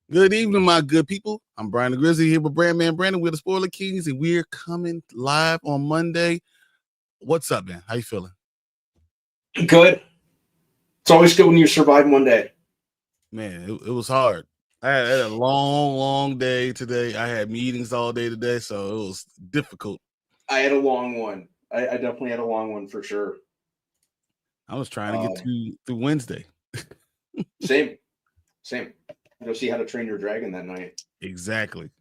Good evening, my good people. I'm Brian the Grizzly here with Brandman Brandon. We're the Spoiler Kings, and we're coming live on Monday. What's up, man? How you feeling? Good. It's always good when you survive one day. Man, it was hard. I had a long day today. I had meetings all day today, so it was difficult. I had a long one. I definitely had a long one for sure. I was trying to get through Wednesday. Same. Go see How to Train Your Dragon that night. Exactly.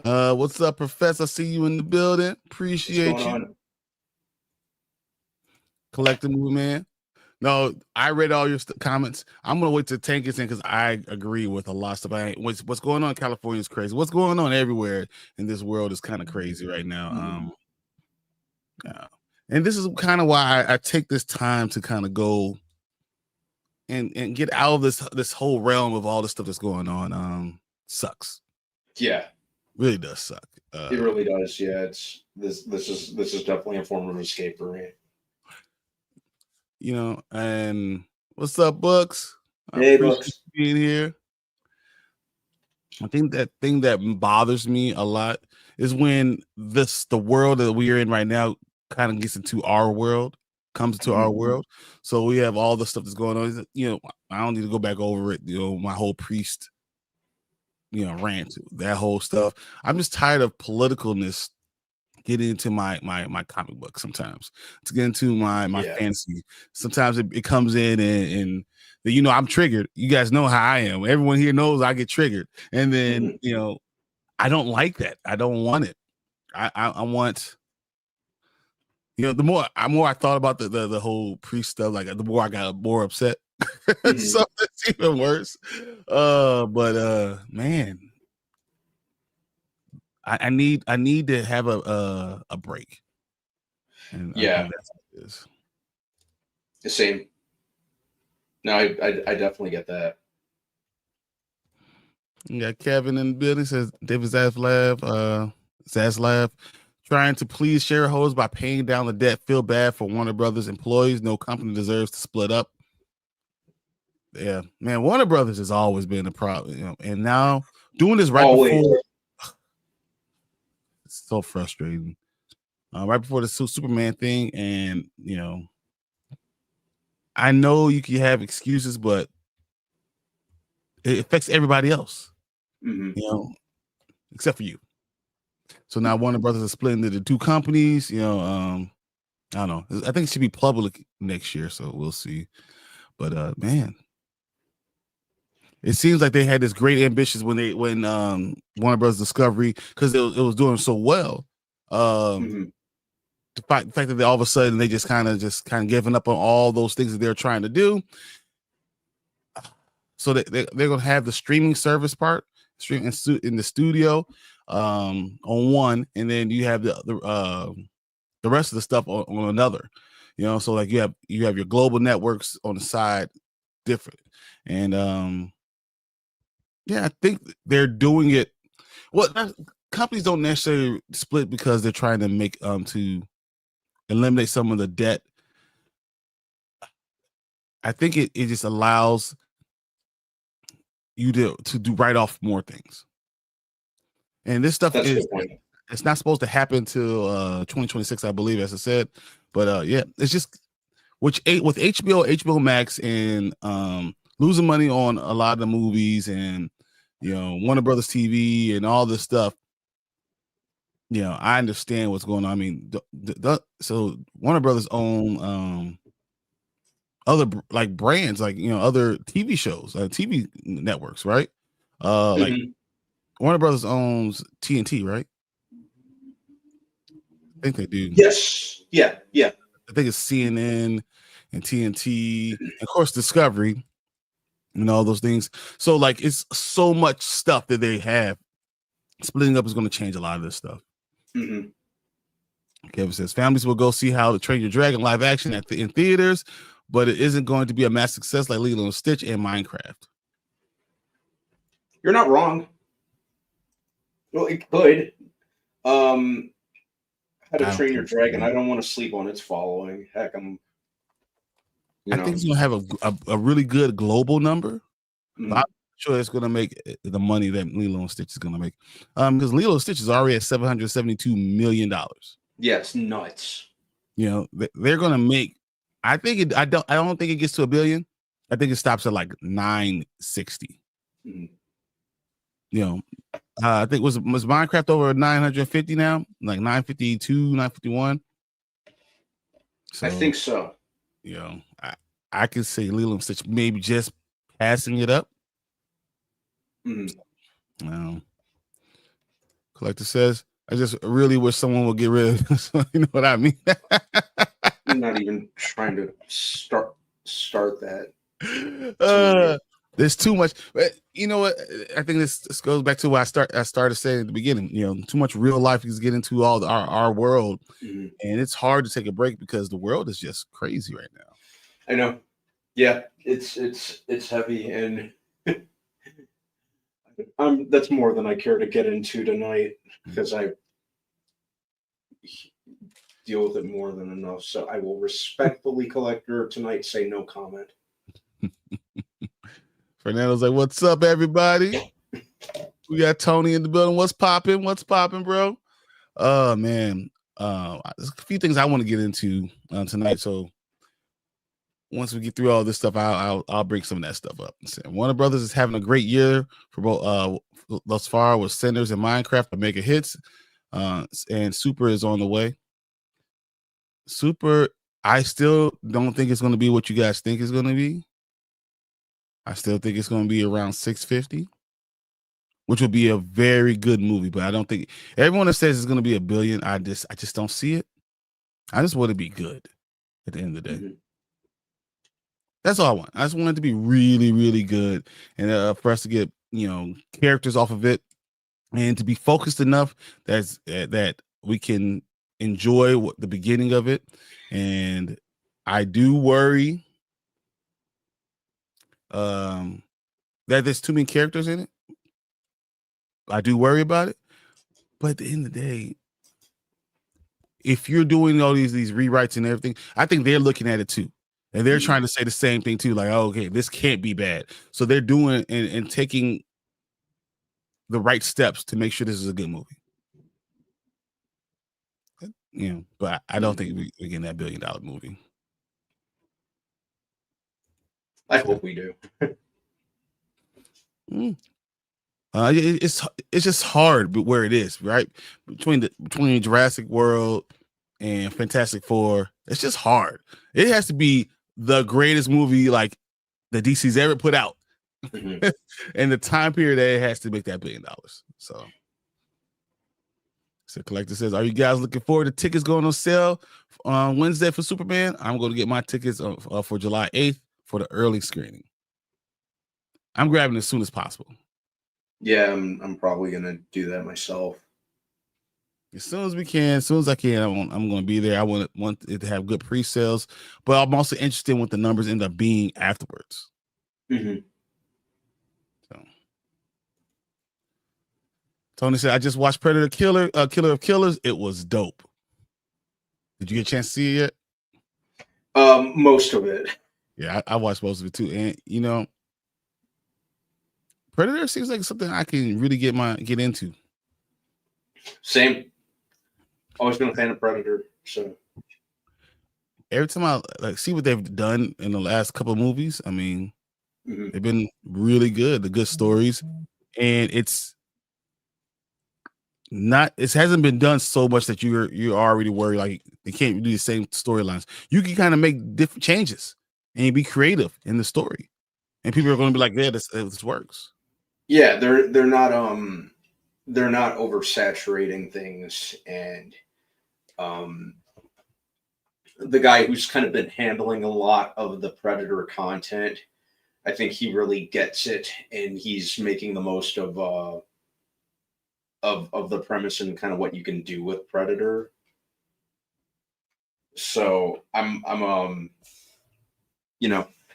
What's up, Professor? I see you in the building. Appreciate What's going you. on? Collective Move, man. No, I read all your comments. I'm gonna wait till Tank gets in because I agree with a lot of stuff. What's going on in California is crazy. What's going on everywhere in this world is kind of crazy right now. And this is kind of why I take this time to kind of go and get out of this whole realm of all the stuff that's going on. Sucks. Yeah, really does suck. It really does. Yeah, it's this is definitely a form of escape for me. You know, and what's up, Bucks? Hey, Bucks. Being here. I think that thing that bothers me a lot is when the world that we are in right now kind of gets into our world, comes into our world. So we have all the stuff that's going on. You know, I don't need to go back over it. You know, my whole priest, rant, that whole stuff. I'm just tired of politicalness. Get into my comic book sometimes, to get into my fantasy. Sometimes it comes in and I'm triggered. You guys know how I am. Everyone here knows I get triggered. And then, I don't like that. I don't want it. I want, the more I thought about the whole priest stuff, like the more I got more upset. So it's even worse. But man, I need to have a break. And yeah, I think that's what it is. The same. No, I definitely get that. You got Kevin in the building, says David Zaslav, trying to please shareholders by paying down the debt. Feel bad for Warner Brothers employees. No company deserves to split up. Yeah, man, Warner Brothers has always been a problem, and now doing this before. It's so frustrating. Right before the Superman thing, and I know you can have excuses, but it affects everybody else, except for you. So now Warner Brothers is splitting into two companies. I don't know. I think it should be public next year, so we'll see. But man, it seems like they had this great ambitions when Warner Brothers Discovery, because it was doing so well. The fact that they all of a sudden they just kind of giving up on all those things that they're trying to do. So they're gonna have the streaming service part, streaming in the studio, on one, and then you have the rest of the stuff on another. So like you have your global networks on the side, different, and I think they're doing it. Well, companies don't necessarily split because they're trying to make to eliminate some of the debt. I think it just allows you to do write off more things. And this stuff it's not supposed to happen till 2026, I believe, as I said. But it's just with HBO Max and losing money on a lot of the movies and Warner Brothers TV and all this stuff. I understand what's going on. I mean, so Warner Brothers own other like brands, like other TV shows, TV networks, right? Like Warner Brothers owns TNT, right? I think they do. Yes. Yeah. I think it's CNN and TNT, and of course Discovery, and all those things. So like, it's so much stuff that they have. Splitting up is going to change a lot of this stuff. Kevin says families will go see How to Train Your Dragon live action in theaters, but it isn't going to be a mass success like Lilo and Stitch and Minecraft. You're not wrong. Well, it could. How to Train Your Dragon. I don't want to sleep on its following. Heck, I think it's going to have a really good global number. I'm sure it's gonna make the money that Lilo and Stitch is gonna make. Because Lilo and Stitch is already at $772 million. Yeah, it's nuts. You know, they're gonna make. I don't think it gets to $1 billion. I think it stops at like 960. You know, I think was Minecraft over 950 now, like 952, 951. So, I think so. You know, I can say Lilo and Stitch maybe just passing it up. Collector says, I just really wish someone would get rid of this. You know what I mean? I'm not even trying to start that. There's too much. But you know what? I think this goes back to what I started saying at the beginning. You know, too much real life is getting into all our world, and it's hard to take a break because the world is just crazy right now. I know. Yeah, it's heavy, and that's more than I care to get into tonight because I deal with it more than enough. So I will respectfully, Collector, tonight say no comment. Fernando's like, "What's up, everybody? We got Tony in the building. What's popping? What's popping, bro? Oh man, there's a few things I want to get into tonight. So once we get through all this stuff, I'll bring some of that stuff up. Warner Brothers is having a great year for both thus far with Sinners and Minecraft to make hits, and Super is on the way. Super, I still don't think it's going to be what you guys think it's going to be. I still think it's going to be around 650, which would be a very good movie. But I don't think everyone that says it's going to be $1 billion. I just don't see it. I just want it to be good at the end of the day. That's all I want. I just want it to be really, really good, and for us to get characters off of it, and to be focused enough that we can enjoy the beginning of it. And I do worry that there's too many characters in it. I do worry about it, but at the end of the day, if you're doing all these rewrites and everything, I think they're looking at it too. And they're trying to say the same thing too, like, oh, okay, this can't be bad. So they're doing and taking the right steps to make sure this is a good movie. But I don't think we're getting that $1 billion movie. I hope we do. It's just hard, but where it is, right? Between Jurassic World and Fantastic Four, it's just hard. It has to be the greatest movie like that DC's ever put out, and the time period that it has to make that $1 billion. So Collector says, "Are you guys looking forward to tickets going on sale on Wednesday for Superman? I'm going to get my tickets for July 8th for the early screening. I'm grabbing it as soon as possible." Yeah, I'm probably gonna do that myself. As soon as we can, as soon as I can, I'm going to be there. I want it to have good pre-sales, but I'm also interested in what the numbers end up being afterwards. So, Tony said, "I just watched Predator Killer of Killers. It was dope. Did you get a chance to see it yet?" Most of it. Yeah, I watched most of it too, and Predator seems like something I can really get into. Same. Always been a fan of Predator, so every time I see what they've done in the last couple of movies, I mean, they've been really good. The good stories, and it hasn't been done so much that you're already worried like they can't do the same storylines. You can kind of make different changes and be creative in the story, and people are going to be like, "Yeah, this works." Yeah, they're not oversaturating things, and the guy who's kind of been handling a lot of the Predator content, I think he really gets it, and he's making the most of the premise and kind of what you can do with Predator. So I'm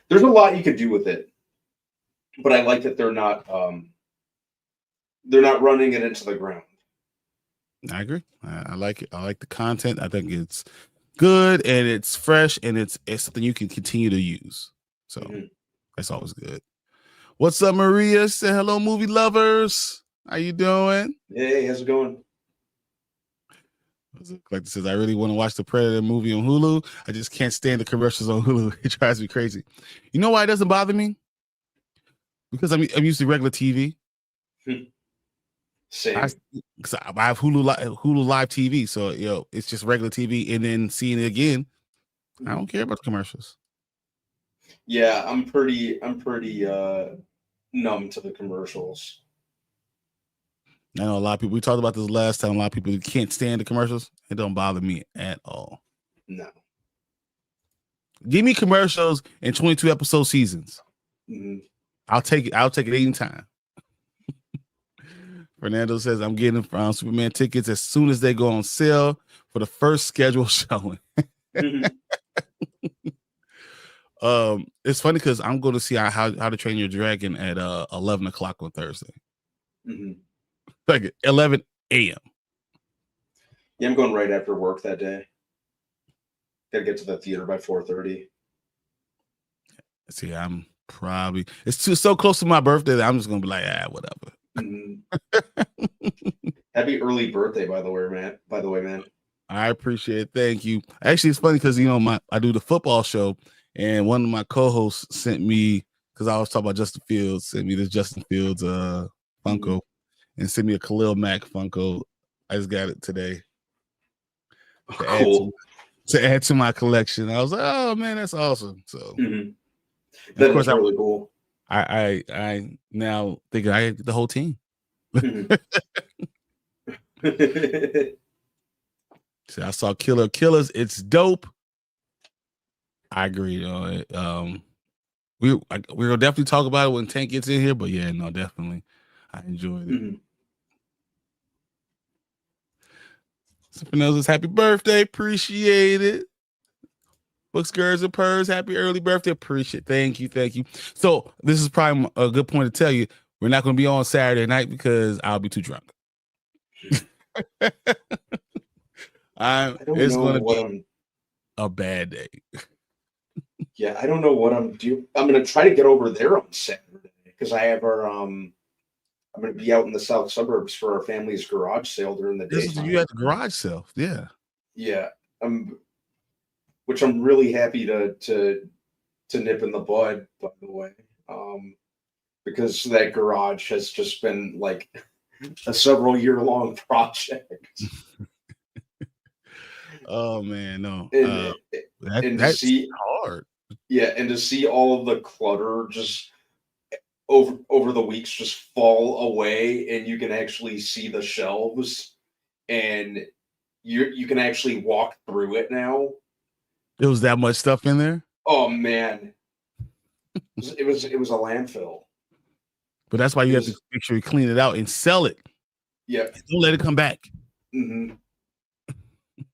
there's a lot you could do with it, but I like that they're not running it into the ground. I agree. I like it. I like the content. I think it's good and it's fresh and it's something you can continue to use. So that's always good. What's up, Maria? Say hello, movie lovers. How you doing? Hey, how's it going? Like says, I really want to watch the Predator movie on Hulu. I just can't stand the commercials on Hulu. It drives me crazy. You know why it doesn't bother me? Because I'm used to regular TV. Same. I have Hulu Live TV, so it's just regular TV, and then seeing it again, I don't care about the commercials. Yeah, I'm pretty numb to the commercials. I know a lot of people. We talked about this last time. A lot of people can't stand the commercials. It don't bother me at all. No. Give me commercials in 22 episode seasons. Mm-hmm. I'll take it. I'll take it anytime. Fernando says, I'm getting Superman tickets as soon as they go on sale for the first scheduled showing. It's funny because I'm going to see how to Train Your Dragon at 11 o'clock on Thursday. Mm-hmm. Like 11 a.m. Yeah, I'm going right after work that day. Gotta get to the theater by 4:30. See, I'm probably so close to my birthday that I'm just gonna be like, whatever. Mm-hmm. Happy early birthday, by the way, man. I appreciate it. Thank you. Actually, it's funny because I do the football show, and one of my co-hosts sent me, because I was talking about Justin Fields, sent me this Justin Fields Funko, and sent me a Khalil Mack Funko. I just got it today. Cool. To add to my collection. I was like, oh man, that's awesome. So that is really cool. I now think I get the whole team. So I saw Killers. It's dope. I agree on it. We're gonna definitely talk about it when Tank gets in here, but yeah, no, definitely. I enjoyed it. Spinoza's happy birthday, appreciate it. Books, Girls, and Purrs, happy early birthday, appreciate it. Thank you. So this is probably a good point to tell you, we're not going to be on Saturday night because I'll be too drunk. It's going to be a bad day. Yeah, I don't know what I'm doing. I'm going to try to get over there on Saturday because I have our I'm going to be out in the south suburbs for our family's garage sale during the day. You had the garage sale, yeah. Yeah, which I'm really happy to nip in the bud, by the way, because that garage has just been like a several-year-long project. Oh man, no, that's hard. Yeah, and to see all of the clutter just over the weeks just fall away, and you can actually see the shelves, and you can actually walk through it now. There was that much stuff in there. Oh man, it was a landfill. But that's why you have to make sure you clean it out and sell it. Yeah, don't let it come back. Mm-hmm.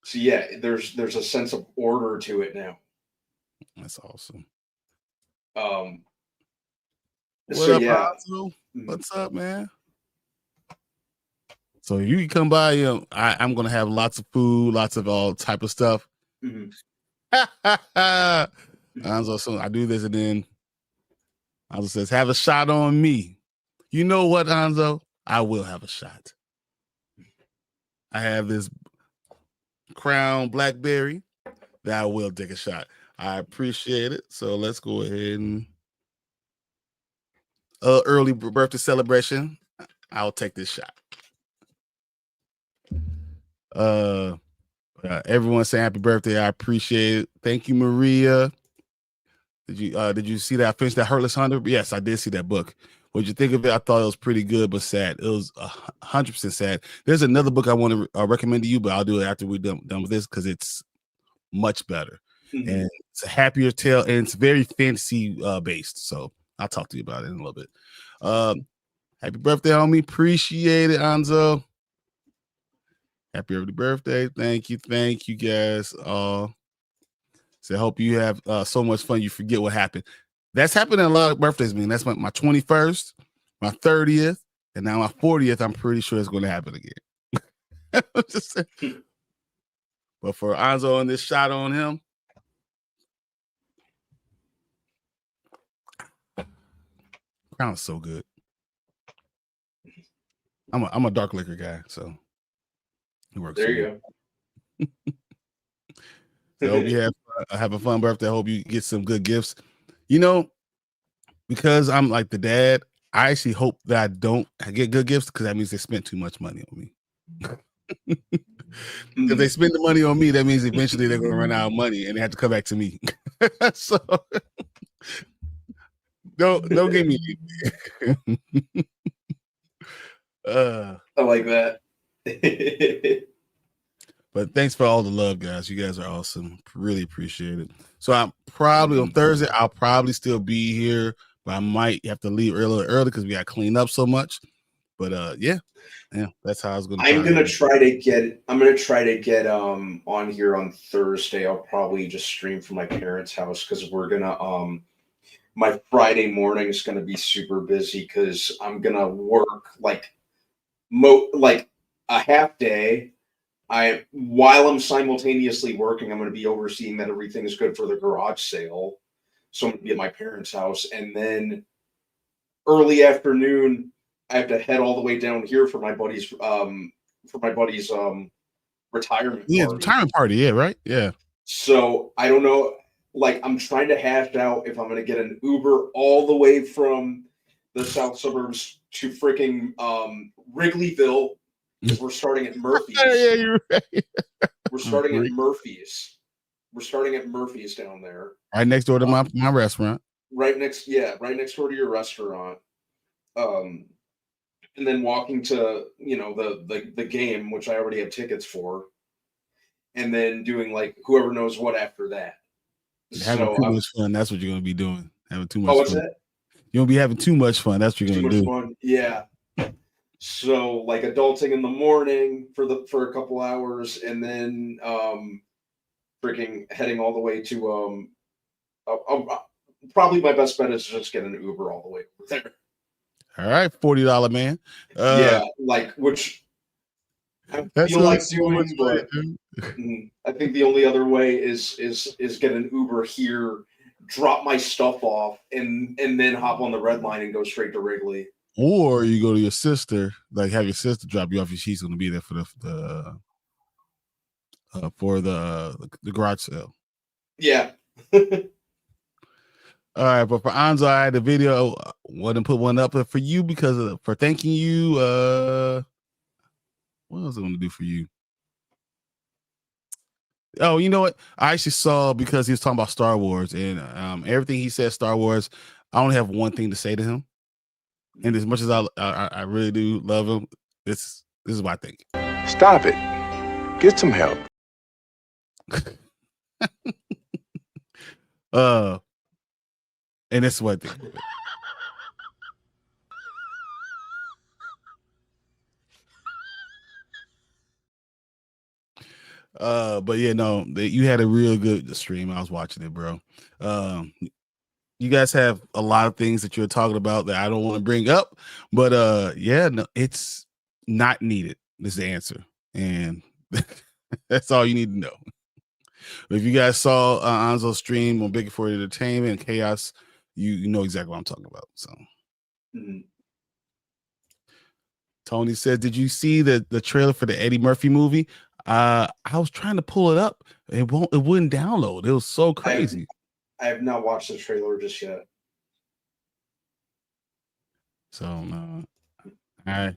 So yeah, there's a sense of order to it now. That's awesome. What up, Hazel? What's up, man? So you can come by. I'm gonna have lots of food, lots of all type of stuff. Anzo, so I do this, and then Anzo says, "Have a shot on me." You know what, Anzo? I will have a shot. I have this Crown Blackberry that I will take a shot. I appreciate it. So let's go ahead and early birthday celebration. I'll take this shot. Everyone saying happy birthday. I appreciate it. Thank you, Maria. Did you see that I finished that Hurtless Hunter? Yes, I did see that book. What'd you think of it? I thought it was pretty good, but sad. It was 100% sad. There's another book I want to recommend to you, but I'll do it after we're done with this because it's much better. And it's a happier tale, and it's very fantasy based. So I'll talk to you about it in a little bit. Happy birthday, homie. Appreciate it, Anzo. Happy early birthday. Thank you guys. So I hope you have so much fun you forget what happened. That's happened in a lot of birthdays, man. That's my 21st, my 30th, and now my 40th. I'm pretty sure it's going to happen again. But for Anzo and this shot on him, Crown is so good. I'm a dark liquor guy, so it works. There you go. So I hope you have a fun birthday. I hope you get some good gifts. You know, because I'm like the dad, I actually hope that I don't get good gifts because that means they spent too much money on me. If they spend the money on me, that means eventually they're going to run out of money and they have to come back to me. So don't give me. I like that. But thanks for all the love, guys. You guys are awesome. Really appreciate it. So I'm probably on Thursday. I'll probably still be here, but I might have to leave early because we got to clean up so much. But yeah, that's how I was going to. I'm gonna try to get on here on Thursday. I'll probably just stream from my parents' house because we're gonna my Friday morning is gonna be super busy because I'm gonna work like a half day. While I'm simultaneously working, I'm going to be overseeing that everything is good for the garage sale. So I'm going to be at my parents' house, and then early afternoon, I have to head all the way down here for my buddy's retirement. Yeah, party. Retirement party. Yeah, right. Yeah. So I don't know. Like, I'm trying to hash out if I'm going to get an Uber all the way from the south suburbs to freaking Wrigleyville. Because we're starting at Murphy's. Yeah, you're right. We're starting at Murphy's. We're starting at Murphy's down there. Right next door to my restaurant. Right next door to your restaurant. And then walking to, the game, which I already have tickets for. And then doing like whoever knows what after that. Having too much fun. That's what you're going to be doing. Having too much what's fun. That? You're going to be having too much fun. That's what you're going to do. Too much fun. Yeah. So like adulting in the morning for a couple hours, and then freaking heading all the way to probably my best bet is to just get an Uber all the way over there. All right, $40 man. Which I feel like doing, but I think the only other way is get an Uber here, drop my stuff off, and then hop on the red line and go straight to Wrigley. Or you go to your sister, like have your sister drop you off. She's going to be there for the garage sale. Yeah. All right, but for Anzo, I had the video. Wouldn't put one up for you because for thanking you. What else I going to do for you? Oh, you know what? I actually saw because he was talking about Star Wars and everything he said Star Wars. I only have one thing to say to him. And as much as I really do love him, this is what I think. Stop it. Get some help. And that's what I think. But yeah, no, you had a real good stream. I was watching it, bro. You guys have a lot of things that you're talking about that I don't want to bring up, but no, it's not needed. Is the answer, and that's all you need to know. If you guys saw Anzo's stream on Big 40 Entertainment and Chaos, you know exactly what I'm talking about. So, Tony said, "Did you see the trailer for the Eddie Murphy movie?" I was trying to pull it up. It wouldn't download. It was so crazy. I have not watched the trailer just yet. So I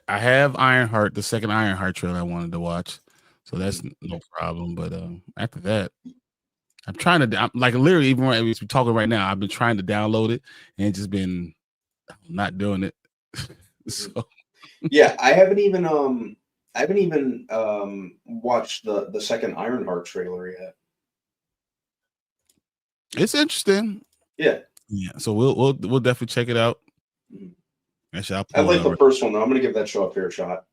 have Ironheart, the second Ironheart trailer I wanted to watch. So that's no problem. But after that, I'm like literally even when we're talking right now, I've been trying to download it and just been not doing it. So yeah, I haven't even watched the second Ironheart trailer yet. It's interesting. Yeah. So we'll definitely check it out. Actually, I like the first one though. I'm gonna give that show a fair shot.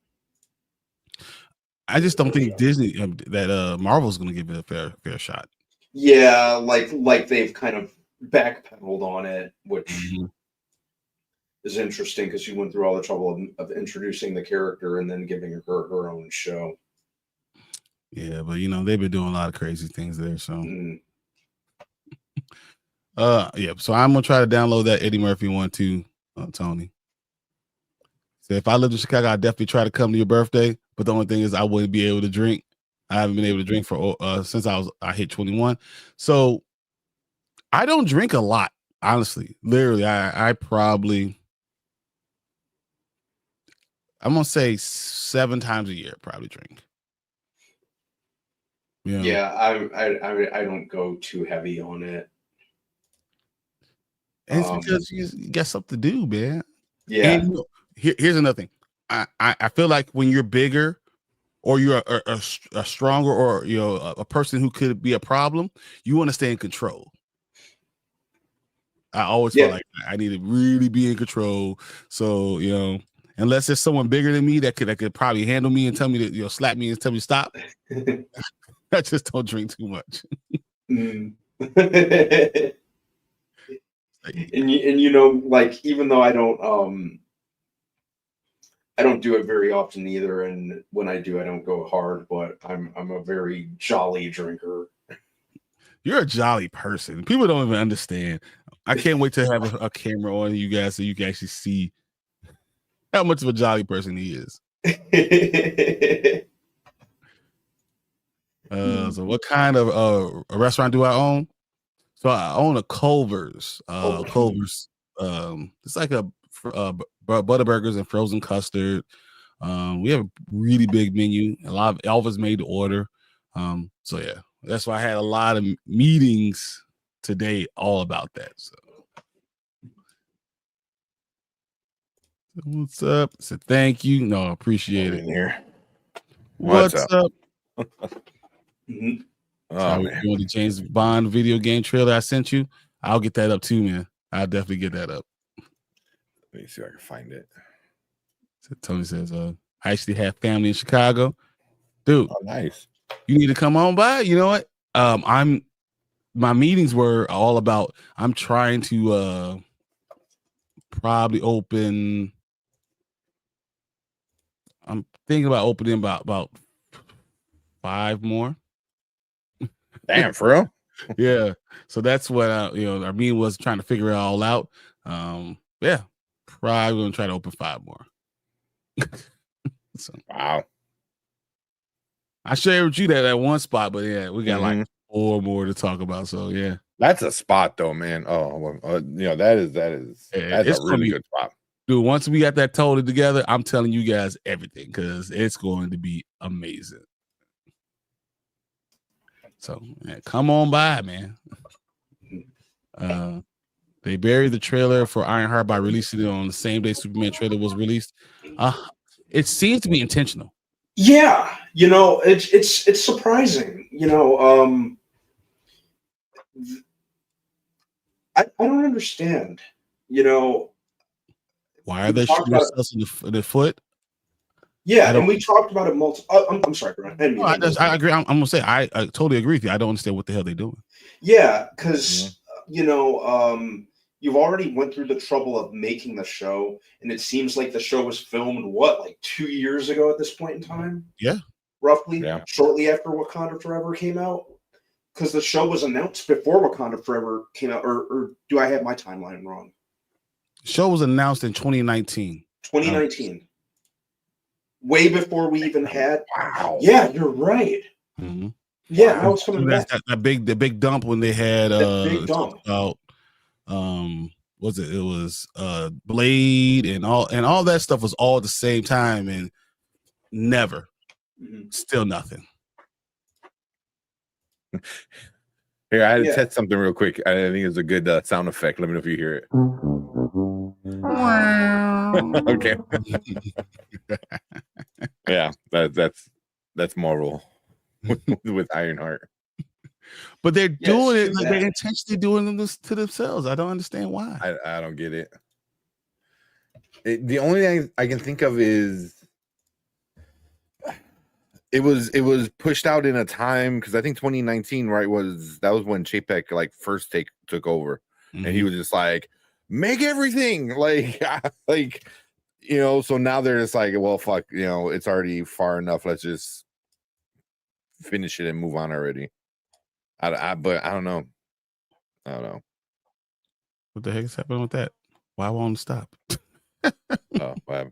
I just don't think Disney that Marvel's gonna give it a fair shot. Yeah, like they've kind of backpedaled on it, which is interesting because you went through all the trouble of introducing the character and then giving her own show. Yeah, but they've been doing a lot of crazy things there. So Yeah. So I'm gonna try to download that Eddie Murphy one too, Tony. So if I lived in Chicago, I'd definitely try to come to your birthday. But the only thing is, I wouldn't be able to drink. I haven't been able to drink for since I hit 21. So I don't drink a lot, honestly. Literally, I probably, I'm gonna say 7 times a year probably drink. You know? Yeah, I don't go too heavy on it. And it's because you got something to do, man. Yeah. And here's another thing. I feel like when you're bigger or you're a stronger or a person who could be a problem, you want to stay in control. I always felt like I need to really be in control. So, unless there's someone bigger than me that could probably handle me and tell me to, slap me and tell me to stop, I just don't drink too much. And like, even though I don't do it very often either, and when I do, I don't go hard, but I'm a very jolly drinker. You're a jolly person. People don't even understand. I can't wait to have a camera on you guys so you can actually see how much of a jolly person he is. So what kind of a restaurant do I own? So I own a Culver's. Culver's. It's like a Butterburgers and frozen custard. We have a really big menu. A lot of Elvis made to order. So yeah, that's why I had a lot of meetings today all about that. So what's up? I said thank you. No, appreciate it. In here. What's up? Mm-hmm. Oh, man. You want the James Bond video game trailer I sent you? I'll get that up too, man. I'll definitely get that up. Let me see if I can find it. So Tony says, I actually have family in Chicago. Dude, nice. You need to come on by. You know what? My meetings were all about, I'm trying to probably open, I'm thinking about opening about 5 more. Damn, for real? Yeah. So that's what our meeting was, trying to figure it all out. Yeah, probably gonna try to open 5 more. So, wow. I shared with you that one spot, but yeah, we got like 4 more to talk about. So yeah, that's a spot though, man. That's a really good spot, dude. Once we got that total together, I'm telling you guys everything because it's going to be amazing. So yeah, come on by, man. They buried the trailer for Ironheart by releasing it on the same day Superman trailer was released. It seems to be intentional. Yeah, it's surprising. I don't understand. Why are they shooting themselves in the foot? Yeah, and we talked about it multiple. I'm sorry, Brian. I agree. I'm gonna say I totally agree with you. I don't understand what the hell they're doing. Yeah, because you've already went through the trouble of making the show, and it seems like the show was filmed like 2 years ago at this point in time. Yeah, roughly. Yeah. Shortly after Wakanda Forever came out, because the show was announced before Wakanda Forever came out, or do I have my timeline wrong? The show was announced in 2019. 2019. Way before we even had. Wow. Yeah, you're right. Mm-hmm. Yeah, I was coming back. The big dump when they had big dump about was it was Blade and all that stuff was all at the same time and never still nothing. Here, I had to test something real quick. I think it's a good sound effect. Let me know if you hear it. Okay. Yeah, that's moral with Ironheart. But they're doing it. Like they're intentionally doing this to themselves. I don't understand why. I don't get it. The only thing I can think of is it was pushed out in a time because I think 2019 was when Chapek like first took over, and he was just like make everything like so now they're just like, well, fuck, it's already far enough. Let's just finish it and move on already. But I don't know. What the heck is happening with that? Why won't it stop? Oh, wow.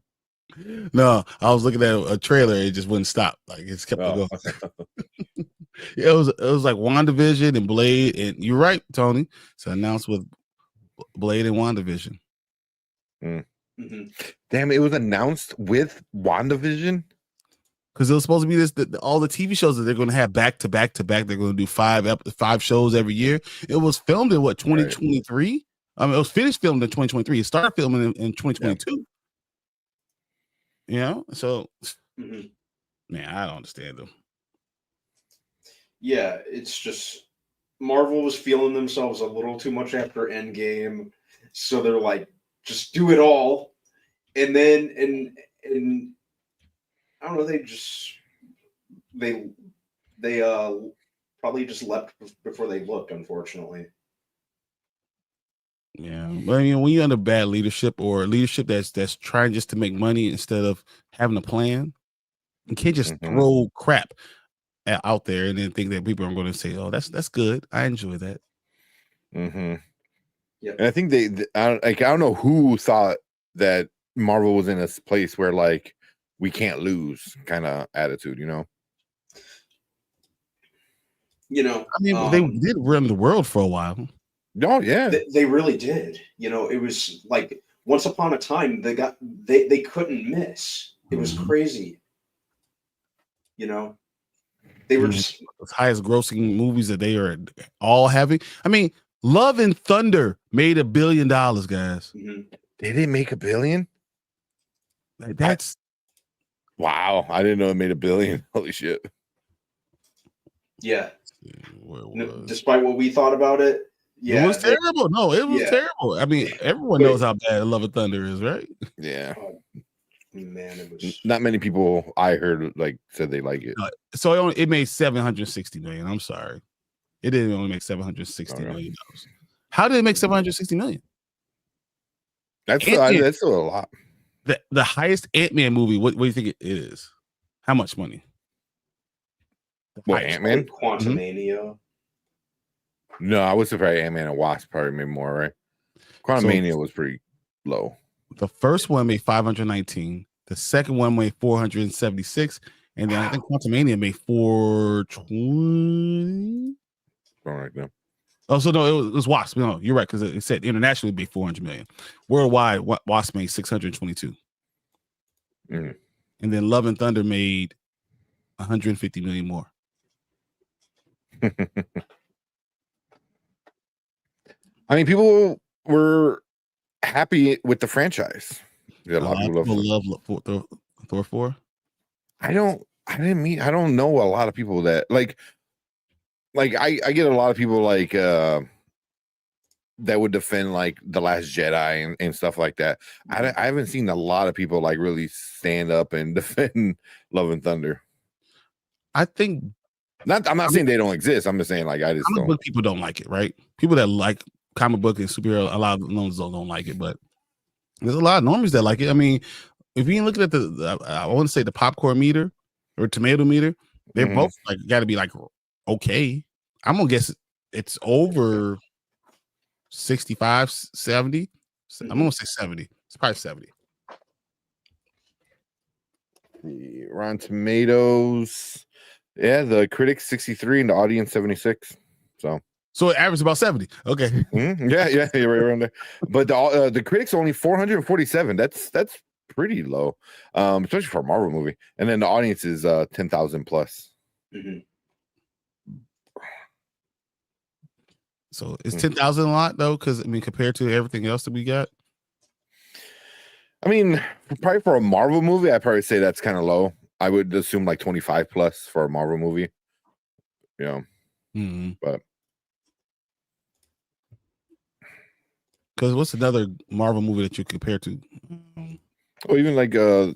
No, I was looking at a trailer. It just wouldn't stop. Like it just kept on going. Yeah, it was like WandaVision and Blade, and you're right, Tony. It's announced with Blade and WandaVision. Damn, it was announced with WandaVision. Because it was supposed to be this all the TV shows that they're going to have back to back to back. They're going to do five shows every year. It was filmed in 2023. Right. I mean, it was finished filmed in 2023. It started filming in 2022. Yeah. So, man, I don't understand them. Yeah, it's just Marvel was feeling themselves a little too much after Endgame, so they're like, just do it all, and then and I don't know, they probably just left before they looked, unfortunately. Yeah, but I mean, when you're under bad leadership or leadership that's trying just to make money instead of having a plan, you can't just throw crap out there and then think that people are going to say, "Oh, that's good. I enjoy that." Yeah, and I think I don't know who thought that Marvel was in a place where like we can't lose kind of attitude, you know. I mean, they did run the world for a while. Oh yeah, they really did. It was like once upon a time they couldn't miss. It was crazy. They were just the highest grossing movies that they are all having. I mean, Love and Thunder made $1 billion, guys. They didn't make $1 billion. That's wow. I didn't know it made $1 billion. Holy shit. Yeah. Despite what we thought about it, yeah, it was terrible. No, it was terrible. I mean, everyone knows how bad Love and Thunder is, right? Yeah. Oh, man, it was not many people I heard like said they like it. So it made $760 million. I'm sorry, it didn't only make $760 million. How did it make $760 million? That's still a lot. The highest Ant-Man movie. What do you think it is? How much money? What, Ant-Man? Quantumania. No, I was surprised Ant-Man and Wasp probably made more, right? Quantumania was pretty low. The first one made 519. The second one made 476, and then I think Quantumania made 420. Right now. Oh, so no, it was Wasp. No, you're right because it said internationally made 400 million. Worldwide, Wasp made 622. And then Love and Thunder made 150 million more. I mean, people were happy with the franchise. Yeah, a lot of people love Thor 4. I don't know a lot of people that like I get a lot of people like that would defend like The Last Jedi and stuff like that. I haven't seen a lot of people like really stand up and defend Love and Thunder. I think I'm not saying they don't exist. I'm just saying like I just don't. People don't like it, right? People that like comic book and superhero, a lot of them don't like it, but there's a lot of normies that like it. I mean, if you look at I want to say the popcorn meter or tomato meter, they're both like got to be like okay. I'm gonna guess it's over 65, 70. I'm gonna say 70. It's probably 70. The Rotten Tomatoes, yeah, the critics 63 and the audience 76. So it averages about 70. Okay. Yeah, you're right around there. But the critics only 447. That's pretty low, especially for a Marvel movie. And then the audience is 10,000 plus. So is 10,000 a lot though? Because I mean, compared to everything else that we got. I mean, probably for a Marvel movie, I'd probably say that's kind of low. I would assume like 25 plus for a Marvel movie. Yeah. But because what's another Marvel movie that you compare to? Well, even like Thor,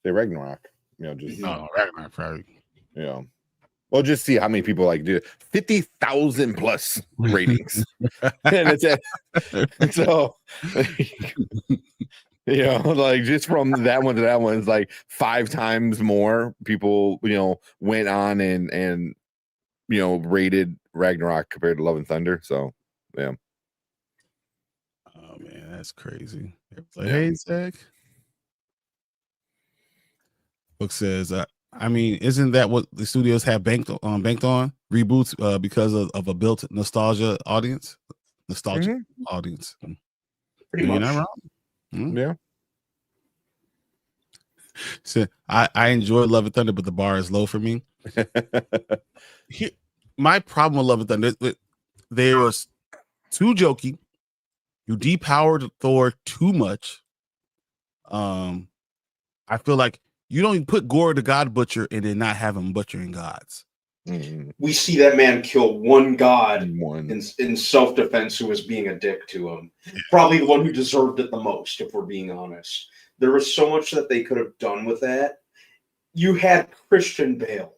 the Ragnarok. Just Ragnarok probably. Yeah. Well, just see how many people like do it. 50,000 plus ratings, and it's so like just from that one to that one is like 5 times more people went on and rated Ragnarok compared to Love and Thunder. So yeah. That's crazy. Like, hey, Zach. Book says, I mean, isn't that what the studios have banked on reboots because of a built nostalgia audience? Audience. Pretty You're much. not wrong. Yeah. So I enjoy Love and Thunder, but the bar is low for me. My problem with Love and Thunder, they was too jokey. You depowered Thor too much. I feel like you don't even put Gore the God Butcher and then not have him butchering gods. We see that man kill one god in self-defense who was being a dick to him. Probably the one who deserved it the most, if we're being honest. There was so much that they could have done with that. You had Christian Bale.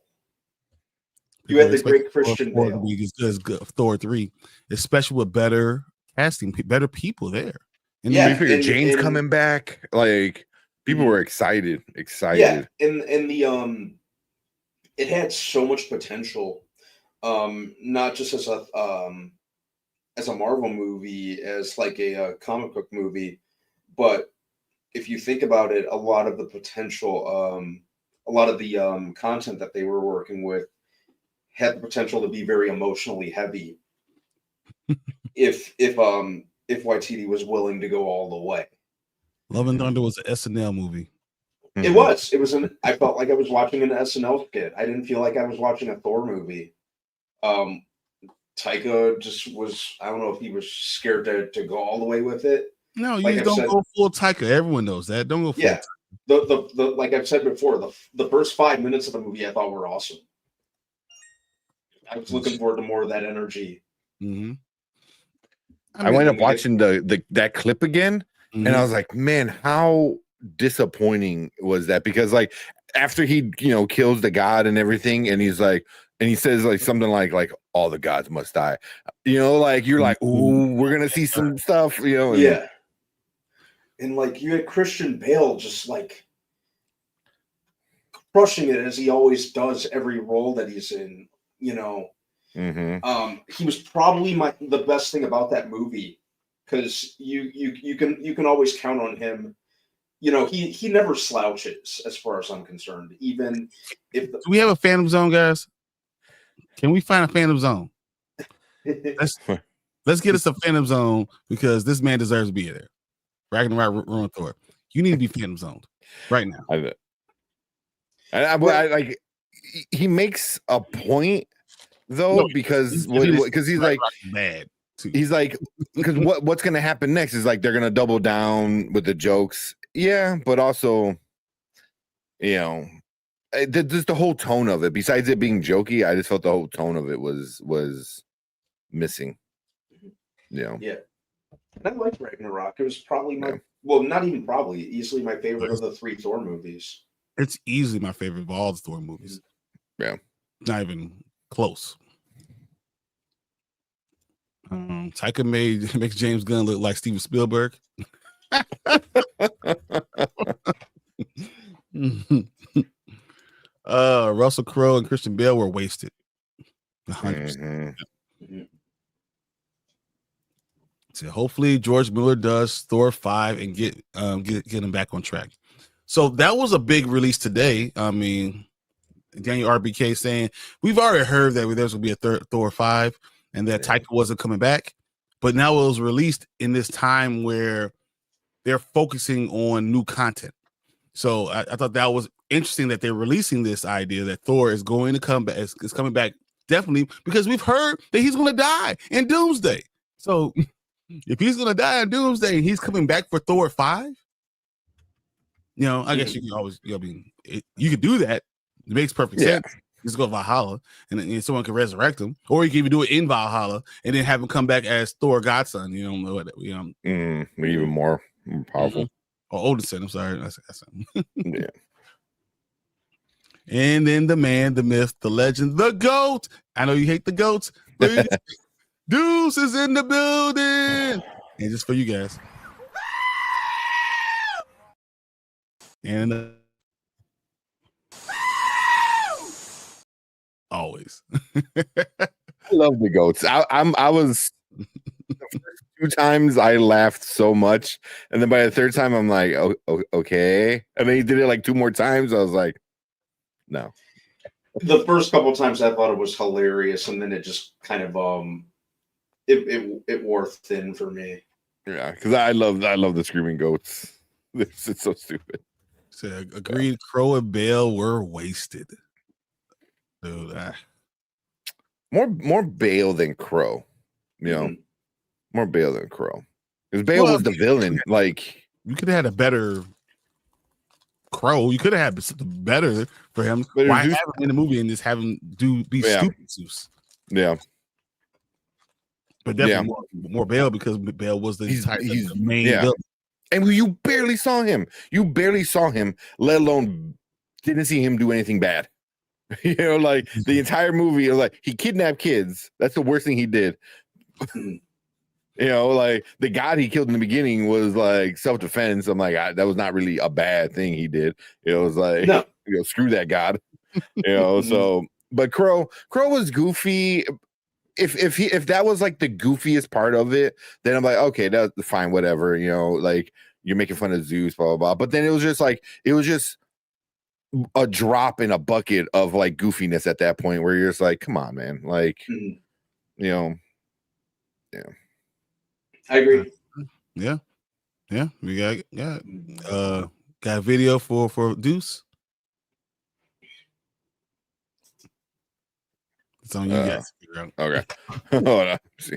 You had the great Christian Bale. To be as good as Thor 3, especially with better casting, better people there. And you figure James coming back, like people were excited. Yeah, and the it had so much potential, not just as a Marvel movie, as like a comic book movie, but if you think about it, a lot of the potential, a lot of the content that they were working with had the potential to be very emotionally heavy. if YTD was willing to go all the way. Love and Thunder was an SNL movie. It was. I felt like I was watching an SNL skit. I didn't feel like I was watching a Thor movie. Taika just was. I don't know if he was scared to go all the way with it. No, you don't go full Taika. Everyone knows that. Don't go full. Yeah. The like I've said before, the first 5 minutes of the movie I thought were awesome. I was looking forward to more of that energy. Mm-hmm. I went up watching that clip again, and I was like, man, how disappointing was that? Because like after he kills the god and everything, and he's like, and he says like something like all the gods must die, like you're like, ooh, we're gonna see some stuff, yeah. And like you had Christian Bale just like crushing it as he always does every role that he's in. He was probably the best thing about that movie, because you can always count on him. He never slouches as far as I'm concerned. Even if do we have a Phantom Zone, guys? Can we find a Phantom Zone? Let's get us a Phantom Zone, because this man deserves to be there. Ragnarok Ruin Thor. You need to be Phantom Zoned right now. I like he makes a point though, because he's like bad too. He's like, because what's gonna happen next is like they're gonna double down with the jokes, but also just the whole tone of it, besides it being jokey, I just felt the whole tone of it was missing. Yeah. And I liked Ragnarok. It was probably not even probably, easily my favorite of the 3 Thor movies. It's easily my favorite of all the Thor movies. Yeah. Not even close. Taika makes James Gunn look like Steven Spielberg. Russell Crowe and Christian Bale were wasted. 100%. So hopefully George Miller does Thor 5 and get him back on track. So that was a big release today. I mean, Daniel RBK saying we've already heard that there's going to be a third Thor 5 and that Taika wasn't coming back, but now it was released in this time where they're focusing on new content. So I thought that was interesting that they're releasing this idea that Thor is going to come back, is coming back definitely, because we've heard that he's going to die in Doomsday. So if he's going to die in Doomsday and he's coming back for Thor 5, I guess you can always, you could do that. It makes perfect sense. Just go to Valhalla and then someone can resurrect him, or you can even do it in Valhalla and then have him come back as Thor Godson. Even more powerful. Or Odinson. I'm sorry. That's Yeah. And then the man, the myth, the legend, the GOAT. I know you hate the GOATs. Deuce is in the building. And just for you guys. And always. I love the GOATs. I was the first 2 times I laughed so much, and then by the 3rd time I'm like, oh, okay. And then he did it like 2 more times. I was like, no. The first couple times I thought it was hilarious, and then it just kind of it wore thin for me. Yeah, because I love the screaming goats. It's so stupid. So agreed. Crow and Bale were wasted. Dude, More Bale than Crow, you know. Mhm. More Bale than Crow, because Bale was the villain. Like, you could have had a better Crow. You could have had something better for him. But Why Zeus- have him in the movie and just have him be Yeah. stupid Zeus? yeah, But definitely more Bale, because Bale was the He's- main yeah. villain. and you barely saw him. You barely saw him, let alone didn't see him do anything bad. You know, like the entire movie, like he kidnapped kids. That's the worst thing he did. You know, like the god he killed in the beginning was like self-defense. I'm like, that was not really a bad thing he did. It was like, No. you know, screw that god. You know, so but Crow was goofy. If that was like the goofiest part of it, then I'm like, okay, that's fine, whatever. You know, like you're making fun of Zeus, blah blah blah. But then it was just a drop in a bucket of like goofiness at that point, where you're just like, come on, man, like, Mhm. you know, I agree. Yeah. We got a video for Deuce. It's on you guys to figure out. okay. Hold on, let me see.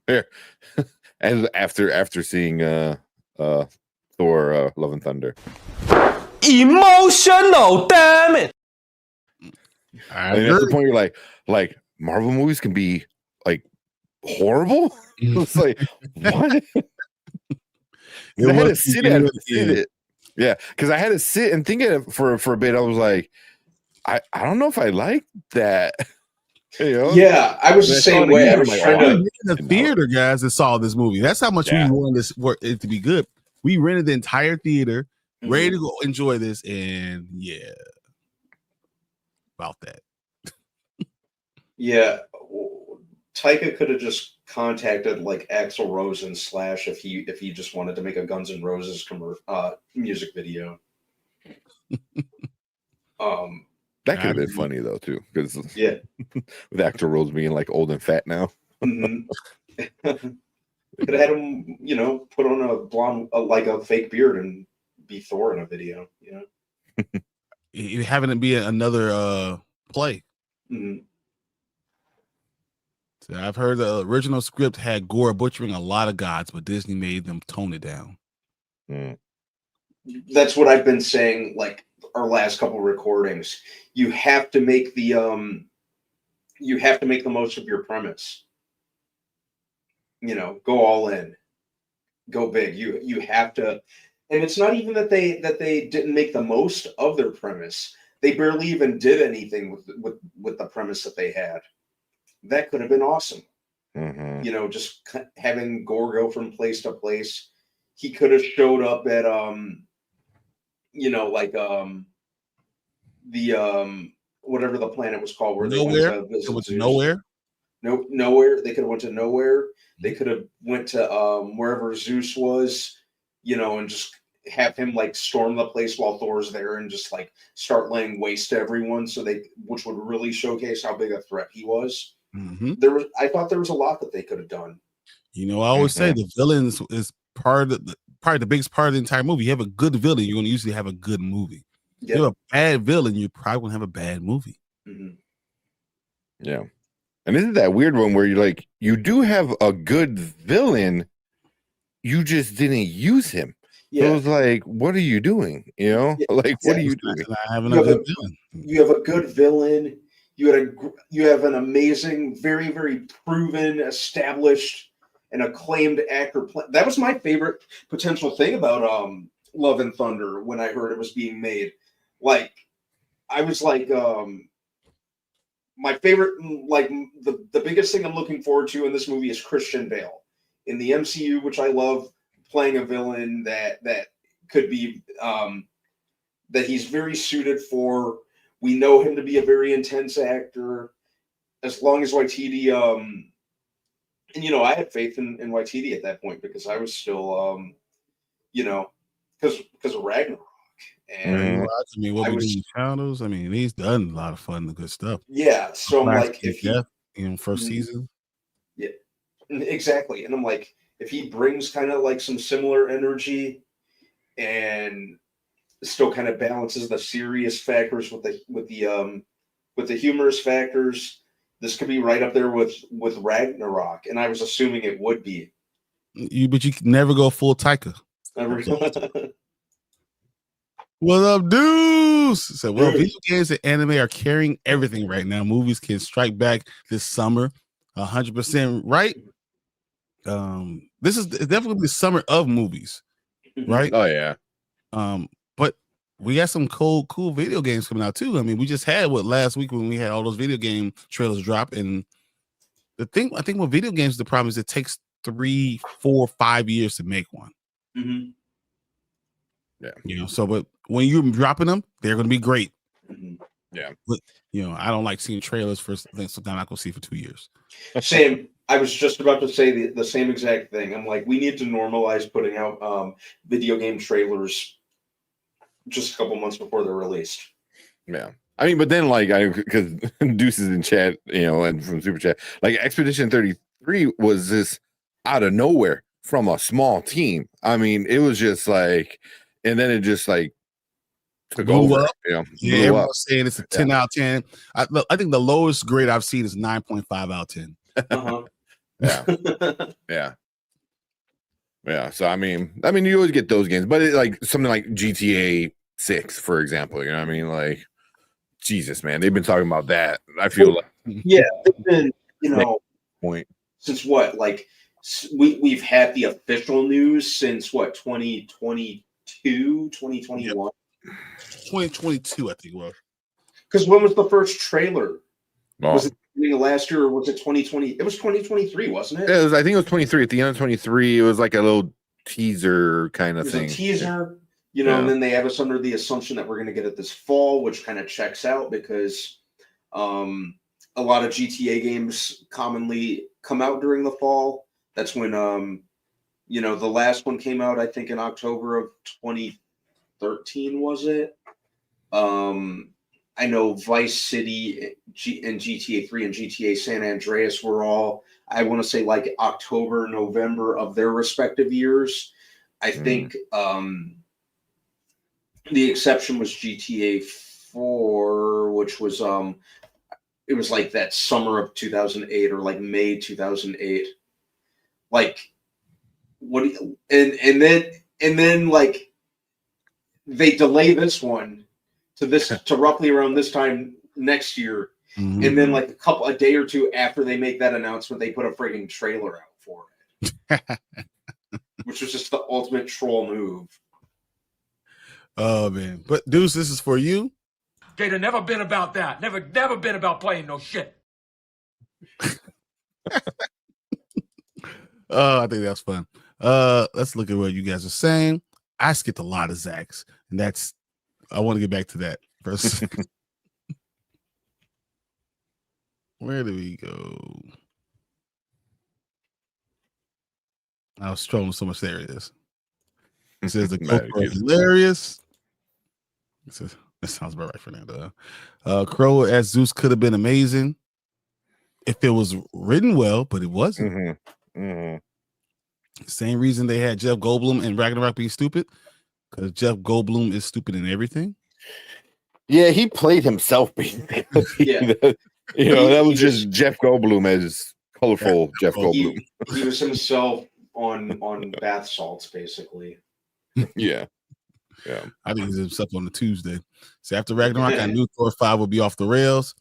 Here. And after seeing Thor Love and Thunder. Emotional, damn it. I And at the agree. point you're like Marvel movies can be like horrible. It's like, what? I had to sit at it. Yeah, because I had to sit and think of it for a bit. I was like, I don't know if I like that. You know? Yeah, I was the same way. I was trying We to. rented the theater, guys, that saw this movie. That's how much Yeah. we wanted this for it to be good. We rented the entire theater, ready to go enjoy this, and yeah, about that. Yeah, Taika could have just contacted like Axl Rose and Slash if he just wanted to make a Guns N' Roses music video. That could have been funny though too, because Yeah. with Axl Rose being like old and fat now. Mhm. Could have had him, you know, put on a blonde, like a fake beard, and be Thor in a video. You know. Having it be another play. Mhm. So I've heard the original script had Gore butchering a lot of gods, but Disney made them tone it down. That's what I've been saying, like our last couple recordings. You have to make the most of your premise. You know, go all in, go big. You have to, and it's not even that they didn't make the most of their premise. They barely even did anything with the premise that they had. That could have been awesome. You know, just having Gore go from place to place. He could have showed up at you know, like the whatever the planet was called, where Nowhere. they went to visit Zeus. Nowhere. No, nowhere. They could have went to nowhere. They could have went to wherever Zeus was, you know, and just have him like storm the place while Thor's there and just like start laying waste to everyone. Which would really showcase how big a threat he was. I thought there was a lot that they could have done. You know, I always say the villains is probably the biggest part of the entire movie. You have a good villain, you're going to usually have a good movie. If you have a bad villain, you're probably going to have a bad movie. Yeah. And isn't that weird one where you're like, you do have a good villain, you just didn't use him. So it was like, what are you doing? You know, like, what are you doing? You have a good villain. You have an amazing, very, very proven, established, and acclaimed actor. That was my favorite potential thing about Love and Thunder when I heard it was being made. Like, I was like, my favorite, like the biggest thing I'm looking forward to in this movie is Christian Bale in the MCU, which I love, playing a villain that could be that he's very suited for. We know him to be a very intense actor. as long as Waititi, and you know, I had faith in Waititi at that point because I was still, you know, because of Ragnarok, and I mean, what I we was, do in Shadows. I mean, he's done a lot of fun and good stuff. yeah. So I'm Last like, if he, Death in first Mhm. season. Yeah, exactly, and I'm like, if he brings kind of like some similar energy and still kind of balances the serious factors with the humorous factors. This could be right up there with Ragnarok, and I was assuming it would be. But you can never go full Taika. What up, dudes? So, well, video games and anime are carrying everything right now. Movies can strike back this summer, 100% right. This is definitely the summer of movies, right? Oh yeah. But we got some cool video games coming out too. I mean, we just had last week when we had all those video game trailers drop, and I think with video games, the problem is it takes 3, 4, 5 years to make one. Mm-hmm. Yeah, you know. So, but when you're dropping them, they're going to be great. Mm-hmm. Yeah, but you know, I don't like seeing trailers for things sometimes I'm not going to see for 2 years. Same. I was just about to say the same exact thing. I'm like, we need to normalize putting out video game trailers just a couple months before they're released. Yeah. I mean, but then like because Deuce is in chat, you know, and from Super Chat, like Expedition 33 was this out of nowhere from a small team. I mean, it was just like, and then it just like took over. Up. You know, yeah, everyone's saying it's a 10 out of 10. I think the lowest grade I've seen is 9.5 out of 10. Yeah. Yeah. So I mean, you always get those games, but it, like something like GTA 6, for example, you know what I mean? Like, Jesus, man, they've been talking about that. I feel like, yeah, it's been, you know, point since what, like we've had the official news since what, 2022, 2021, 2022, I think it was. Because when was the first trailer? Oh. Was it the beginning of last year or was it 2020? It was 2023, wasn't it? I think it was 23. At the end of 23, it was like a little teaser kind of thing. A teaser, you know, and then they have us under the assumption that we're going to get it this fall, which kind of checks out because a lot of GTA games commonly come out during the fall. That's when, you know, the last one came out, I think, in October of 2013, was it? I know Vice City and GTA 3 and GTA San Andreas were all, I want to say, like October, November of their respective years. I think the exception was GTA 4, which was it was like that summer of 2008 or like May 2008. Like, what do you, and then like they delay this one to roughly around this time next year. Mm-hmm. And then like a day or two after they make that announcement, they put a frigging trailer out for it. Which was just the ultimate troll move. Oh man. But Deuce, this is for you. Gator never been about that. Never been about playing no shit. Oh, I think that's fun. Let's look at what you guys are saying. I skipped a lot of Zach's, and I want to get back to that first. Where do we go? I was trolling so much. There it is. It says the Crow are hilarious. It says, that sounds about right, Fernando. Crow as Zeus could have been amazing if it was written well, but it wasn't. Mm-hmm. Mm-hmm. Same reason they had Jeff Goldblum and Ragnarok being stupid, because Jeff Goldblum is stupid in everything. Yeah, he played himself being yeah. You know, that was just Jeff Goldblum as colorful Jeff Goldblum. He was himself on bath salts, basically. Yeah. I think he's himself on the Tuesday. So after Ragnarok, I knew Thor 5 would be off the rails.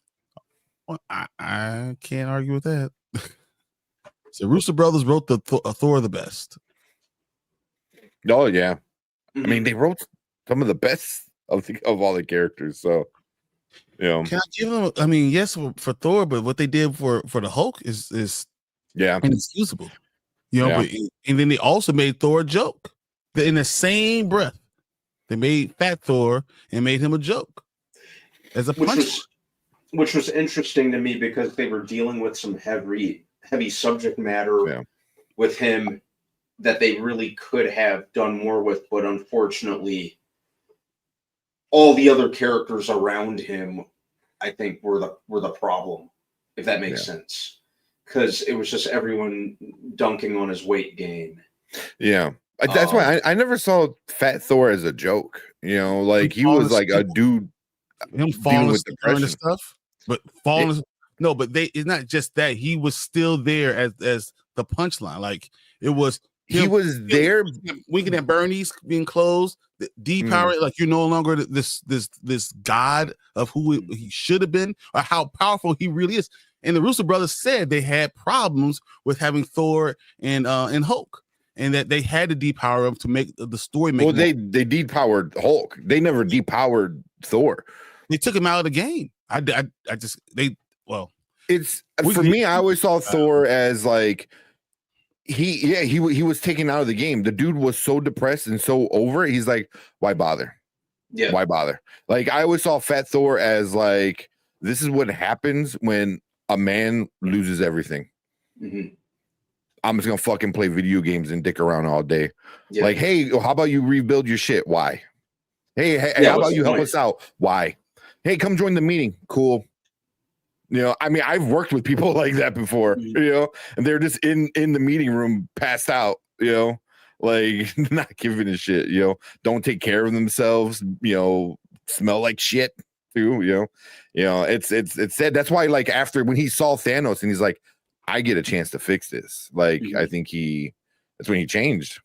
Well, I can't argue with that. So Rooster Brothers wrote the Thor the best. Oh yeah, I mean they wrote some of the best of all the characters. So, you know, can I give them? I mean, yes, for Thor, but what they did for the Hulk is inexcusable. You know, but, and then they also made Thor a joke. In the same breath, they made Fat Thor and made him a joke as a punchline. which was interesting to me because they were dealing with some heavy subject matter with him that they really could have done more with, but unfortunately, all the other characters around him, I think, were the problem, if that makes sense. Because it was just everyone dunking on his weight gain. Yeah. That's why I never saw Fat Thor as a joke. You know, like he was like a dude him falling with depression and stuff, but falling. No, but it's not just that. He was still there as the punchline. Like it was. He was there winking at Bernie's being closed, depower. Like you're no longer this god of who he should have been or how powerful he really is. And the Russo brothers said they had problems with having Thor and Hulk, and that they had to depower him to make the story. Well, they depowered Hulk. They never depowered Thor. They took him out of the game. It's for me. I always saw Thor as like. He was taken out of the game. The dude was so depressed and so over it. He's like, why bother? Yeah. Why bother? Like I always saw Fat Thor as like, this is what happens when a man loses everything. Mm-hmm. I'm just gonna fucking play video games and dick around all day. Yeah. Like, hey, how about you rebuild your shit? Why? Hey, how about you help us out? Why? Hey, come join the meeting. Cool. You know, I mean, I've worked with people like that before, you know, and they're just in the meeting room passed out, you know, like not giving a shit, you know, don't take care of themselves, you know, smell like shit too, you know, it's sad. That's why, like, after when he saw Thanos and he's like, I get a chance to fix this. Like, I think that's when he changed.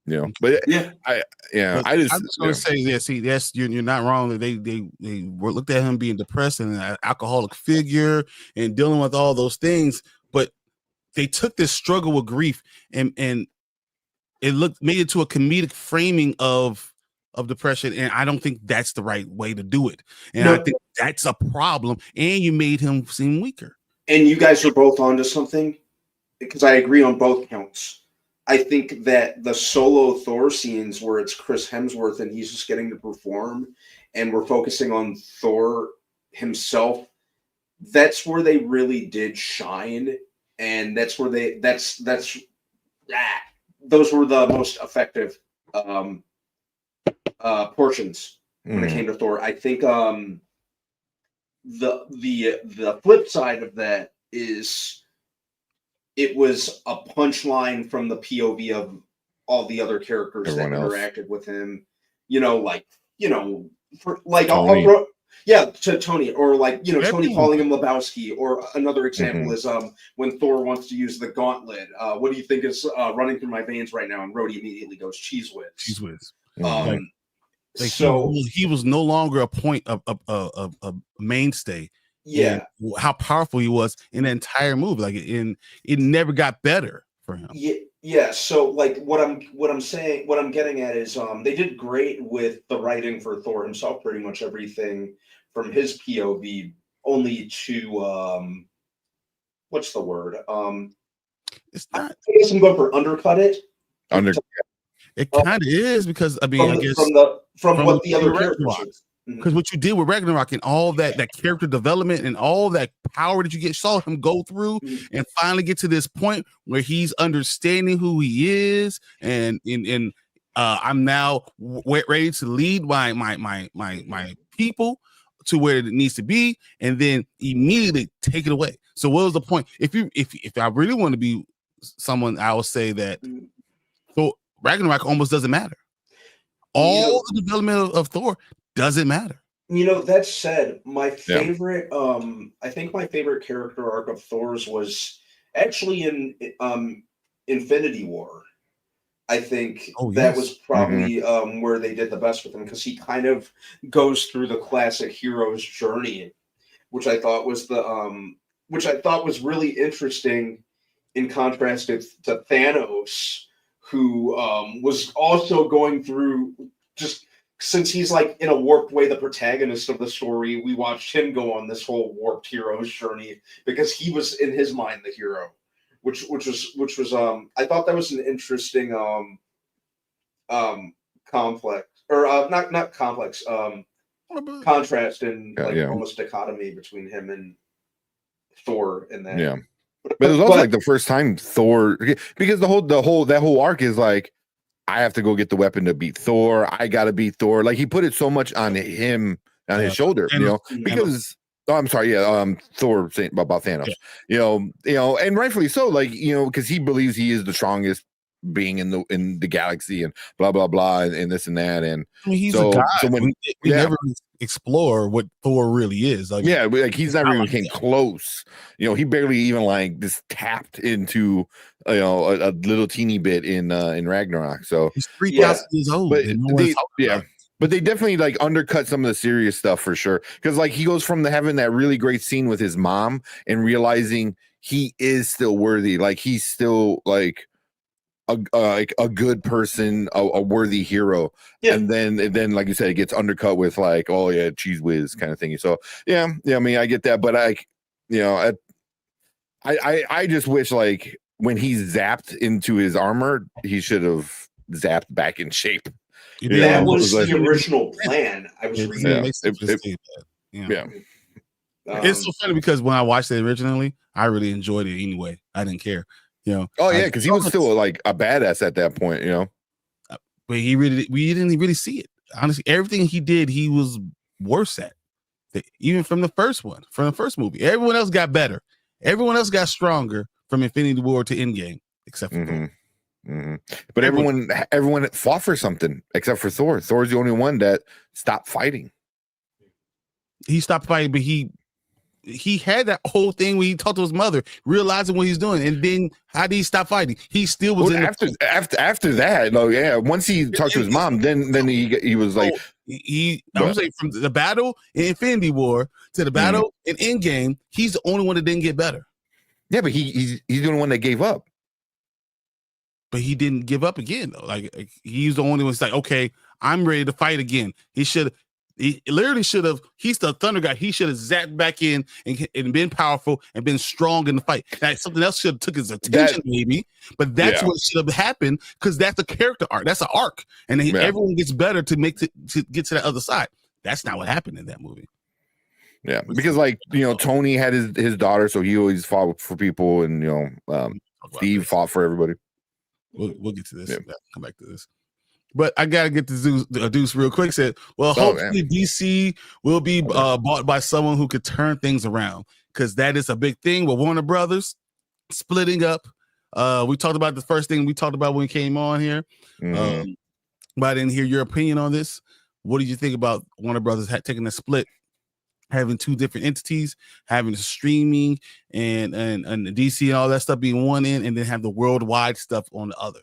You know, but I just going to say, see, that's you're not wrong. They looked at him being depressed and an alcoholic figure and dealing with all those things, but they took this struggle with grief and it made it to a comedic framing of depression, and I don't think that's the right way to do it. And I think that's a problem. And you made him seem weaker. And you guys are both onto something because I agree on both counts. I think that the solo Thor scenes where it's Chris Hemsworth and he's just getting to perform and we're focusing on Thor himself, that's where they really did shine. And that's where those were the most effective portions when it came to Thor. I think the flip side of that is it was a punchline from the POV of all the other characters that interacted with him. You know, like, you know, for like to Tony, or like, you know, Tony calling him Lebowski, or another example is when Thor wants to use the gauntlet. What do you think is running through my veins right now? And Rhodey immediately goes, Cheese Whiz. Cheese Whiz. So he was no longer a mainstay. Yeah, how powerful he was in the entire movie. Like, it never got better for him. Yeah. So, like, what I'm getting at is, they did great with the writing for Thor himself. Pretty much everything from his POV, only to what's the word? It's not. I guess I'm going for undercut it. It kind of is, because I mean, I guess from what the other characters. Because what you did with Ragnarok and all that character development and all that power that you saw him go through and finally get to this point where he's understanding who he is, and I'm now ready to lead my people to where it needs to be, and then immediately take it away. So what was the point? If I really want to be someone, I will say that so Ragnarok almost doesn't matter. All the development of Thor doesn't matter. You know, that said, my favorite, I think my favorite character arc of Thor's was actually in Infinity War. I think that was probably where they did the best with him, because he kind of goes through the classic hero's journey, which I thought was really interesting in contrast to Thanos, who was also going through, just since he's like in a warped way the protagonist of the story, we watched him go on this whole warped hero's journey because he was in his mind the hero, which was I thought that was an interesting complex, or not complex, contrast and Yeah, like yeah. almost dichotomy between him and Thor in that. Yeah. But it was also like the first time Thor, because that whole arc is like, I have to go get the weapon to beat Thor. I gotta beat Thor. Like he put it so much on him, on his shoulder, you know, because I'm sorry, Thor saying about Thanos, you know, and rightfully so, like, you know, because he believes he is the strongest being in the galaxy and blah blah blah and this and that. And I mean, he's a god. So when we never explore what Thor really is. Like, like he's never even came close. You know, he barely even like just tapped into a little teeny bit in Ragnarok. So he's 3,000 years old. But they definitely like undercut some of the serious stuff for sure. Because like he goes from having that really great scene with his mom and realizing he is still worthy. Like he's still like a good person, a worthy hero. Yeah. And then like you said, it gets undercut with like, oh yeah, cheese whiz kind of thing. So yeah, I mean, I get that, but I just wish like when he's zapped into his armor, he should have zapped back in shape. That was the original plan. I was reading. It's so funny because when I watched it originally, I really enjoyed it anyway. I didn't care. You know, oh yeah, because he was still like a badass at that point, you know. But we didn't really see it. Honestly, everything he did, he was worse at. Even from the first movie, everyone else got better. Everyone else got stronger from Infinity War to Endgame, except for Thor. But everyone fought for something except for Thor. Thor's the only one that stopped fighting. He stopped fighting, but he had that whole thing where he talked to his mother, realizing what he's doing, and then how did he stop fighting? He still was after that. No, yeah. Once he talked to his mom, then he was like, I'm saying from the battle in Infinity War to the battle in Endgame, he's the only one that didn't get better. Yeah, but he's the only one that gave up. But he didn't give up again though. Like he's the only one that's like, okay, I'm ready to fight again. He literally should have. He's the Thunder guy. He should have zapped back in and been powerful and been strong in the fight. Now, something else should have took his attention, maybe. But that's what should have happened because that's a character arc. That's an arc, and everyone gets better to get to that other side. That's not what happened in that movie. Yeah, because like Tony had his daughter, so he always fought for people, and Steve fought for everybody. We'll get to this. Yeah. Come back to this. But I gotta get to Deuce real quick. Said, well, hopefully DC will be bought by someone who could turn things around because that is a big thing with Warner Brothers splitting up. We talked about the first thing we talked about when we came on here, but I didn't hear your opinion on this. What did you think about Warner Brothers taking a split, having two different entities, having the streaming and the DC and all that stuff being one end, and then have the worldwide stuff on the other?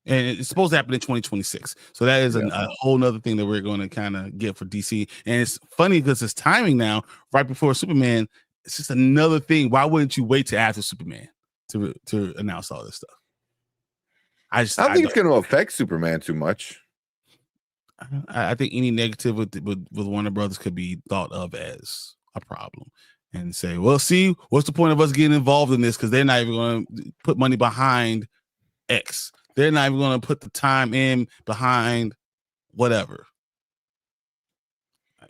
And it's supposed to happen in 2026. So that is a whole nother thing that we're going to kind of get for DC. And it's funny because it's timing now, right before Superman. It's just another thing. Why wouldn't you wait till after Superman to announce all this stuff? I don't think it's going to affect Superman too much. I think any negative with Warner Brothers could be thought of as a problem and say, well, see, what's the point of us getting involved in this? Because they're not even going to put money behind X. They're not even going to put the time in behind whatever.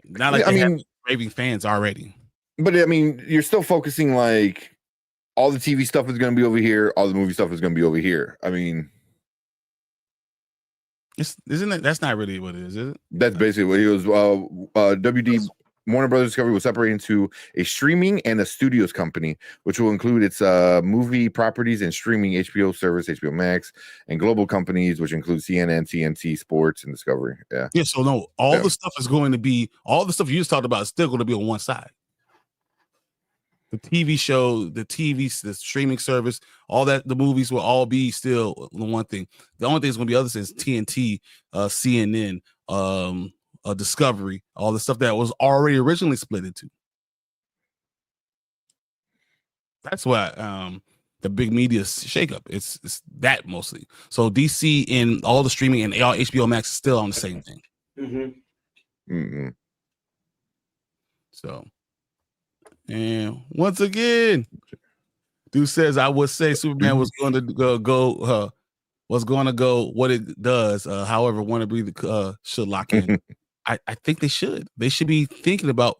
Not like they have raving fans already. But I mean, you're still focusing like all the TV stuff is going to be over here. All the movie stuff is going to be over here. I mean, that's not really what it is it? That's basically what it was. Warner Brothers Discovery was separated into a streaming and a studios company, which will include its movie properties and streaming HBO service, HBO Max, and global companies, which include CNN, TNT, Sports, and Discovery. Yeah. So no, all the stuff is going to be, all the stuff you just talked about is still going to be on one side. The TV show, the streaming service, all that, the movies will all be still the one thing. The only thing is going to be other things: TNT, CNN, Discovery, all the stuff that was already originally split into. That's why the big media shakeup. It's that mostly. So DC and all the streaming and all HBO Max is still on the same thing. So, and once again, dude says I would say Superman was going to go what's going to go, what it does. However, Warner Brothers should lock in. I think they should. They should be thinking about.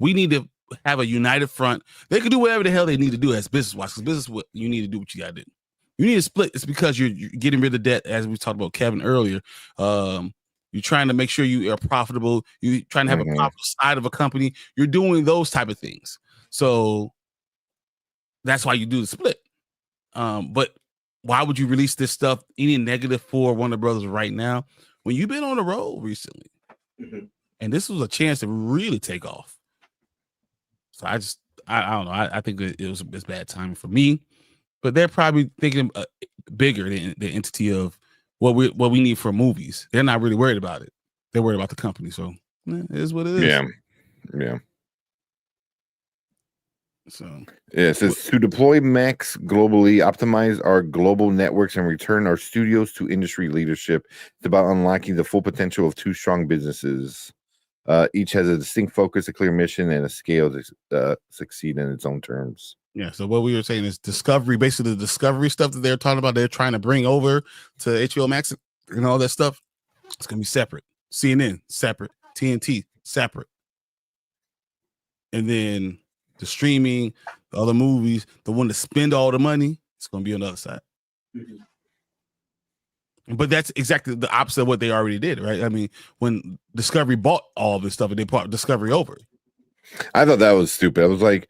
We need to have a united front. They can do whatever the hell they need to do as business wise. Because business, what you need to do, what you got to do. You need to split. It's because you're getting rid of debt, as we talked about Kevin earlier. You're trying to make sure you are profitable. You're trying to have a profitable side of a company. You're doing those type of things. So that's why you do the split. But why would you release this stuff, any negative for Warner Brothers right now, when you've been on the road recently? And this was a chance to really take off. So I don't know. I think it's bad timing for me. But they're probably thinking bigger than the entity of what we need for movies. They're not really worried about it. They're worried about the company. So it is what it is. Yeah. So it says to deploy Max globally, optimize our global networks, and return our studios to industry leadership. It's about unlocking the full potential of two strong businesses. Each has a distinct focus, a clear mission, and a scale to succeed in its own terms. Yeah, so what we were saying is Discovery, basically the Discovery stuff that they're talking about, they're trying to bring over to HBO Max and all that stuff. It's going to be separate. CNN, separate. TNT, separate. And then the streaming, the other movies, the one to spend all the money, it's going to be on the other side. But that's exactly the opposite of what they already did, right? I mean, when Discovery bought all of this stuff and they brought Discovery over. I thought that was stupid. I was like,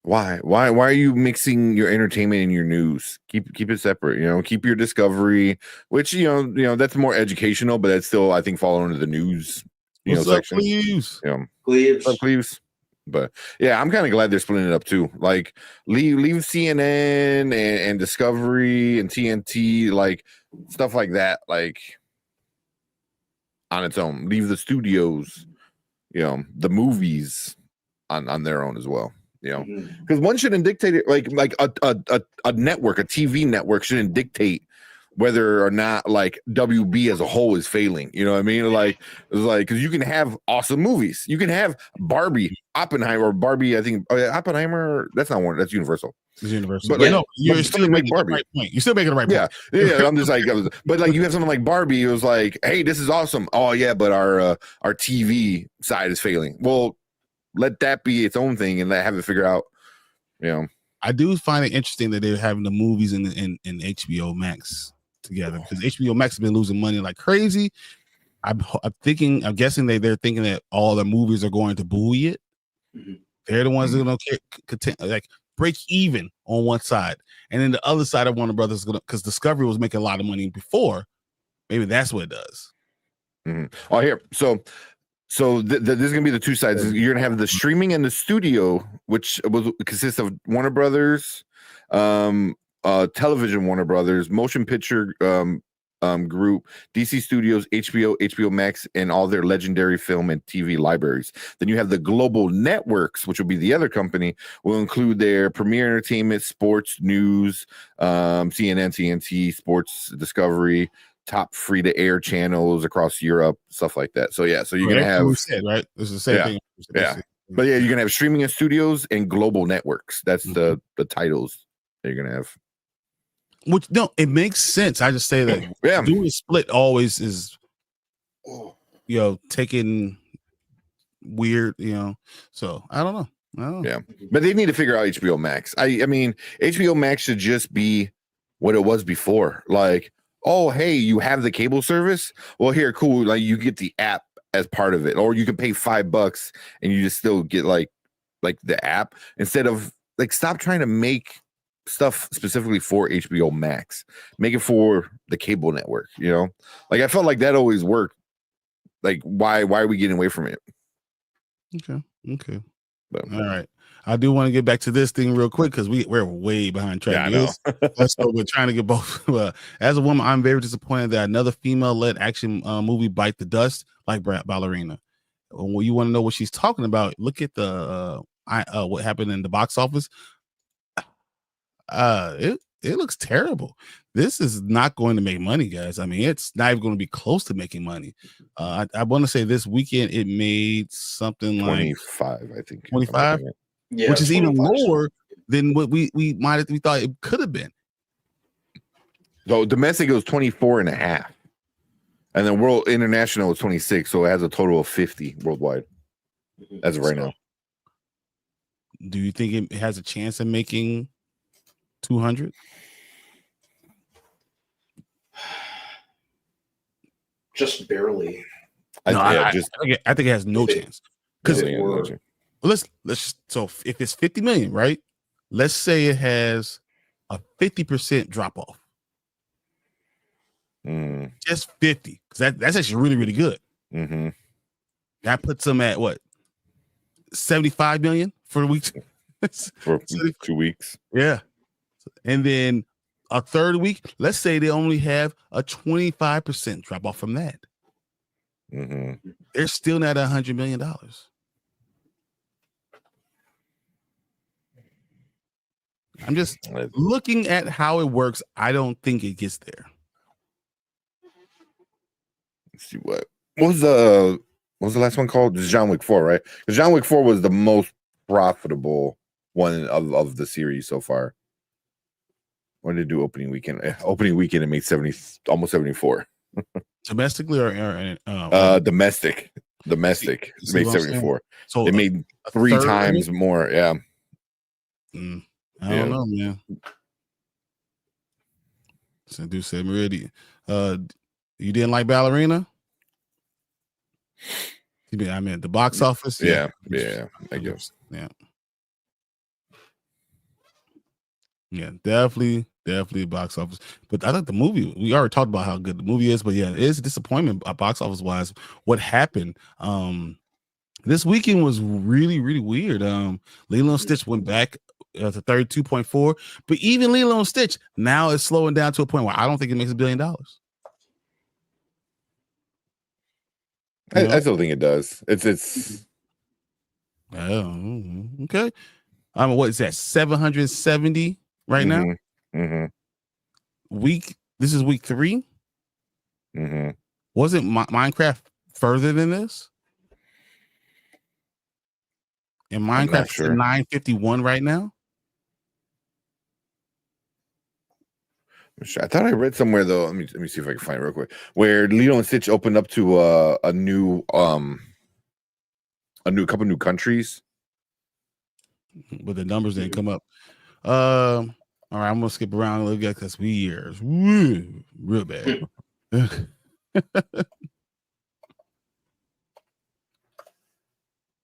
why are you mixing your entertainment and your news? Keep it separate, keep your Discovery, which that's more educational, but that's still, I think, fall under the news section. Cleaves. But yeah, I'm kind of glad they're splitting it up too. Like leave CNN and Discovery and TNT, like stuff like that, like on its own. Leave the studios, the movies on their own as well. Because one shouldn't dictate it, like a network, a TV network shouldn't dictate whether or not like WB as a whole is failing. You know what I mean? Like it's like, because you can have awesome movies. You can have Barbie, Oppenheimer, or Barbie. I think Oppenheimer. That's not one. That's Universal. It's Universal. But no, you're still making the right point. You're still making the right point. Yeah. I'm just like, but like you have something like Barbie. It was like, hey, this is awesome. Oh yeah, but our TV side is failing. Well, let that be its own thing and have it figure out. I do find it interesting that they're having the movies in HBO Max together, because HBO Max has been losing money like crazy. I'm guessing they're thinking that all the movies are going to buoy it. They're the ones that are going to like break even on one side, and then the other side of Warner Brothers is going to, because Discovery was making a lot of money before. Maybe that's what it does. Oh, here, so this is gonna be the two sides. You're gonna have the streaming and the studio, which consists of Warner Brothers, television Warner Brothers, motion picture group, DC Studios, HBO Max, and all their legendary film and TV libraries. Then you have the global networks, which will be the other company, will include their premier entertainment, sports, news, CNN, TNT, Sports Discovery, top free-to-air channels across Europe, stuff like that. So yeah, so you're gonna have right. This is the same thing. Yeah, but yeah, you're gonna have streaming and studios and global networks. That's the titles that you're gonna have. Which it makes sense. I just say that doing a split always is, taking weird, So I don't know. Yeah, but they need to figure out HBO Max. I mean, HBO Max should just be what it was before, like. Oh, hey, you have the cable service? Well, here, cool. Like you get the app as part of it, or you can pay $5 and you just still get like the app, instead of like, stop trying to make stuff specifically for HBO Max. Make it for the cable network. Like I felt like that always worked. Like why are we getting away from it? Okay. But, all right. I do want to get back to this thing real quick because we're way behind track. Yeah, I know. So we're trying to get both. As a woman, I'm very disappointed that another female-led action movie bite the dust like Ballerina. Well, you want to know what she's talking about? Look at the what happened in the box office. It looks terrible. This is not going to make money, guys. I mean, it's not even going to be close to making money. I want to say this weekend it made something 25, like I think. 25. Yeah, which is even more than what we thought it could have been. So domestic it was 24.5. And then world international was 26, so it has a total of 50 worldwide as of right now. Do you think it has a chance of making 200? Just barely. I think it has no chance. Because let's so if it's 50 million, right? Let's say it has a 50% drop off. Just 50, because that's actually really, really good. That puts them at what, 75 million for a week, for 2 weeks. Yeah, and then a third week, let's say they only have a 25% drop off from that. They're still not $100 million. I'm just looking at how it works. I don't think it gets there. Let's see what was the last one called? This is John Wick 4, right? Because John Wick 4 was the most profitable one of the series so far. When did it do opening weekend? Opening weekend it made almost 74. Domestically or domestic it made 74. So it made 3 times more. Yeah. I don't know, man. So do say Meridian. You didn't like Ballerina? I mean, the box office. Yeah, I guess. Yeah, definitely box office. But I think the movie, we already talked about how good the movie is, but yeah, it is a disappointment box office wise. What happened? This weekend was really, really weird. Lilo and Stitch went back to 32.4, but even Lilo and Stitch now is slowing down to a point where I don't think it makes $1 billion. I still think it does. It's okay. What is that? 770 right now. This is week 3. Wasn't Minecraft further than this? And Minecraft's at 951 right now. I thought I read somewhere though. Let me see if I can find it real quick. Where Lilo and Stitch opened up to a couple new countries, but the numbers didn't come up. All right, I'm gonna skip around a little bit because we are real bad.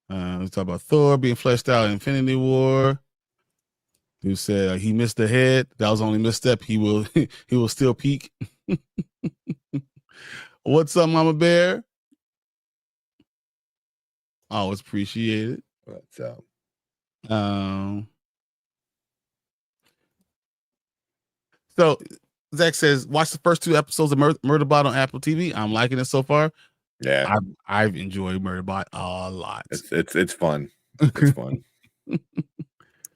Let's talk about Thor being fleshed out in Infinity War. Who said he missed the head? That was only misstep. He will still peak. What's up, Mama Bear? Always appreciated. What's up? So Zach says, watch the first 2 episodes of Murderbot on Apple TV. I'm liking it so far. Yeah, I've enjoyed Murderbot a lot. It's fun. It's fun.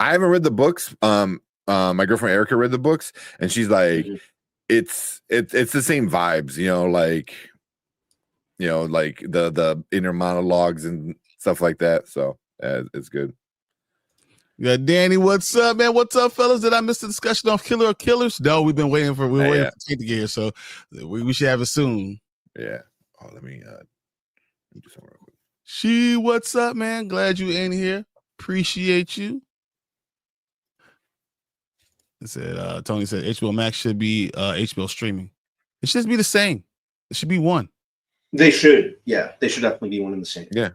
I haven't read the books. My girlfriend Erica read the books, and she's like, it's the same vibes, like the inner monologues and stuff like that. So it's good. Yeah, Danny, what's up, man? What's up, fellas? Did I miss the discussion of Killer or Killers? No, we've been waiting for Tate to get here, so we should have it soon. Yeah. Oh, let me do something real quick. What's up, man? Glad you in here. Appreciate you. It said Tony said HBO Max should be HBO streaming. It should be the same. It should be one. They should. Yeah, they should definitely be one and the same. Yeah.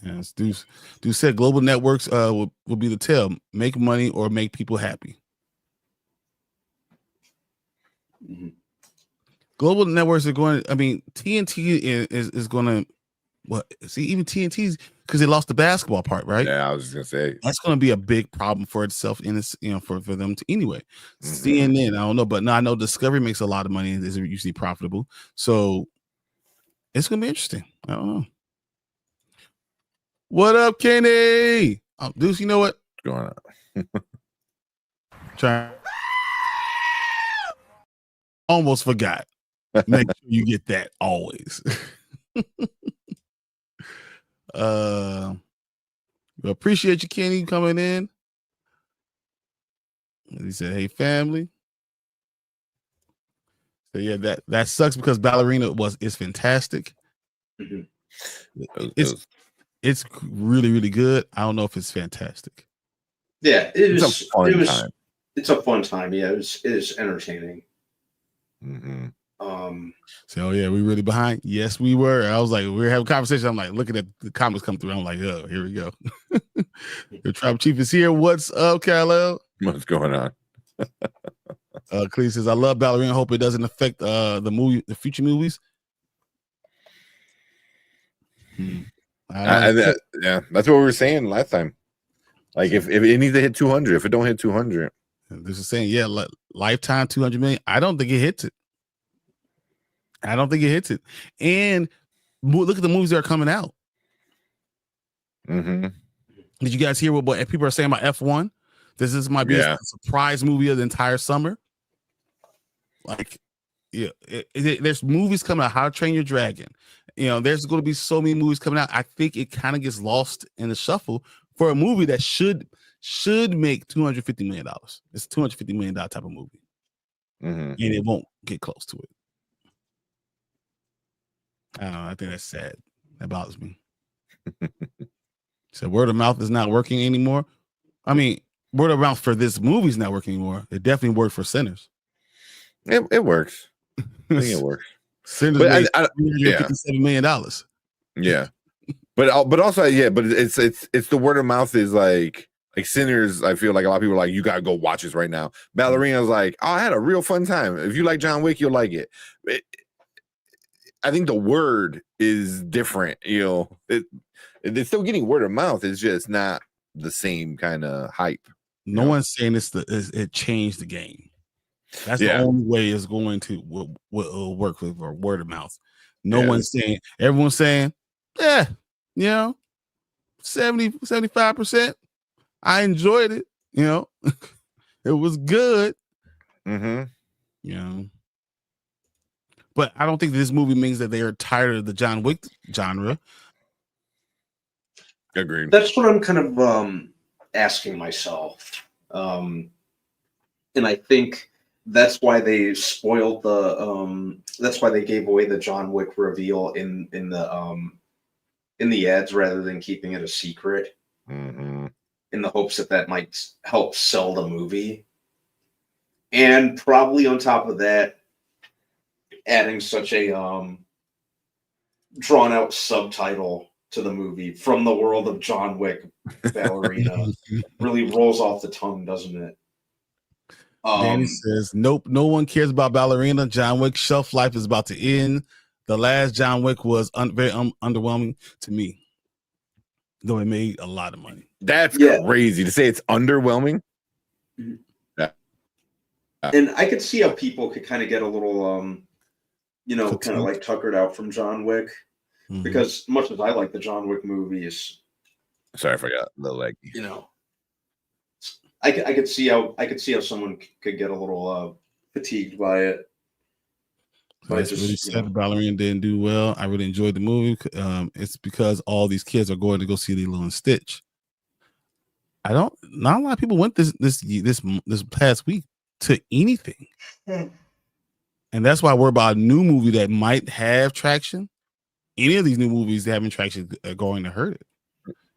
Yes, Deuce said global networks will be the tell. Make money or make people happy. Global networks are going. I mean, TNT is going to. What? See, even TNT's because they lost the basketball part, right? Yeah, I was just gonna say that's going to be a big problem for itself in this, for them to anyway. CNN, I don't know, but no, I know Discovery makes a lot of money and is usually profitable, so it's going to be interesting. I don't know. What up, Kenny? Deuce, you know what? What's going on? Try. Almost forgot. Make sure you get that always. Appreciate you, Kenny, coming in. He said, "Hey, family." So yeah, that sucks because Ballerina is fantastic. Mhm. It's really, really good. I don't know if it's fantastic. Yeah, It's a fun time. It's a fun time. Yeah, it is entertaining. Mm-hmm. So yeah, we really behind. Yes, we were. I was like, we were having a conversation. I'm like, looking at the comments come through. I'm like, oh, here we go. The Tribal Chief is here. What's up, Kal-El? What's going on? Clee says, I love Ballerina. Hope it doesn't affect the future movies. Yeah, that's what we were saying last time. Like if it needs to hit 200, if it don't hit 200, this is saying, yeah, lifetime 200 million. I don't think it hits it. And look at the movies that are coming out. Mm-hmm. Did you guys hear what people are saying about F1? This might be a surprise movie of the entire summer. Like, yeah, there's movies coming out. How to Train Your Dragon. There's going to be so many movies coming out. I think it kind of gets lost in the shuffle for a movie that should make $250 million. It's a $250 million type of movie, and it won't get close to it. I don't know. I think that's sad. That bothers me. So word of mouth is not working anymore. I mean, word of mouth for this movie is not working anymore. It definitely worked for Sinners. It works. I think it works. Sinners made $357 million. Yeah, but also but it's the word of mouth is like Sinners. I feel like a lot of people are like, you gotta go watch this right now. Ballerina's like, oh, I had a real fun time. If you like John Wick, you'll like it. I think the word is different. It's still getting word of mouth. It's just not the same kind of hype. No one's saying it changed the game. That's the only way it's going to will work with word of mouth. One's saying, everyone's saying, 70, 75%. I enjoyed it. It was good. Mm-hmm. But I don't think this movie means that they are tired of the John Wick genre. Agreed. That's what I'm kind of asking myself. And I think that's why they spoiled that's why they gave away the John Wick reveal in the ads rather than keeping it a secret, in the hopes that might help sell the movie. And probably on top of that, adding such a drawn out subtitle to the movie from the world of John Wick Ballerina really rolls off the tongue, doesn't it? Danny says, nope, no one cares about Ballerina. John Wick's shelf life is about to end. The last John Wick was very underwhelming to me, though it made a lot of money. That's crazy to say it's underwhelming. Mm-hmm. And I could see how people could kind of get a little, kind of like tuckered out from John Wick, because much as I like the John Wick movies, sorry, I forgot the leg. I could see how someone could get a little fatigued by it. But it's really sad Ballerina didn't do well. I really enjoyed the movie. It's because all these kids are going to go see Lilo and Stitch. Not a lot of people went this past week to anything. And that's why we're about a new movie that might have traction. Any of these new movies that having traction are going to hurt it.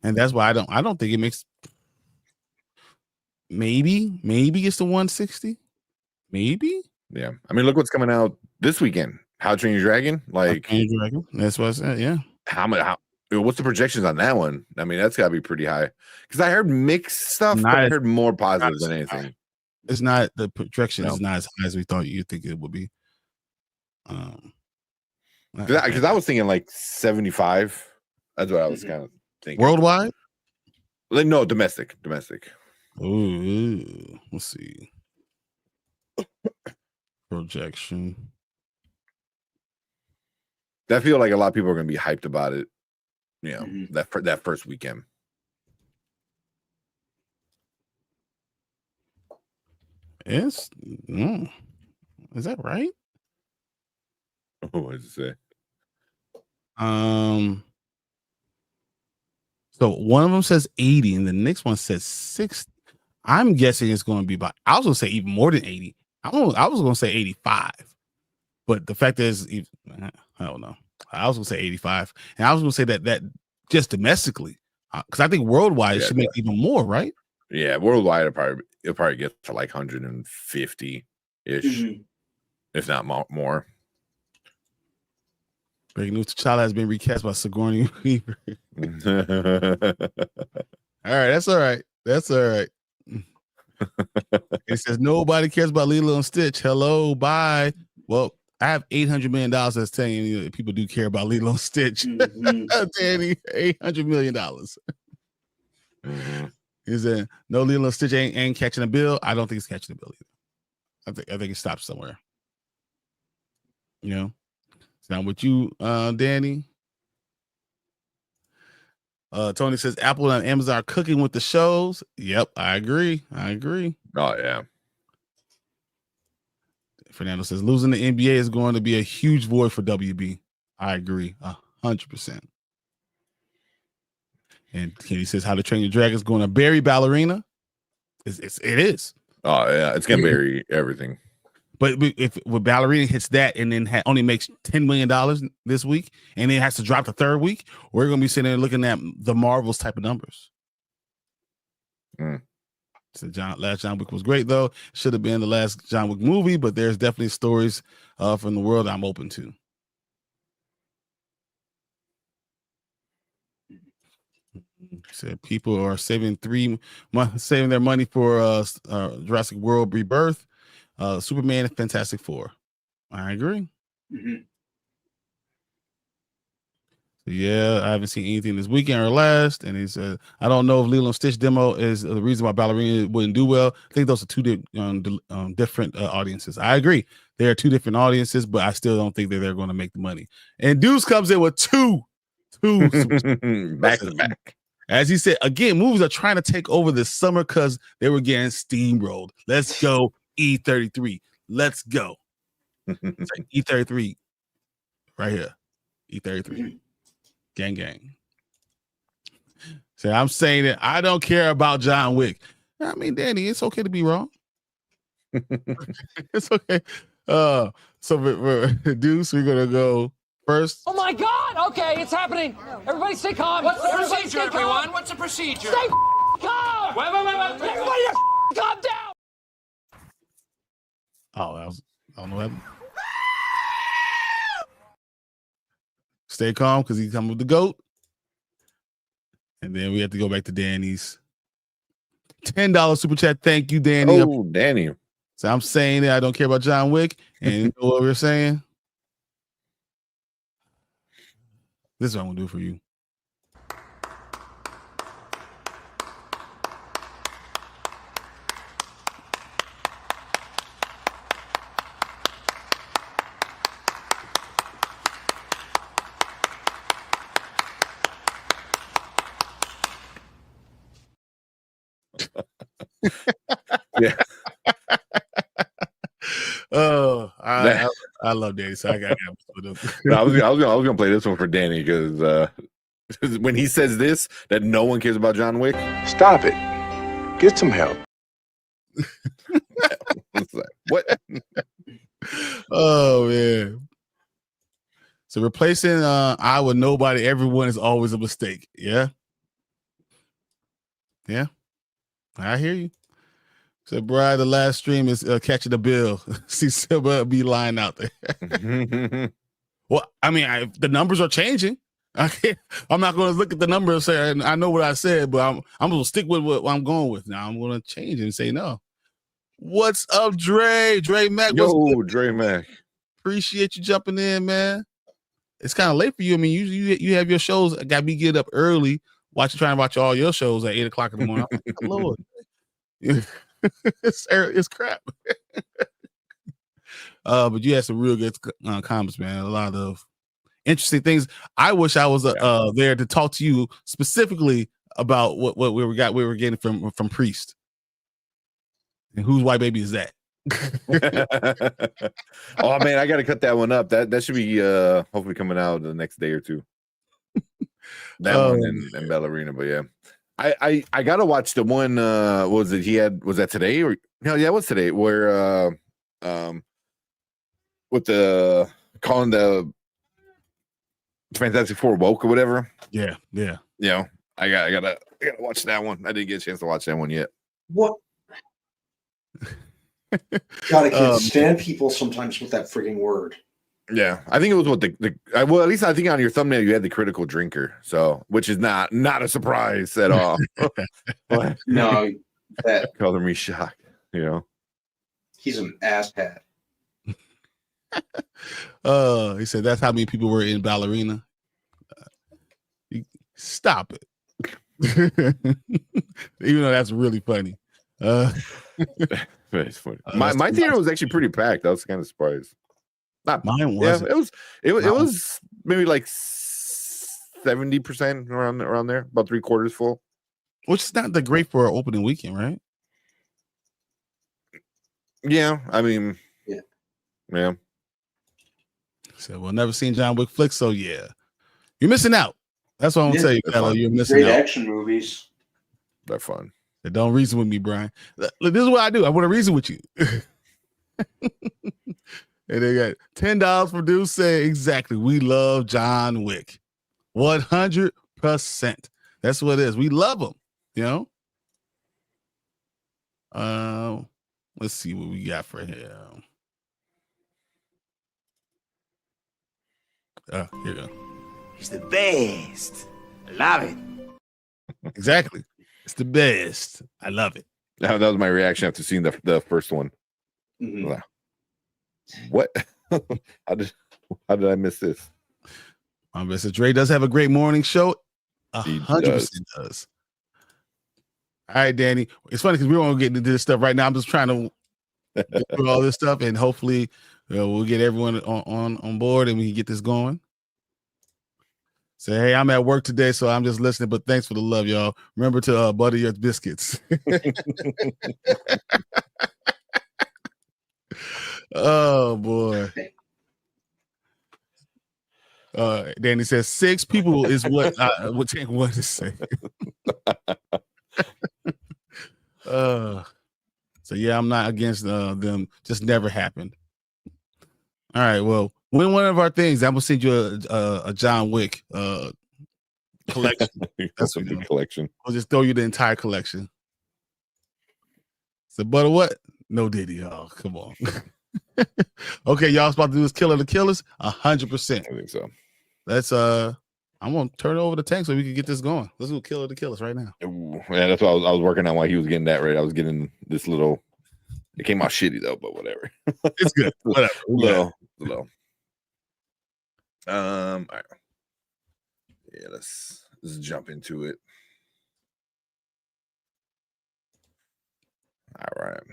And that's why I don't think it makes. Maybe it's the 160. Maybe. Yeah. I mean, look what's coming out this weekend. How to Train Your Dragon. That's what I said. Yeah. What's the projections on that one? I mean, that's gotta be pretty high. Because I heard mixed stuff, but I heard more positive than anything. It's not, the projection is not as high as we thought you'd think it would be. Because I was thinking like 75. That's what I was kind of thinking. Worldwide? No, domestic. Ooh, let's see. Projection. I feel like a lot of people are going to be hyped about it. That first weekend. Is that right? What does it say? So one of them says 80 and the next one says 60. I'm guessing it's going to be about, I was going to say even more than 80. I was going to say 85. But the fact is, I don't know. I was gonna say 85, and I was gonna say that just domestically, because I think worldwide it should make even more, right? Yeah, worldwide it'll probably get to like 150 ish, if not more. Breaking news: T'Challa has been recast by Sigourney Weaver. All right, that's all right. That's all right. It says nobody cares about Lilo and Stitch. Hello, bye. Well, I have $800 million that's telling you that people do care about Lilo and Stitch. Danny, $800 million. Is that no Lilo and Stitch ain't catching a bill? I don't think it's catching a bill either. I think it stops somewhere. You know, it's not with you, Danny. Tony says Apple and Amazon are cooking with the shows. Yep, I agree. Oh yeah. Fernando says losing the NBA is going to be a huge void for WB. I agree 100%. And Kenny says How to Train Your Dragon is going to bury Ballerina. It is. Oh yeah, it's gonna bury everything. But if Ballerina hits that and then only makes $10 million this week, and then has to drop the third week, we're gonna be sitting there looking at the Marvels type of numbers. So last John Wick was great though. Should have been the last John Wick movie, but there's definitely stories from the world I'm open to. Said people are saving their money for Jurassic World Rebirth, Superman, and Fantastic Four. I agree. Yeah, I haven't seen anything this weekend or last. And he said, I don't know if Lilo and Stitch demo is the reason why Ballerina wouldn't do well. I think those are two different audiences. I agree. They are two different audiences, but I still don't think that they're going to make the money. And Deuce comes in with two back to back. As he said, again, movies are trying to take over this summer because they were getting steamrolled. Let's go E33. Let's go. E33 right here. E33. Gang. So I'm saying that I don't care about John Wick. I mean, Danny, it's okay to be wrong. It's okay. So for Deuce, we're gonna go first. Oh my God! Okay, it's happening. Everybody stay calm. What's the procedure, everyone? What's the procedure? Stay calm. Wait. Everybody calm down. Oh, I don't know what happened. Stay calm because he's coming with the GOAT. And then we have to go back to Danny's $10 super chat. Thank you, Danny. Oh, Danny. So I'm saying that I don't care about John Wick. And you know what we're saying? This is what I'm going to do for you. Yeah. Oh, I love Danny, so I got him. I was gonna play this one for Danny because when he says this, that no one cares about John Wick. Stop it. Get some help. What? Oh man. So replacing I with nobody, everyone is always a mistake. Yeah. I hear you. So, Brad, the last stream is catching the bill. See Silva be lying out there. Well, I mean, the numbers are changing. I'm not going to look at the numbers and say I know what I said, but I'm going to stick with what I'm going with. Now I'm going to change it and say no. What's up, Dre? Dre Mac. Yo, Dre Mac. Appreciate you jumping in, man. It's kind of late for you. I mean, you have your shows. Got me get up early, trying to watch all your shows at 8:00 in the morning. I'm like, Lord. It's crap. But you had some real good comments, man. A lot of interesting things. I wish I was there to talk to you specifically about what we were getting from Priest. And whose white baby is that? Oh man, I gotta cut that one up. That should be hopefully coming out the next day or two. That one and Ballerina, but yeah. I gotta watch the one. Was that today or no? Yeah, it was today. Where with the calling the Fantastic Four woke or whatever. Yeah. You know, I gotta watch that one. I didn't get a chance to watch that one yet. What? God, I can't stand people sometimes with that freaking word. Yeah, I think it was what well, at least I think on your thumbnail you had the critical drinker, so which is not a surprise at all. No, that color me shocked. You know, he's an asshat. He said that's how many people were in Ballerina. Stop it. Even though that's really funny. It's funny. My theater was actually pretty packed. I was kind of surprised. Not mine was. Yeah, it was maybe like 70% around there, about 3/4 full. Which is not that great for an opening weekend, right? Yeah, I mean, yeah. So we'll never seen John Wick flick, so yeah, you're missing out. That's what I'm gonna tell you, fellow. You're missing great out. action movies. They're fun. Don't reason with me, Brian. Look, this is what I do. I want to reason with you. And they got $10 for dudes say exactly. We love John Wick, 100%. That's what it is. We love him. You know. Let's see what we got for him. Here we go. He's the best. I love it. Exactly. It's the best. I love it. That was my reaction after seeing the first one. Mm-hmm. What? How did I miss this? Mr. Dre does have a great morning show. 100% does. All right, Danny. It's funny because we won't get into this stuff right now. I'm just trying to get through all this stuff, and hopefully we'll get everyone on board and we can get this going. Say, hey, I'm at work today, so I'm just listening, but thanks for the love, y'all. Remember to butter your biscuits. Oh, boy. Danny says 6 people is what I would take one to say. So, yeah, I'm not against them. Just never happened. All right, well, win one of our things. I'm gonna send you a John Wick collection. That's a good collection. I'll just throw you the entire collection. So, but what? No Diddy. Oh, come on. Okay, y'all about to do this Killer the Killers? 100%. I think so. Let's I'm gonna turn it over the tank so we can get this going. Let's do Killer the Killers right now. Ooh, yeah, that's what I was working on while he was getting that ready. I was getting this little. It came out shitty though, but whatever. It's good. Whatever. Low. All right. Yeah, let's jump into it. All right.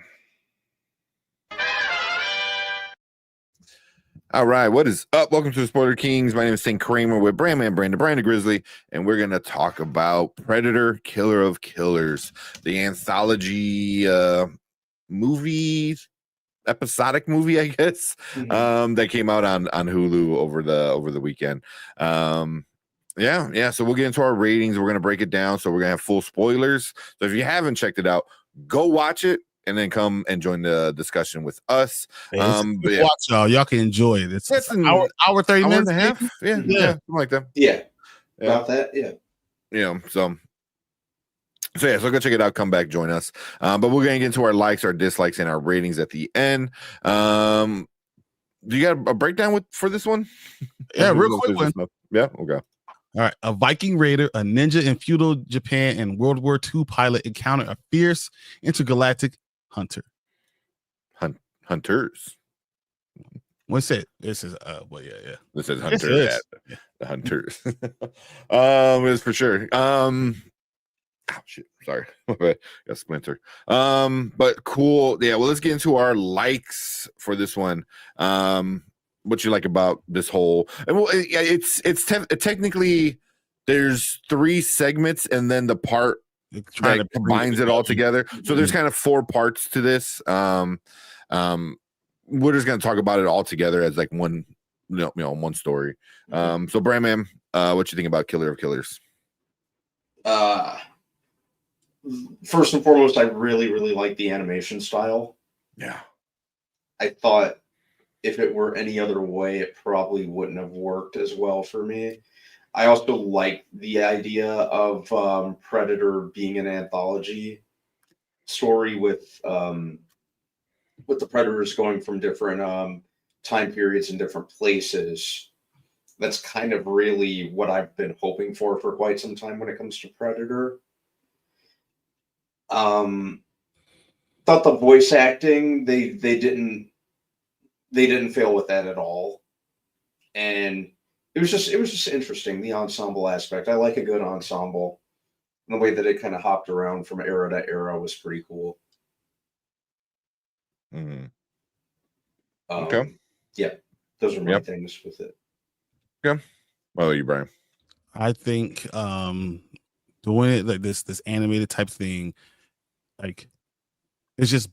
All right, what is up? Welcome to the Spoiler Kings. My name is St. Kramer with Brandman, Brandon Grizzly, and we're going to talk about Predator, Killer of Killers, the anthology movie, episodic movie, I guess, that came out on Hulu over the weekend. Yeah. So we'll get into our ratings. We're going to break it down. So we're going to have full spoilers. So if you haven't checked it out, go watch it. And then come and join the discussion with us. Watch y'all can enjoy it. It's an hour 30 minutes and a half. Yeah, something like that. Yeah. About that. Yeah. So go check it out. Come back, join us. But we're gonna get into our likes, our dislikes, and our ratings at the end. Do you got a breakdown for this one? Yeah, real quick one. Yeah. Okay. All right. A Viking raider, a ninja in feudal Japan, and World War II pilot encounter a fierce intergalactic hunter. Hunters. What's it? This is well, yeah. This is hunter. The hunters. It's for sure. Oh shit. Sorry. Got splinter. But cool. Yeah, well, let's get into our likes for this one. What you like about this whole, and well, it's technically there's 3 segments and then the part that combines it all together. So there's kind of 4 parts to this. We're just going to talk about it all together as like one, one story. So Brandman, what you think about Killer of Killers? First and foremost, I really, really like the animation style. Yeah. I thought if it were any other way, it probably wouldn't have worked as well for me. I also like the idea of Predator being an anthology story with the Predators going from different time periods and different places. That's kind of really what I've been hoping for quite some time when it comes to Predator. Thought the voice acting they didn't fail with that at all, and it was just interesting, the ensemble aspect. I like a good ensemble, and the way that it kind of hopped around from era to era was pretty cool. Mm-hmm. Okay, yeah, those are my things with it. Yeah, well, you, Brian. I think doing it like this animated type thing, like, it's just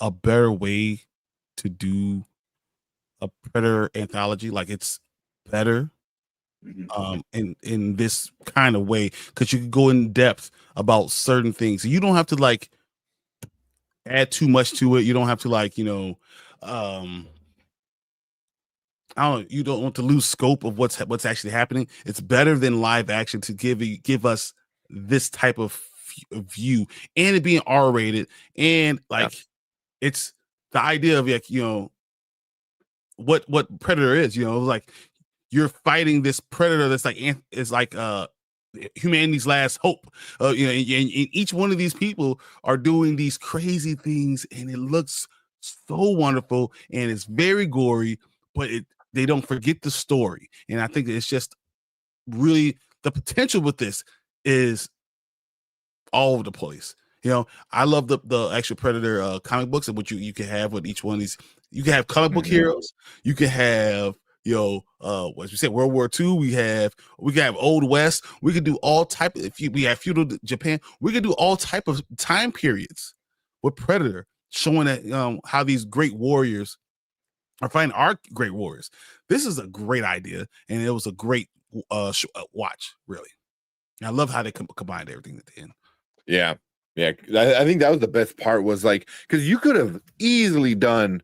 a better way to do a Predator anthology. Like, it's better in this kind of way, because you can go in depth about certain things. You don't have to like add too much to it. You don't have to like, I don't know, you don't want to lose scope of what's actually happening. It's better than live action to give us this type of view, and it being R-rated, and like it's the idea of like, what Predator is, like you're fighting this predator that's like is like humanity's last hope. And each one of these people are doing these crazy things, and it looks so wonderful, and it's very gory, but they don't forget the story. And I think it's just really the potential with this is all over the place. I love the actual Predator comic books, and what you can have with each one of these. You can have comic book heroes. You can have what you said, World War II. We can have Old West. We could do all type of, we have feudal Japan. We could do all type of time periods with Predator, showing that how these great warriors are fighting our great warriors. This is a great idea, and it was a great watch, really. And I love how they combined everything at the end. Yeah. I think that was the best part, was like, because you could have easily done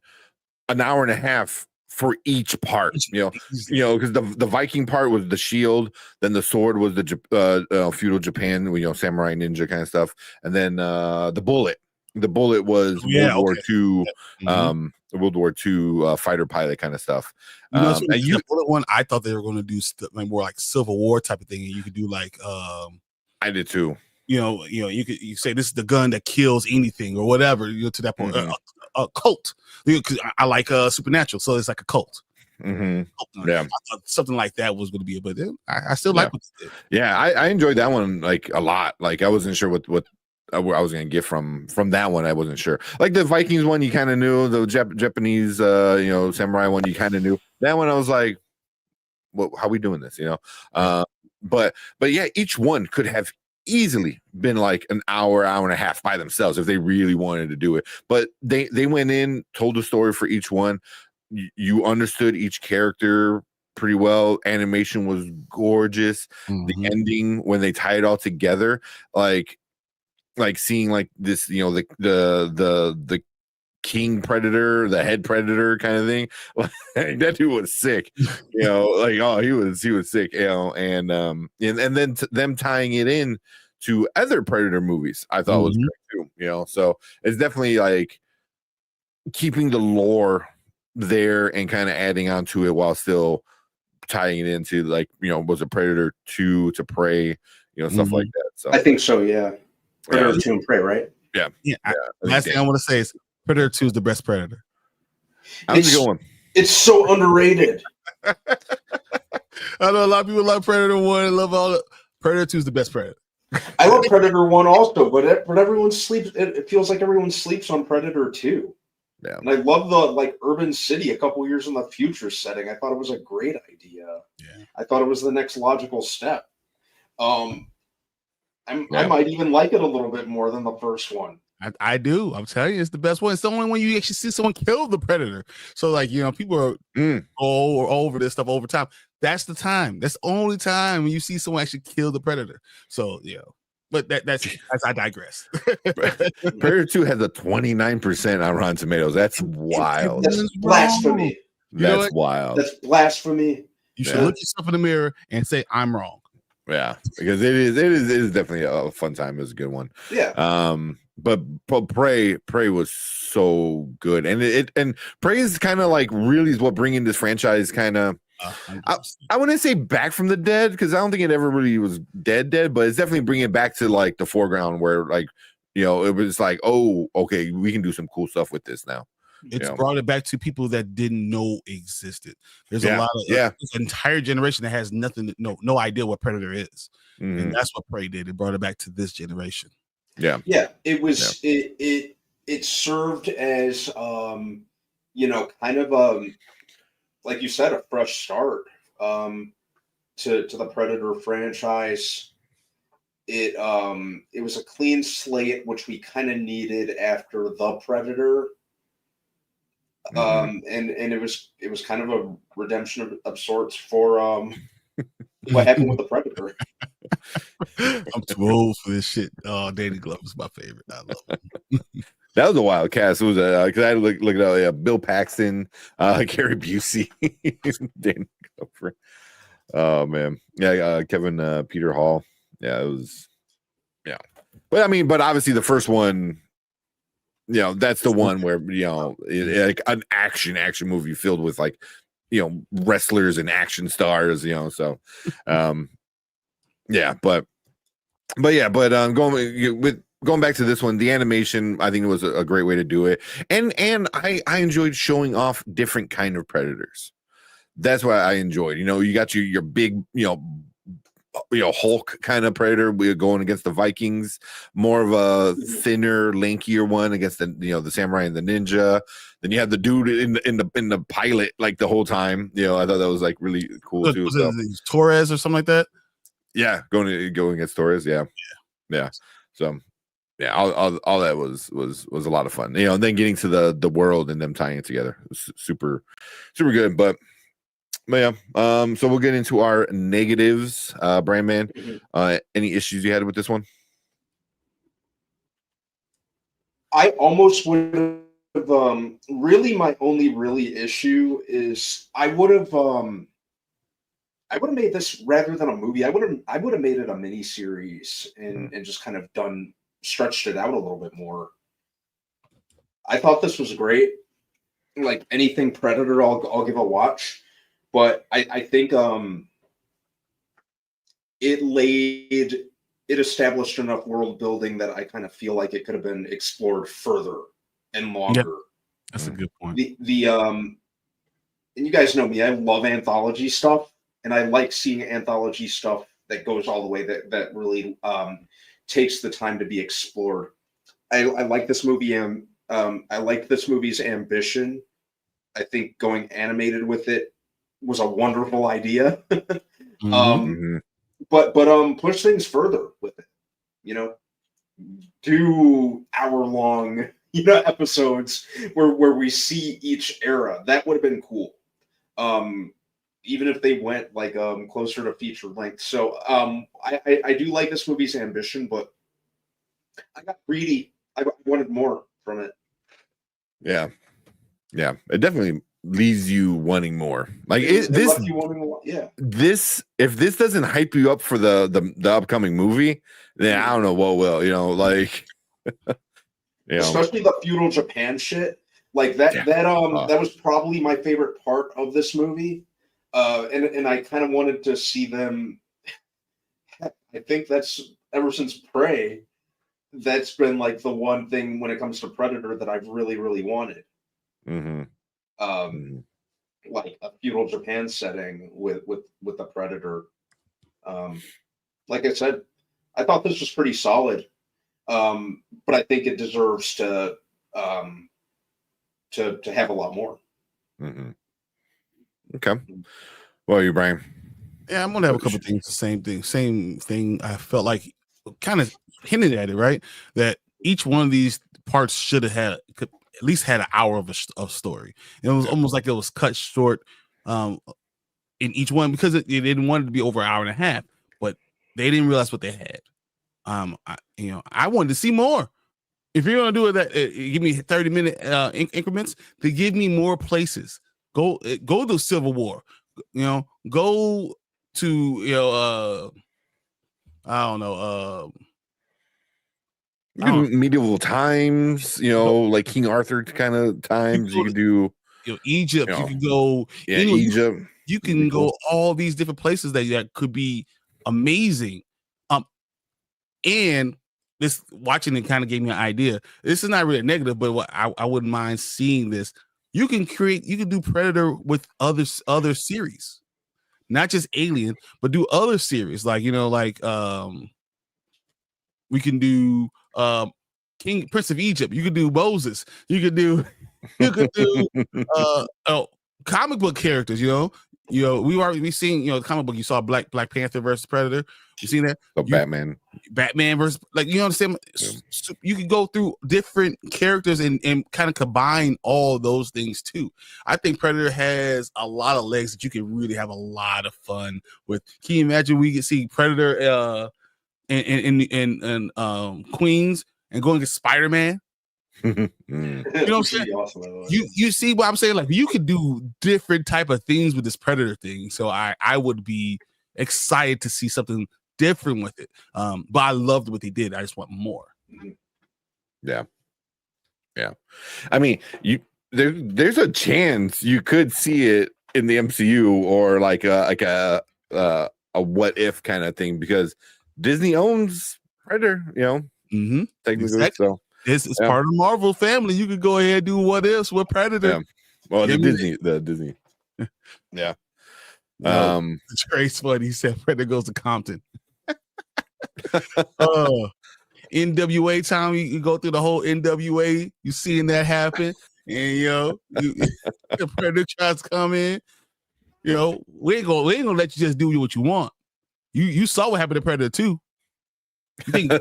an hour and a half for each part, because the Viking part was the shield, then the sword was the feudal Japan, samurai ninja kind of stuff, and then the bullet was World War II fighter pilot kind of stuff. The bullet one, I thought they were going to do more like Civil War type of thing, and you could do like I did too. You say this is the gun that kills anything or whatever. To that point, a cult. Because I like Supernatural, so it's like a cult. Yeah, I thought something like that was going to be it, but I still like what they did. Yeah, I enjoyed that one like a lot. Like I wasn't sure what I was going to get from that one. I wasn't sure. Like the Vikings one, you kind of knew. The Japanese, samurai one, you kind of knew. That one, I was like, "What? How we doing this?" But yeah, each one could have easily been like an hour and a half by themselves if they really wanted to do it. But they went in, told the story for each one. You understood each character pretty well. Animation was gorgeous. The ending, when they tie it all together, like seeing like this, the king predator, the head predator kind of thing. Like, that dude was sick. He was sick. And then them tying it in to other Predator movies, I thought was great too. So it's definitely like keeping the lore there and kind of adding on to it while still tying it into, like, was it Predator 2 to Prey, stuff like that. So I think so, yeah. Predator 2 and Prey, right? Yeah. Last thing I want to say is Predator 2 is the best Predator. How's it going? It's so underrated. I know a lot of people love Predator 1 and love all the Predator 2 is the best Predator. I love Predator 1 also, but everyone sleeps. It feels like everyone sleeps on Predator 2. Yeah. And I love the urban city a couple years in the future setting. I thought it was a great idea. Yeah. I thought it was the next logical step. I might even like it a little bit more than the first one. I do. I'm telling you, it's the best one. It's the only one you actually see someone kill the Predator. So, like, people are all over this stuff over time. That's the time. That's the only time when you see someone actually kill the Predator. So, but that's I digress. Predator 2 has a 29% on Rotten Tomatoes. That's wild. That's blasphemy. You know That's what? wild. That's blasphemy. You should Yeah. look yourself in the mirror and say, I'm wrong. Yeah, because it is definitely a fun time. It was a good one. Yeah. But Prey was so good, and Prey is kind of like really is what bringing this franchise kind of. I wouldn't say back from the dead because I don't think it ever really was dead, but it's definitely bringing it back to like the foreground where like it was like, oh, okay, we can do some cool stuff with this now. It's brought it back to people that didn't know existed. There's a lot of an entire generation that has nothing, no idea what Predator is, and that's what Prey did. It brought it back to this generation. Yeah. It was it served as kind of like you said, a fresh start to the Predator franchise. It was a clean slate, which we kind of needed after the Predator. And it was kind of a redemption of sorts for what happened with the Predator. I'm too old for this shit. Oh, Danny Glover is my favorite. I love him. That was a wild cast. It was because I had to look it up. Yeah, Bill Paxton, Gary Busey, Danny Glover. Oh man, yeah, Kevin Peter Hall. Yeah, it was. Yeah, but obviously the first one. That's the one where like an action movie filled with like wrestlers and action stars. So going back to this one, the animation I think it was a great way to do it, and I enjoyed showing off different kind of predators. That's what I enjoyed. You got your big Hulk kind of predator. We're going against the Vikings, more of a thinner, lankier one against the samurai and the ninja. Then you have the dude in the pilot like the whole time. I thought that was like really cool too. Was it Torres or something like that? Yeah, going against Torres. Yeah. So yeah, all that was a lot of fun. And then getting to the world and them tying it together it was super super good. But yeah, so we'll get into our negatives. Brandman, any issues you had with this one? I almost would have. Really, my only really issue is I would have made this rather than a movie. I would have made it a mini series and just kind of stretched it out a little bit more. I thought this was great. Like anything Predator, I'll give a watch. But I think it established enough world building that I kind of feel like it could have been explored further and longer. Yep. That's a good point. And you guys know me, I love anthology stuff, and I like seeing anthology stuff that goes all the way that really takes the time to be explored. I like this movie and I like this movie's ambition. I think going animated with it was a wonderful idea. But push things further with it. Do hour-long episodes where we see each era. That would have been cool. Even if they went like closer to feature length. So I do like this movie's ambition, but I got greedy. I wanted more from it. Yeah, it definitely leaves you wanting more. Like If this doesn't hype you up for the upcoming movie, then I don't know what will. Especially the feudal Japan shit. Like that that was probably my favorite part of this movie. And I kind of wanted to see them. I think that's ever since Prey, that's been like the one thing when it comes to Predator that I've really, really wanted. Like a feudal Japan setting with the Predator. Like I said, I thought this was pretty solid. But I think it deserves to have a lot more. Okay. What are you, Brian? Yeah, I'm gonna have a couple things. The same thing. I felt like kind of hinted at it, right? That each one of these parts should have at least had an hour of story. It was almost like it was cut short in each one because it didn't want it to be over an hour and a half, but they didn't realize what they had. I wanted to see more. If you're gonna do it, give me 30-minute increments to give me more places. Go to Civil War. Go to I don't know. You can medieval times, like King Arthur kind of times. You could do Egypt. You can go. Egypt. You can go all these different places that could be amazing. And this watching it kind of gave me an idea. This is not really negative, but what I wouldn't mind seeing this. You can do Predator with other series, not just Alien, but do other series like we can do Prince of Egypt. You could do Moses. You could do comic book characters. We've seen the comic book. You saw Black Panther versus Predator. You seen that? Batman versus understand? Yeah. You could go through different characters and kind of combine all those things too. I think Predator has a lot of legs that you can really have a lot of fun with. Can you imagine we could see Predator in Queens and going to Spider-Man? You know what I'm saying? Awesome, you see what I'm saying? Like you could do different type of things with this Predator thing. So I would be excited to see something different with it. But I loved what they did. I just want more. Yeah. I mean, there's a chance you could see it in the MCU or like a what if kind of thing because Disney owns Predator. Technically, exactly. So. It's part of the Marvel family. You could go ahead and do what ifs with Predator. Yeah. Well, the Disney. Yeah. Trace funny. He said Predator goes to Compton. NWA time. You go through the whole NWA. You seeing that happen, and the Predator tries to come in. We ain't gonna let you just do what you want. You saw what happened to Predator 2. You think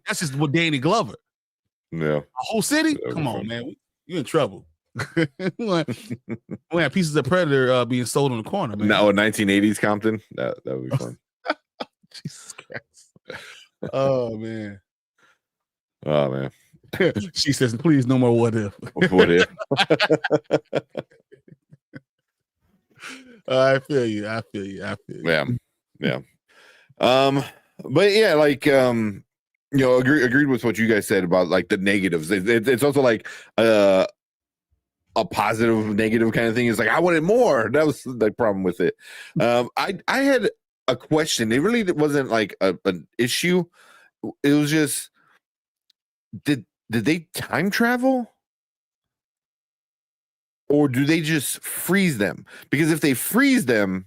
that's just what Danny Glover. No, a whole city. Come on, man, you in trouble. We have pieces of Predator being sold on the corner, man. No, 1980s Compton. That would be fun. Jesus Christ. Oh man. She says, "Please, no more what if." What if? I feel you. Yeah. But yeah, like agreed with what you guys said about like the negatives. It's also like a positive negative kind of thing. It's like I wanted more. That was the problem with it. I had a question. It really wasn't like an issue. It was just did they time travel? Or do they just freeze them? Because if they freeze them,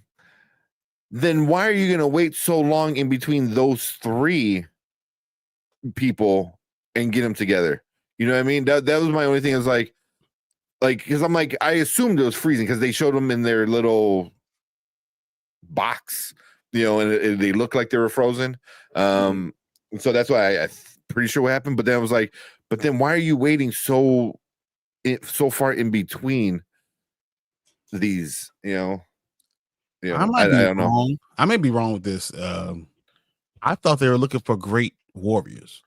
then why are you going to wait so long in between those three people and get them together? You know what I mean? That was my only thing. Is like because I'm like I assumed it was freezing because they showed them in their little box, and they looked like they were frozen. So that's why I'm pretty sure what happened. But then I was like, but then why are you waiting so far in between these? I don't know. I may be wrong with this. I thought they were looking for great warriors,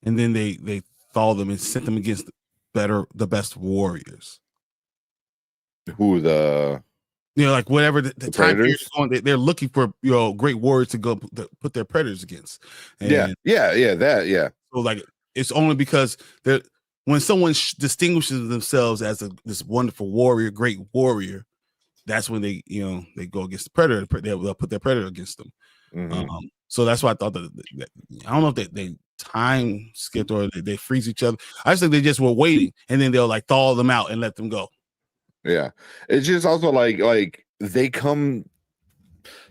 and then they thawed them and sent them against the best warriors. Who like whatever the time period is going, they're looking for great warriors to go put their predators against. And So like it's only because when someone distinguishes themselves as this wonderful warrior, great warrior, that's when they go against the predator. They'll put their predator against them. Mm-hmm. So that's why I thought that I don't know if they time skipped or they freeze each other. I just think they just were waiting, and then they'll like thaw them out and let them go. Yeah, it's just also like they come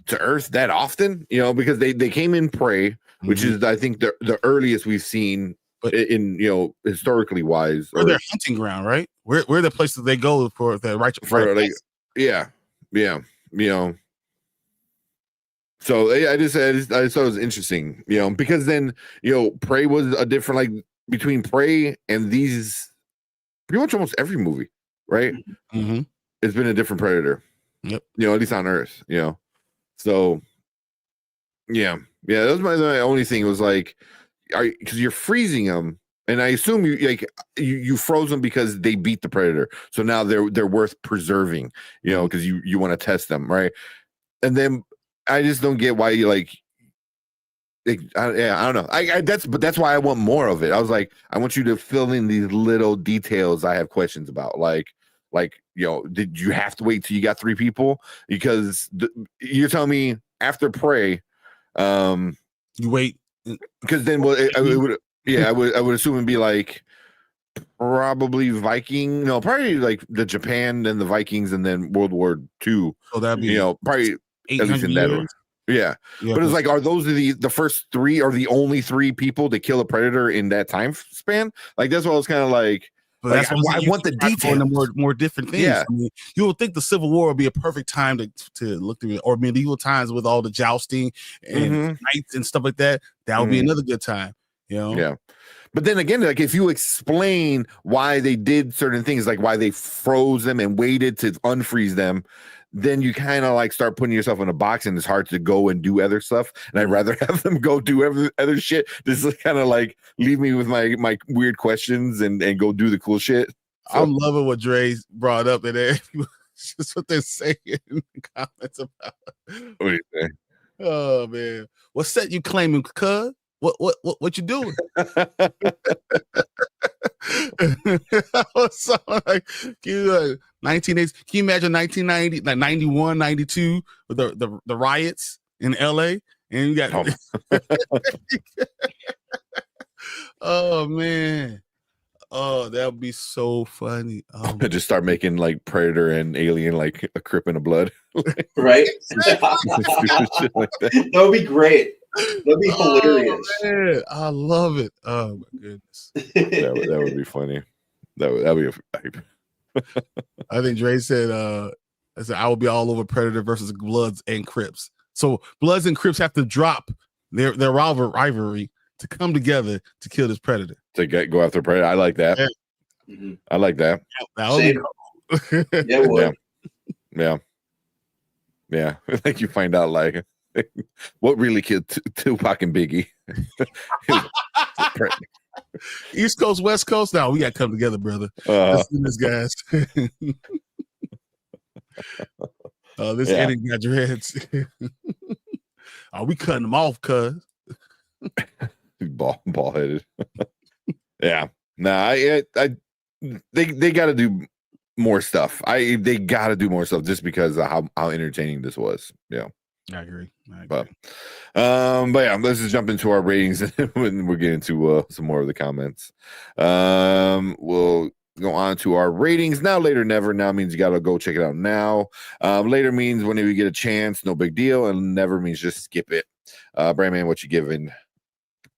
to Earth that often, because they came in Prey, which is I think the earliest we've seen, but in historically wise, or their hunting ground, right? Where the places they go for the righteous. So I just thought it was interesting, because then Prey was a different like between Prey and these pretty much almost every movie, right? Mm-hmm. It's been a different predator. Yep. At least on Earth, So yeah, that was my only thing. It was like, because you're freezing them And I assume you froze them because they beat the predator, so now they're worth preserving, because you want to test them, right? And then I just don't get why I don't know. That's why I want more of it. I was like, I want you to fill in these little details I have questions about, like did you have to wait till you got 3 people? Because you're telling me after Prey, you wait, because then I would assume it'd be like probably probably like the Japan, then the Vikings, and then World War II. So that'd be probably at least in that years. order. Yeah, but it's like, are those the first 3 or the only 3 people to kill a predator in that time span? Like, that's what I was kind of like. But that's I want the details. More different things. Yeah. I mean, you would think the Civil War would be a perfect time to look through it, or medieval times with all the jousting and knights and stuff like that. That would be another good time. Yeah. But then again, like, if you explain why they did certain things, like why they froze them and waited to unfreeze them, then you kind of like start putting yourself in a box, and it's hard to go and do other stuff. And I'd rather have them go do other shit. This is kind of like leave me with my weird questions and go do the cool shit. So, I'm loving what Dre brought up, and just what they're saying in the comments about. What do you think? Oh man, what set you claiming, cuz? What you doing? So, like, can you 1980s? Can you imagine 1990, like 91, 92 with the riots in LA? And you got oh man. Oh, that would be so funny. Just start making like Predator and Alien like a Crip in the Blood. Right? Shit like that. That would be great. That'd be hilarious. Man, I love it. Oh my goodness. That would be funny. That'd be I think Dre said I will be all over Predator versus Bloods and Crips. So Bloods and Crips have to drop their rivalry to come together to kill this Predator. To go after Predator. I like that. Mm-hmm. I like that. Same. Cool. Yeah, it would. Yeah. Like, you find out like what really killed Tupac and Biggie. East Coast, West Coast. Now we got to come together, brother. Let's do this, guys. This Eddie got dreads. Are we cutting them off, cuz? Ball headed. Yeah. Nah, they got to do more stuff. They got to do more stuff just because of how entertaining this was. Yeah. I agree. But yeah, let's just jump into our ratings when we're getting to some more of the comments. We'll go on to our ratings. Now, later, never. Now means you got to go check it out now. Later means whenever you get a chance, no big deal. And never means just skip it. Brandman, what you giving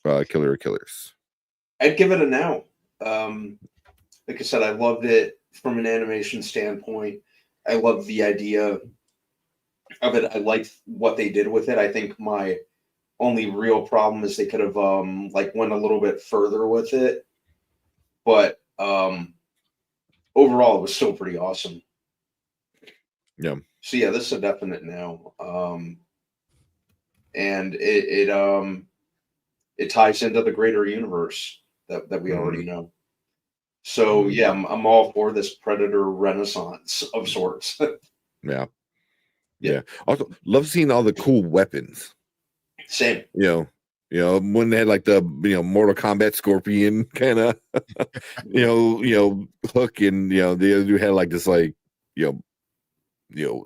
Killer or Killers? I'd give it a now. Like I said, I loved it from an animation standpoint. I love the idea of it. I liked what they did with it. I think my only real problem is they could have went a little bit further with it. But overall, it was still pretty awesome. Yeah. So yeah, this is a definite now. And it ties into the greater universe that we already know. So yeah, I'm all for this Predator renaissance of sorts. Yeah. Also, love seeing all the cool weapons. Same. You know, when they had like the Mortal Kombat Scorpion kind of hook, and the other dude had like this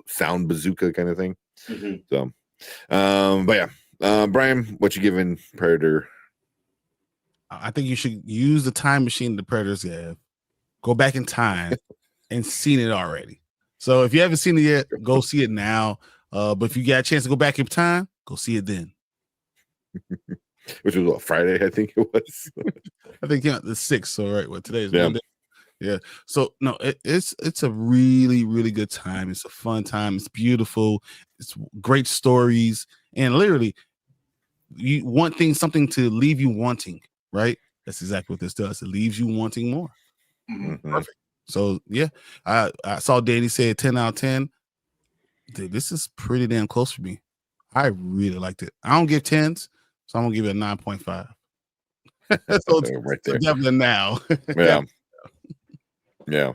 sound bazooka kind of thing. Mm-hmm. So, but yeah, Brian, what you giving Predator? I think you should use the time machine the Predators have. Go back in time and seen it already. So if you haven't seen it yet, go see it now. But if you got a chance to go back in time, go see it then. Which was what, Friday, I think it was. I think the 6th. So right, what today is Monday. Yeah. So no, it's a really, really good time. It's a fun time. It's beautiful. It's great stories, and literally, you want something to leave you wanting. Right. That's exactly what this does. It leaves you wanting more. Mm-hmm. Perfect. So yeah, I saw Danny say 10 out of 10. Dude, this is pretty damn close for me. I really liked it. I don't give 10s, so I'm gonna give it a 9.5. So it's right there. definitely now. Yeah. Yeah.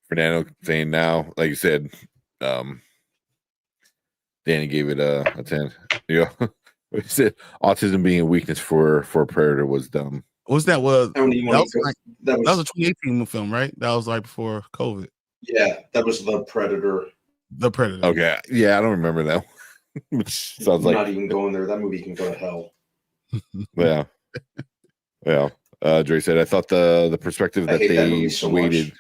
Fernando saying now, like you said, Danny gave it a 10. You know, he said autism being a weakness for a predator was dumb. What's that? That was That was a 2018 film, right? That was right before COVID. Yeah, that was The Predator. The Predator. Okay. Yeah, I don't remember that. Which sounds I'm like not even going there. That movie can go to hell. yeah. Yeah. Dre said, I thought the perspective I that hate that they movie so waited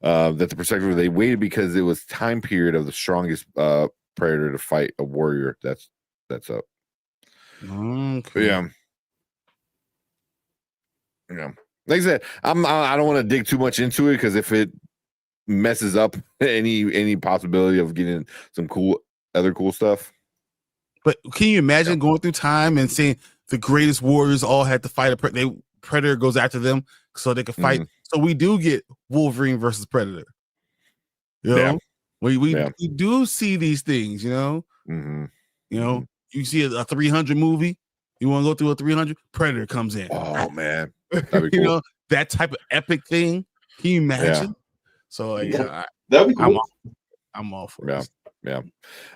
that the perspective they waited because it was time period of the strongest predator to fight a warrior. That's up. Okay. Yeah. Yeah. Like I said, I don't want to dig too much into it because if it messes up any possibility of getting some other cool stuff. But can you imagine going through time and seeing the greatest warriors all had to fight a predator goes after them so they can fight? So we do get Wolverine versus Predator. You know, we do see these things. You know, you know, you see a 300 movie. You want to go through a 300? Predator comes in. Oh man, that'd be cool. You know, that type of epic thing. Can you imagine? Yeah. So that'd be cool. I'm all for it. Yeah.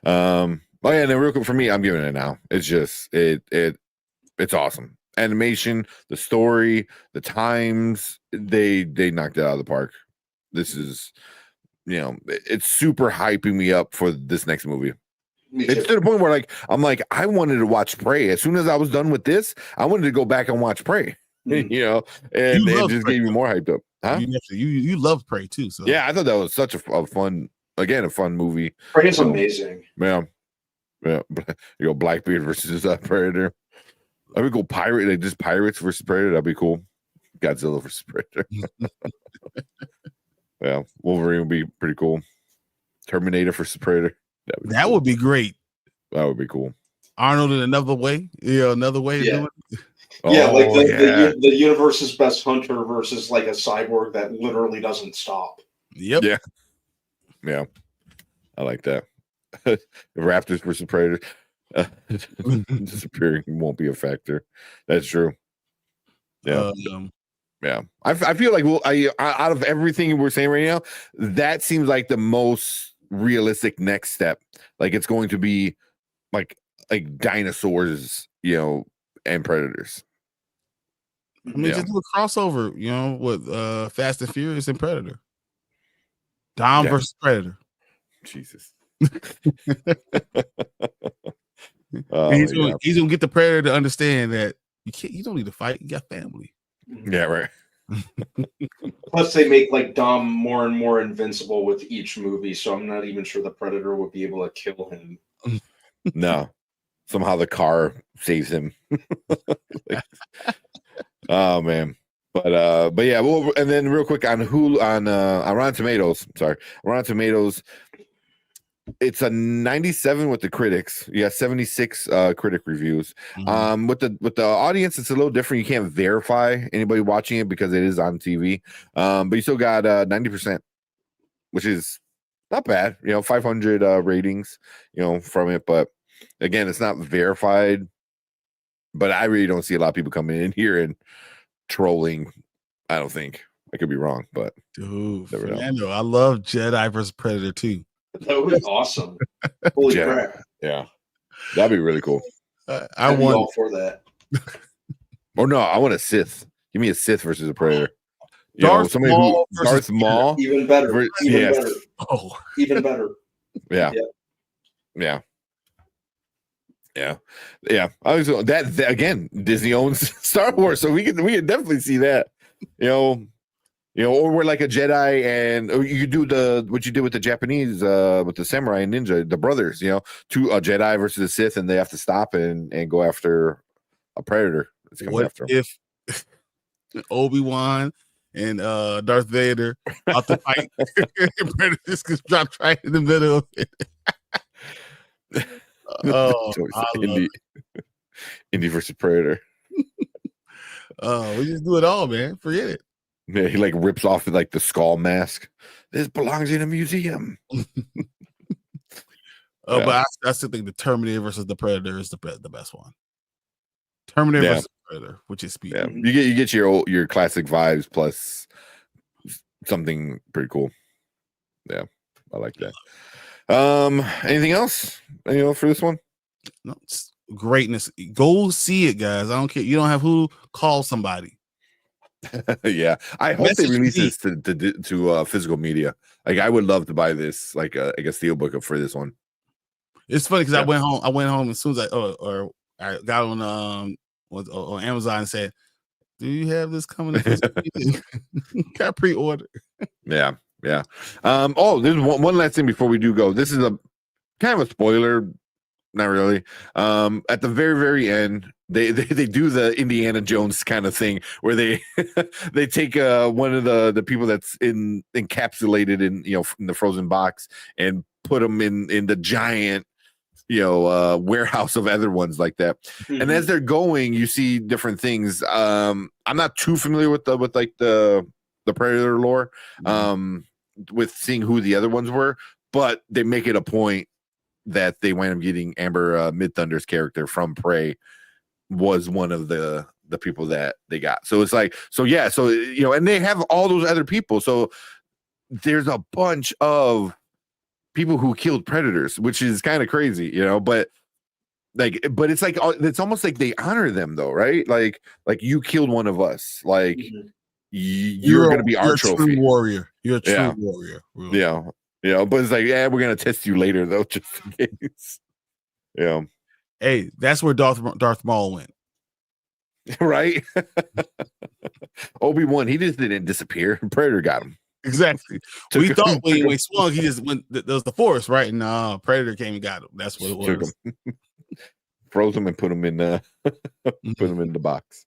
Oh yeah, and then real quick for me, I'm giving it now. It's just it's awesome. Animation, the story, the times, they knocked it out of the park. This is, you know, it's super hyping me up for this next movie. It's to the point where I'm like, I wanted to watch Prey. As soon as I was done with this, I wanted to go back and watch Prey. You know, and it just gave me more hyped up. Huh? You love Prey too. So yeah, I thought that was such a fun movie. Prey is amazing. Yeah. Yeah. You go Blackbeard versus Predator. I would go pirate, like just pirates versus Predator. That'd be cool. Godzilla versus Predator. Yeah, Wolverine would be pretty cool. Terminator versus Predator. That would be great. That would be cool. Arnold in another way. Yeah, another way of doing it. Yeah, like the universe's best hunter versus like a cyborg that literally doesn't stop. Yep. Yeah. Yeah. I like that. Raptors versus Predators. Disappearing won't be a factor. That's true. Yeah. Yeah. I feel like out of everything we're saying right now, that seems like the most realistic next step. Like it's going to be like dinosaurs, you know, and predators. I mean, just do a crossover, you know, with Fast and Furious and Predator. Dom versus Predator. Jesus. He's gonna get the Predator to understand that you don't need to fight, you got family. Yeah, right. Plus they make like Dom more and more invincible with each movie, so I'm not even sure the Predator would be able to kill him. No. Somehow the car saves him. Oh man. But yeah, well, and then real quick on Rotten Tomatoes, Rotten Tomatoes, it's a 97 with the critics. You got 76 critic reviews. Mm-hmm. With the audience, it's a little different. You can't verify anybody watching it because it is on TV. But you still got 90%, which is not bad. You know, 500 ratings, you know, from it. But again, it's not verified. But I really don't see a lot of people coming in here and trolling. I don't think. I could be wrong, but dude, Fernando, I love Jedi versus Predator too. That would be awesome. Holy crap! Yeah, that'd be really cool. I want all for that. Oh no, I want a Sith. Give me a Sith versus a Predator. Darth Maul. Even better. Even better. Oh, even better. Yeah. Yeah. Yeah, yeah. I was that again. Disney owns Star Wars, so we can definitely see that. You know, or we're like a Jedi, and you do what you did with the Japanese, with the samurai and ninja, the brothers. You know, a Jedi versus a Sith, and they have to stop and go after a predator. What if Obi-Wan and Darth Vader out the fight? Predators just dropped right in the middle of it. Oh, Indy versus Predator. Oh, we just do it all, man. Forget it. Yeah, he like rips off like the skull mask. This belongs in a museum. But I still think the Terminator versus the Predator is the best one. Terminator Yeah. versus Predator, which is speed. Yeah, you get your classic vibes plus something pretty cool. Yeah, I like that. Anything else? For this one? No, it's greatness. Go see it, guys. I don't care. You don't have Hulu, call somebody. Yeah, I hope they Message release me. this to physical media. Like, I would love to buy this, like a steelbook for this one. It's funny because Yeah. I went home as soon as I got on Amazon and said, "Do you have this coming?" Got pre-order. Yeah. Oh, there's one last thing before we do go. This is a kind of a spoiler, not really. At the very, very end, they do the Indiana Jones kind of thing where they they take one of the people that's encapsulated in the frozen box and put them in the giant warehouse of other ones like that. Mhm. And as they're going, you see different things. I'm not too familiar with the Predator lore, with seeing who the other ones were, but they make it a point that they wind up getting Amber Mid-Thunder's character from Prey was one of the people that they got. So it's like, and they have all those other people. So there's a bunch of people who killed Predators, which is kind of crazy, but it's like, it's almost like they honor them though, right? Like you killed one of us, like you're going to be our trophy. True warrior. You're a true warrior. Really. Yeah. But it's like, we're going to test you later though, just in case. Yeah. Hey, that's where Darth Maul went. Right. Obi-Wan, he just didn't disappear. Predator got him. Exactly. We thought when he swung, he just went. There was the force, right? And Predator came and got him. That's what it was. Froze him and put him in the box.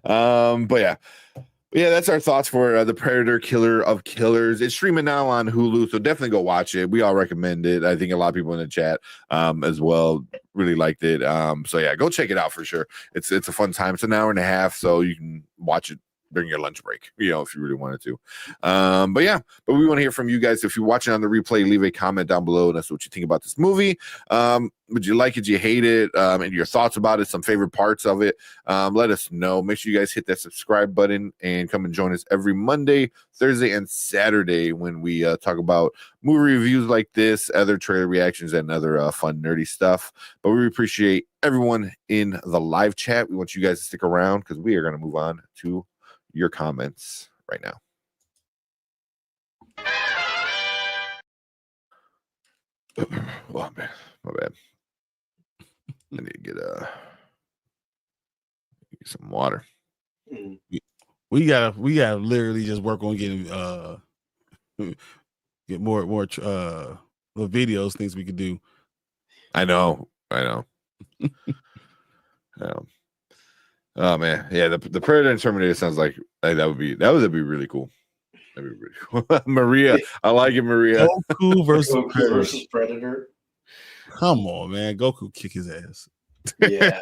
But yeah, that's our thoughts for the Predator Killer of Killers. It's streaming now on Hulu, so definitely go watch it. We all recommend it. I think a lot of people in the chat as well really liked it. So yeah, go check it out for sure. It's a fun time. It's an hour and a half, so you can watch it during your lunch break, if you really wanted to. But we want to hear from you guys. If you're watching on the replay, leave a comment down below and that's what you think about this movie. Would you like it? Do you hate it? And your thoughts about it, some favorite parts of it. Let us know. Make sure you guys hit that subscribe button and come and join us every Monday, Thursday, and Saturday when we talk about movie reviews like this, other trailer reactions, and other fun, nerdy stuff. But we appreciate everyone in the live chat. We want you guys to stick around because we are going to move on to your comments right now. Oh man, my bad. I need to get some water. We gotta literally just work on getting get more the videos, things we could do. I know. Oh man, yeah. The Predator and Terminator sounds like that would be really cool. That'd be really cool. Maria, I like it, Maria. Goku versus Predator. Come on, man. Goku kick his ass. Yeah,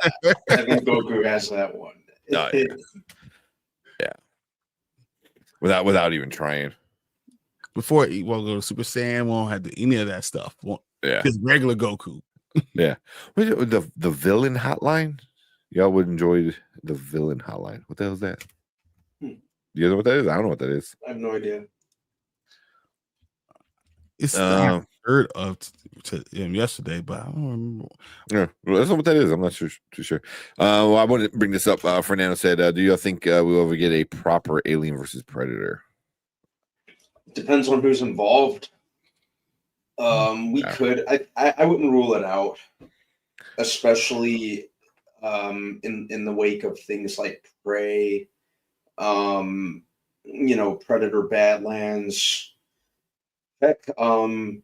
I think Goku has that one. Oh, yeah. Without even trying. Before he won't go to Super Saiyan, won't have any of that stuff. Just regular Goku. Yeah. The villain hotline. Y'all would enjoy the villain hotline. What the hell is that? You know what that is? I don't know what that is. I have no idea. It's I heard of him yesterday, but I don't remember. Yeah, well, that's not what that is. I'm not too sure. Well, I wanted to bring this up. Fernando said, "Do you think we'll ever get a proper Alien versus Predator?" Depends on who's involved. We could. I wouldn't rule it out, especially in the wake of things like Prey, Predator Badlands. Heck, after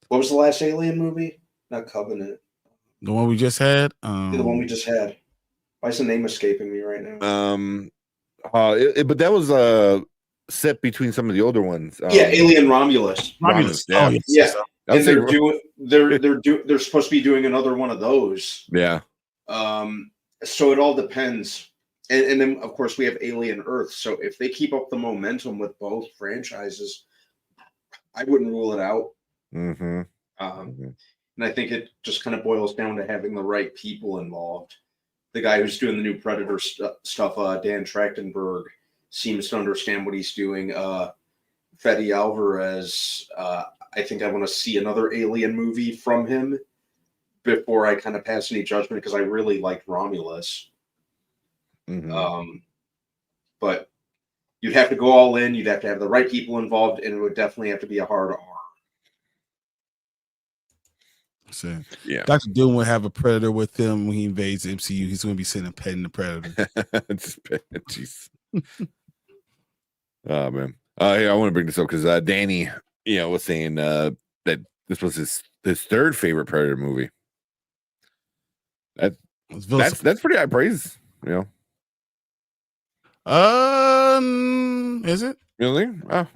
what was the last Alien movie? Not Covenant. The one we just had. The one we just had. Why is the name escaping me right now? But that was set between some of the older ones. Alien Romulus. Yeah. Oh, yeah. And they're supposed to be doing another one of those. Yeah. So it all depends. And then of course we have Alien Earth. So if they keep up the momentum with both franchises, I wouldn't rule it out. Mm-hmm. And I think it just kind of boils down to having the right people involved. The guy who's doing the new Predator stuff, Dan Trachtenberg, seems to understand what he's doing. Fede Alvarez, I think I want to see another Alien movie from him before I kind of pass any judgment, because I really liked Romulus. But you'd have to go all in. You'd have to have the right people involved, and it would definitely have to be a hard R. So, Yeah. Dr. Doom will have a Predator with him when he invades the MCU. He's going to be sitting and petting the Predator. Jeez. Oh man. I want to bring this up because Danny, was saying that this was his third favorite Predator movie. That's pretty high praise, Is it Really? Oh.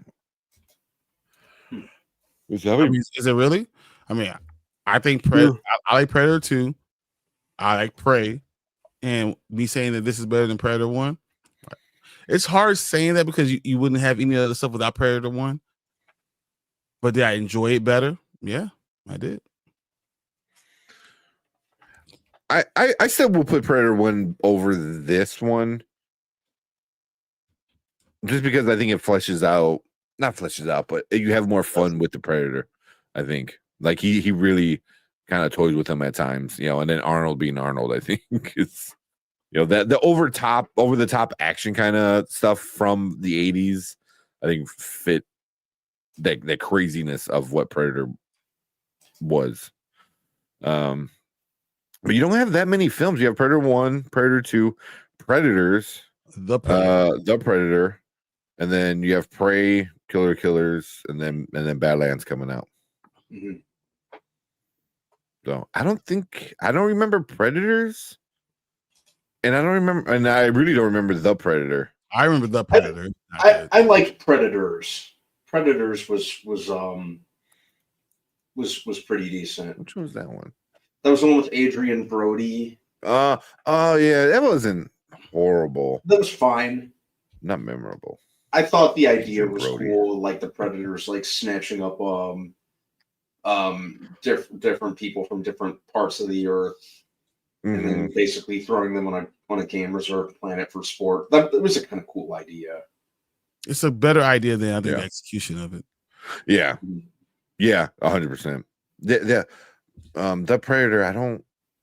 Is it really? I mean, I think I like Predator 2. I like Prey, and me saying that this is better than Predator 1. It's hard saying that because you wouldn't have any other stuff without Predator 1. But did I enjoy it better? Yeah, I did. I still will put Predator 1 over this one. Just because I think it not fleshes out, but you have more fun with the Predator, I think. Like he really kind of toys with him at times, and then Arnold being Arnold, I think is that the over the top action kind of stuff from the 80s, I think fit that craziness of what Predator was. But you don't have that many films. You have Predator 1, Predator 2, Predators, The Predator, and then you have Prey, Killers, and then Badlands coming out. So I don't remember Predators, and I really don't remember The Predator. I remember The Predator. I liked Predators. Predators was pretty decent. Which one was that one? That was the one with Adrian Brody. Oh yeah, that wasn't horrible. That was fine. Not memorable. I thought the idea was Brody. cool, like the Predators like snatching up different people from different parts of the earth, and then basically throwing them on a game reserve planet for sport. That was a kind of cool idea. It's a better idea than I think the execution of it. Yeah, 100%. The Predator.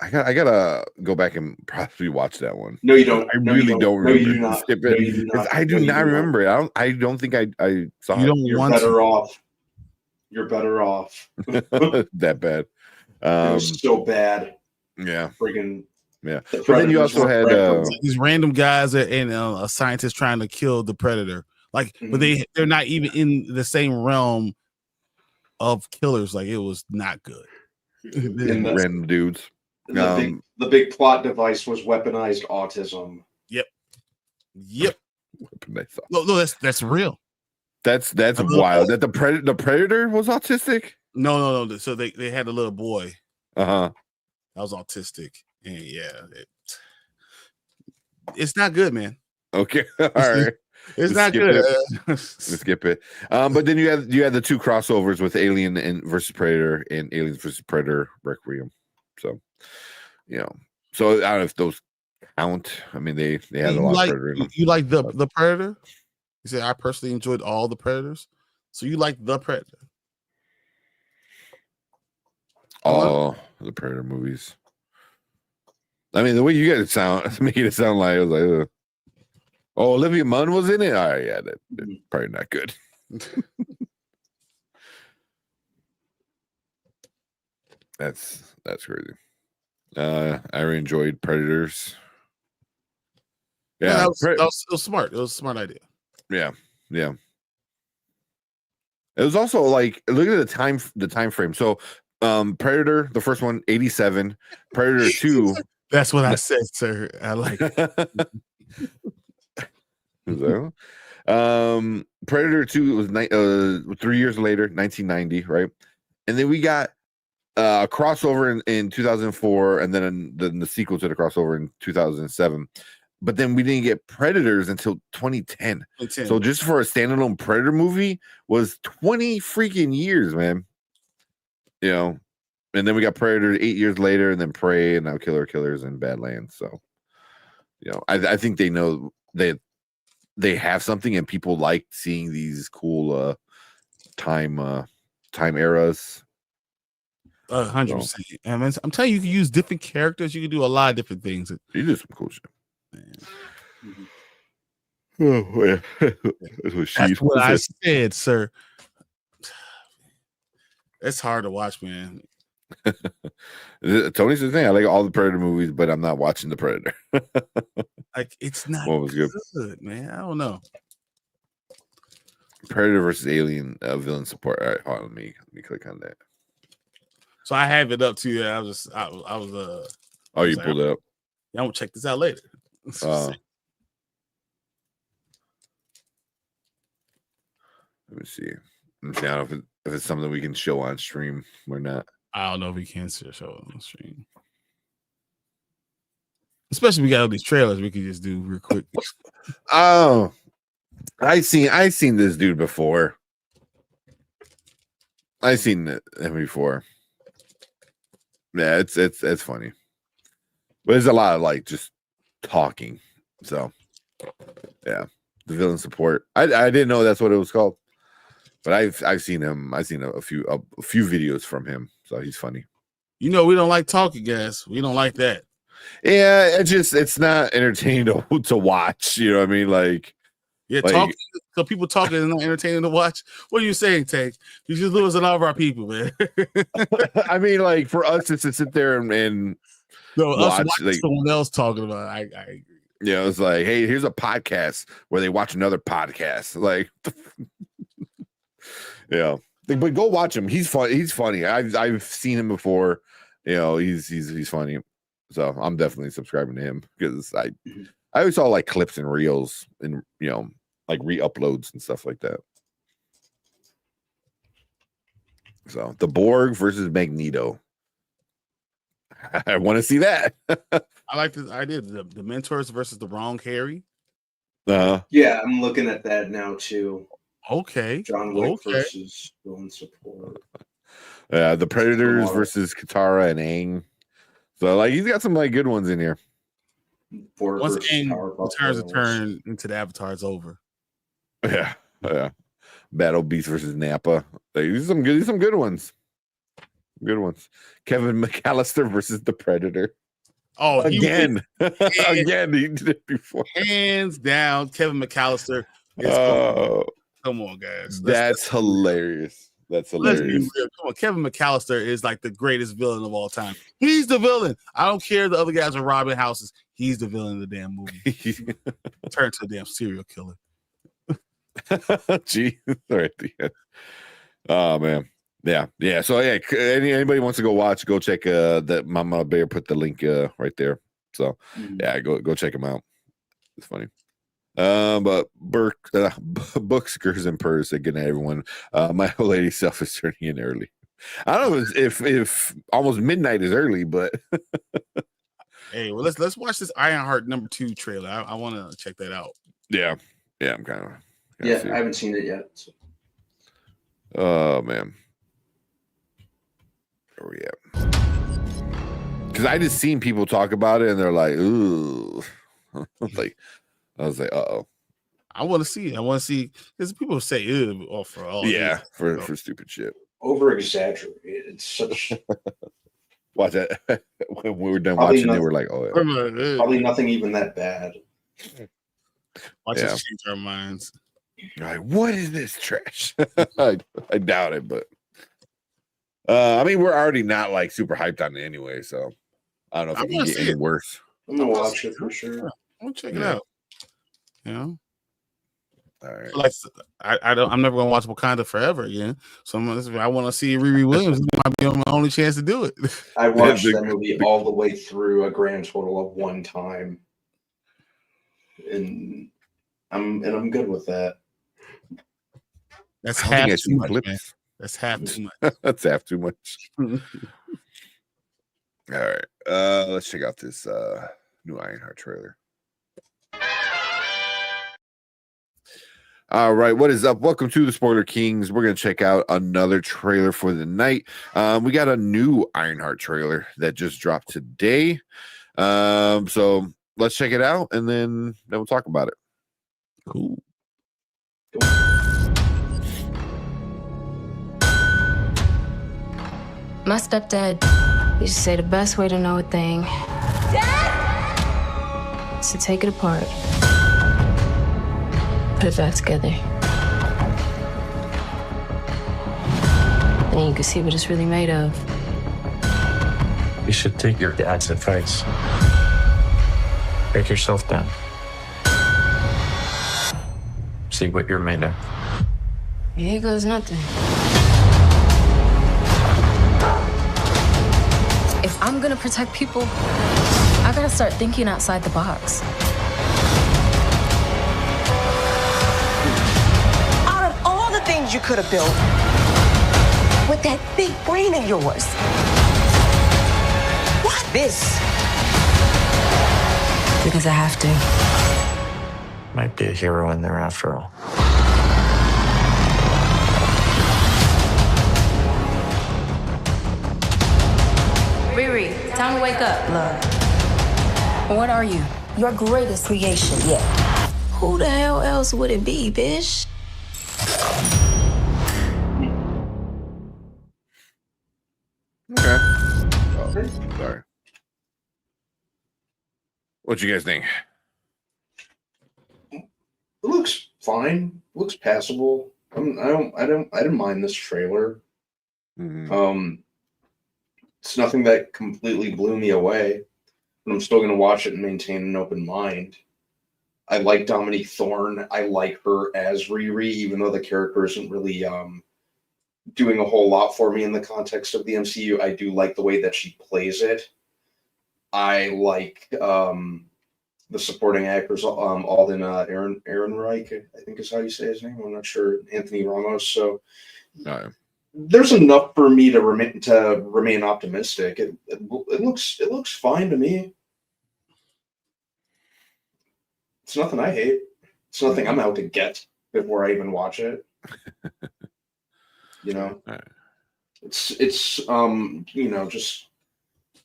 I gotta go back and probably watch that one. No, you don't. I really don't remember. No, you do not. Skip it. No, you do not. I do not remember it. I don't think I saw it. You're better off. You're better off. That bad. It was so bad. Yeah. Friggin' yeah. But then you also had these random guys and a scientist trying to kill the Predator. Like, but they're not even in the same realm of killers. Like, it was not good. Random dudes. The big plot device was weaponized autism. Yep. Weaponized. No, that's real. That's wild. That the Predator was autistic? No. So they had a little boy. That was autistic, and it's not good, man. Okay, all right. It's not good. Let's skip it. But then you had the two crossovers with Alien and versus Predator and Aliens versus Predator Requiem. So, so I don't know if those count. I mean, they had a lot of Predator in them. You like the Predator? You said I personally enjoyed all the Predators. So you like the Predator? All the Predator movies. I mean, the way you guys making it sound like I was like, oh, Olivia Munn was in it. All right, yeah, that's probably not good. That's crazy. I really enjoyed Predators. Yeah, it was smart. It was a smart idea. Yeah. It was also like, look at the time frame. So, Predator, the first one, 87. Predator 2. That's what I said, sir. I like it. So, Predator 2 was 3 years later, 1990, right? And then we got a crossover in 2004, and then the sequel to the crossover in 2007. But then we didn't get Predators until 2010. So just for a standalone Predator movie was 20 freaking years, man. And then we got Predator 8 years later, and then Prey, and now Killer Killers and Badlands. So, I think they know they have something, and people like seeing these cool time eras. 100%. And I'm telling you, you can use different characters. You can do a lot of different things. You do some cool shit. That's what I said, sir. It's hard to watch, man. Tony's the thing. I like all the Predator movies, but I'm not watching the Predator. Like, it's not What was good, man. I don't know. Predator versus Alien villain support. All right, hold on, let me click on that. So I have it up to you. I was Oh, you pulled it up. Yeah, I'm gonna check this out later. Let me see. I don't know if it's something we can show on stream or not. I don't know if we can show it on stream. Especially if we got all these trailers we can just do real quick. Oh, I seen this dude before. I seen him before. Yeah, it's funny, but there's a lot of like just talking. So yeah, the villain support. I didn't know that's what it was called, but I've seen him. I've seen a few videos from him. So he's funny. We don't like talking, guys. We don't like that. Yeah, it's not entertaining to watch. You know what I mean? Like, talking. So people talking is not entertaining to watch. What are you saying, Tank? You just losing all of our people, man. I mean, like for us just to sit there and watch like, someone else talking about it, I agree. Yeah, it's like, hey, here's a podcast where they watch another podcast. Like, yeah, but go watch him. He's fun. He's funny. I've seen him before. He's funny. So I'm definitely subscribing to him because I always saw like clips and reels and like re-uploads and stuff like that. So the Borg versus Magneto. I want to see that. I like this idea. The Mentors versus the Wrong Harry. Yeah, I'm looking at that now too. Okay. John Wick versus villain support. The Predators versus Katara and Aang. So like he's got some like good ones in here. Once Aang turns a turn into the Avatar, it's over. Yeah. Battle Beast versus Nappa. Like, these are some good ones. Good ones. Kevin McAllister versus the Predator. Oh, again. Again, he did it before. Hands down, Kevin McAllister. Come on, guys. That's hilarious. That's hilarious. Let's be real. Come on, Kevin McAllister is like the greatest villain of all time. He's the villain. I don't care the other guys are robbing houses. He's the villain of the damn movie. Turn to a damn serial killer. Gee, right at the end. Oh man. Yeah. So yeah, anybody wants to go watch, go check that Mama Bear put the link right there. So yeah, go check him out. It's funny. But Books, Gers, and Purrs said good night, everyone. My old lady self is turning in early. I don't know if almost midnight is early, but hey, well let's watch this Ironheart #2 trailer. I want to check that out. Yeah, I'm kind of I haven't seen it yet. So. Oh man. Where we at? Because I just seen people talk about it and they're like, ooh. Like I was like, uh-oh. I want to see it. I want to see because people say ew for all. Yeah, for stupid shit. Over exaggerated. It's such. Watch that when we were done watching. They were like, "Oh, yeah. Probably nothing even that bad." Watch us change our minds. Like, what is this trash? I doubt it, but I mean, we're already not like super hyped on it anyway, so I don't know if it can get any worse. I'm gonna watch it for sure. I'm gonna check it out. All right. Like I'm never gonna watch Wakanda forever again. So I want to see Riri Williams. This might be my only chance to do it. I watched that movie all the way through a grand total of one time, and I'm good with that. That's half too much, man. That's half too much. That's half too much. All right. Let's check out this new Ironheart trailer. All right, what is up? Welcome to the Spoiler Kings. We're going to check out another trailer for the night. We got a new Ironheart trailer that just dropped today. So let's check it out, and then we'll talk about it. Cool. My stepdad used to say the best way to know a thing is to take it apart, put it back together. Then you can see what it's really made of. You should take your dad's advice. Break yourself down. See what you're made of. Here goes nothing. If I'm gonna protect people, I gotta start thinking outside the box. Out of all the things you could have built with that big brain of yours, why this? Because I have to. Might be a hero in there after all. Riri, time to wake up. Love, What are you? your greatest creation yet. Who the hell else would it be, bitch? Okay. Oh, sorry. What you guys think? It looks fine. Looks passable. I didn't mind this trailer. It's nothing that completely blew me away, but I'm still going to watch it and maintain an open mind. I like Dominique Thorne. I like her as Riri, even though the character isn't really doing a whole lot for me in the context of the MCU. I do like the way that she plays it. I like the supporting actors, Alden Ehrenreich, I think is how you say his name. I'm not sure. Anthony Ramos. So there's enough for me to remain optimistic. It looks fine to me. It's nothing I hate. It's nothing I'm out to get before I even watch it. You know, it's just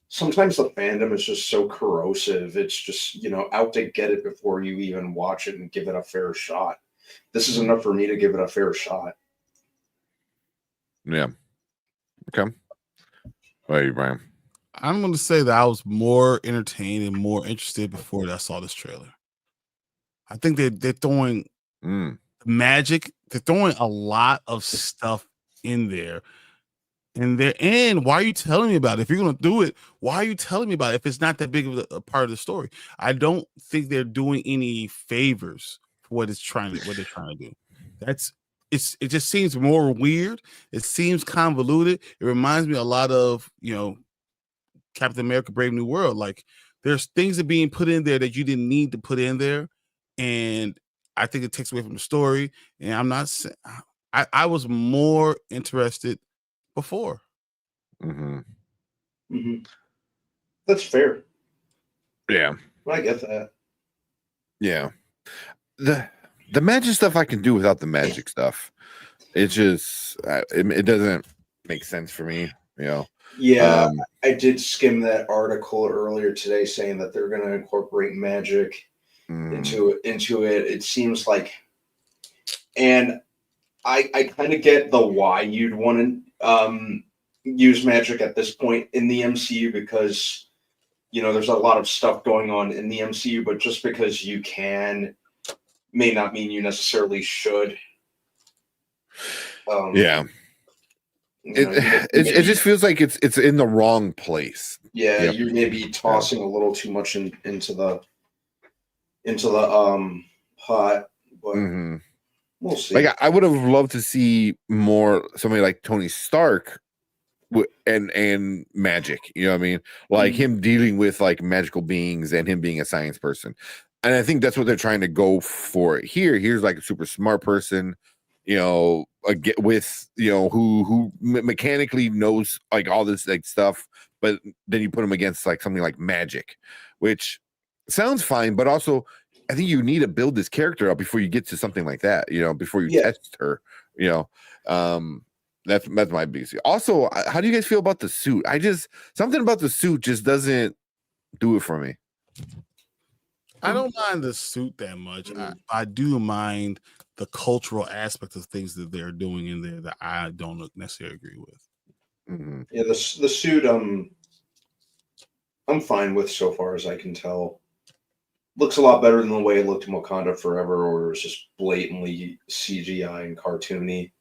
sometimes the fandom is just so corrosive. It's just, out to get it before you even watch it and give it a fair shot. This is enough for me to give it a fair shot. Yeah. Okay. What are you, Brian? I'm going to say that I was more entertained and more interested before I saw this trailer. I think they're throwing magic. They're throwing a lot of stuff in there. And why are you telling me about it? If you're going to do it, why are you telling me about it if it's not that big of a part of the story? I don't think they're doing any favors for what they're trying to do. It just seems more weird. It seems convoluted. It reminds me a lot of, Captain America: Brave New World. Like, there's things that are being put in there that you didn't need to put in there. And I think it takes away from the story. And I'm not saying I was more interested before. That's fair. Yeah. I get that. Yeah. The magic stuff I can do without the magic stuff. It just it doesn't make sense for me, Yeah, I did skim that article earlier today saying that they're going to incorporate magic into it. It seems like, and I kind of get the why you'd want to use magic at this point in the MCU, because there's a lot of stuff going on in the MCU, but just because you can may not mean you necessarily should. Yeah. It just feels like it's in the wrong place. Yeah, yep. You may be tossing a little too much into the pot, but we'll see. Like, I would have loved to see more somebody like Tony Stark and magic. You know what I mean? Like him dealing with like magical beings and him being a science person. And I think that's what they're trying to go for here. Here's like a super smart person, with who mechanically knows like all this like stuff, but then you put him against like something like magic, which sounds fine, but also I think you need to build this character up before you get to something like that, before you test her, that's my biggest thing. Also, how do you guys feel about the suit? Something about the suit just doesn't do it for me. I don't mind the suit that much. I do mind the cultural aspect of things that they're doing in there that I don't necessarily agree with. Mm-hmm. Yeah, the suit I'm fine with so far as I can tell. Looks a lot better than the way it looked in Wakanda Forever, where it was just blatantly CGI and cartoony.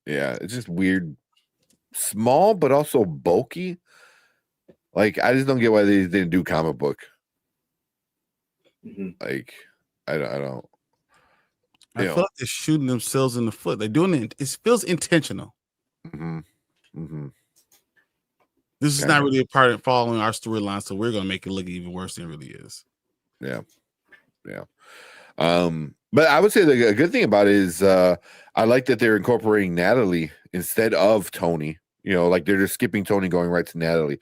Yeah, it's just weird, small but also bulky. Like, I just don't get why they didn't do comic book. Mm-hmm. Like, I don't. I feel like they're shooting themselves in the foot. They're doing it. It feels intentional. Mm-hmm. Mm-hmm. This is not really a part of following our storyline, so we're going to make it look even worse than it really is. Yeah. But I would say the good thing about it is I like that they're incorporating Natalie instead of Tony. Like they're just skipping Tony, going right to Natalie.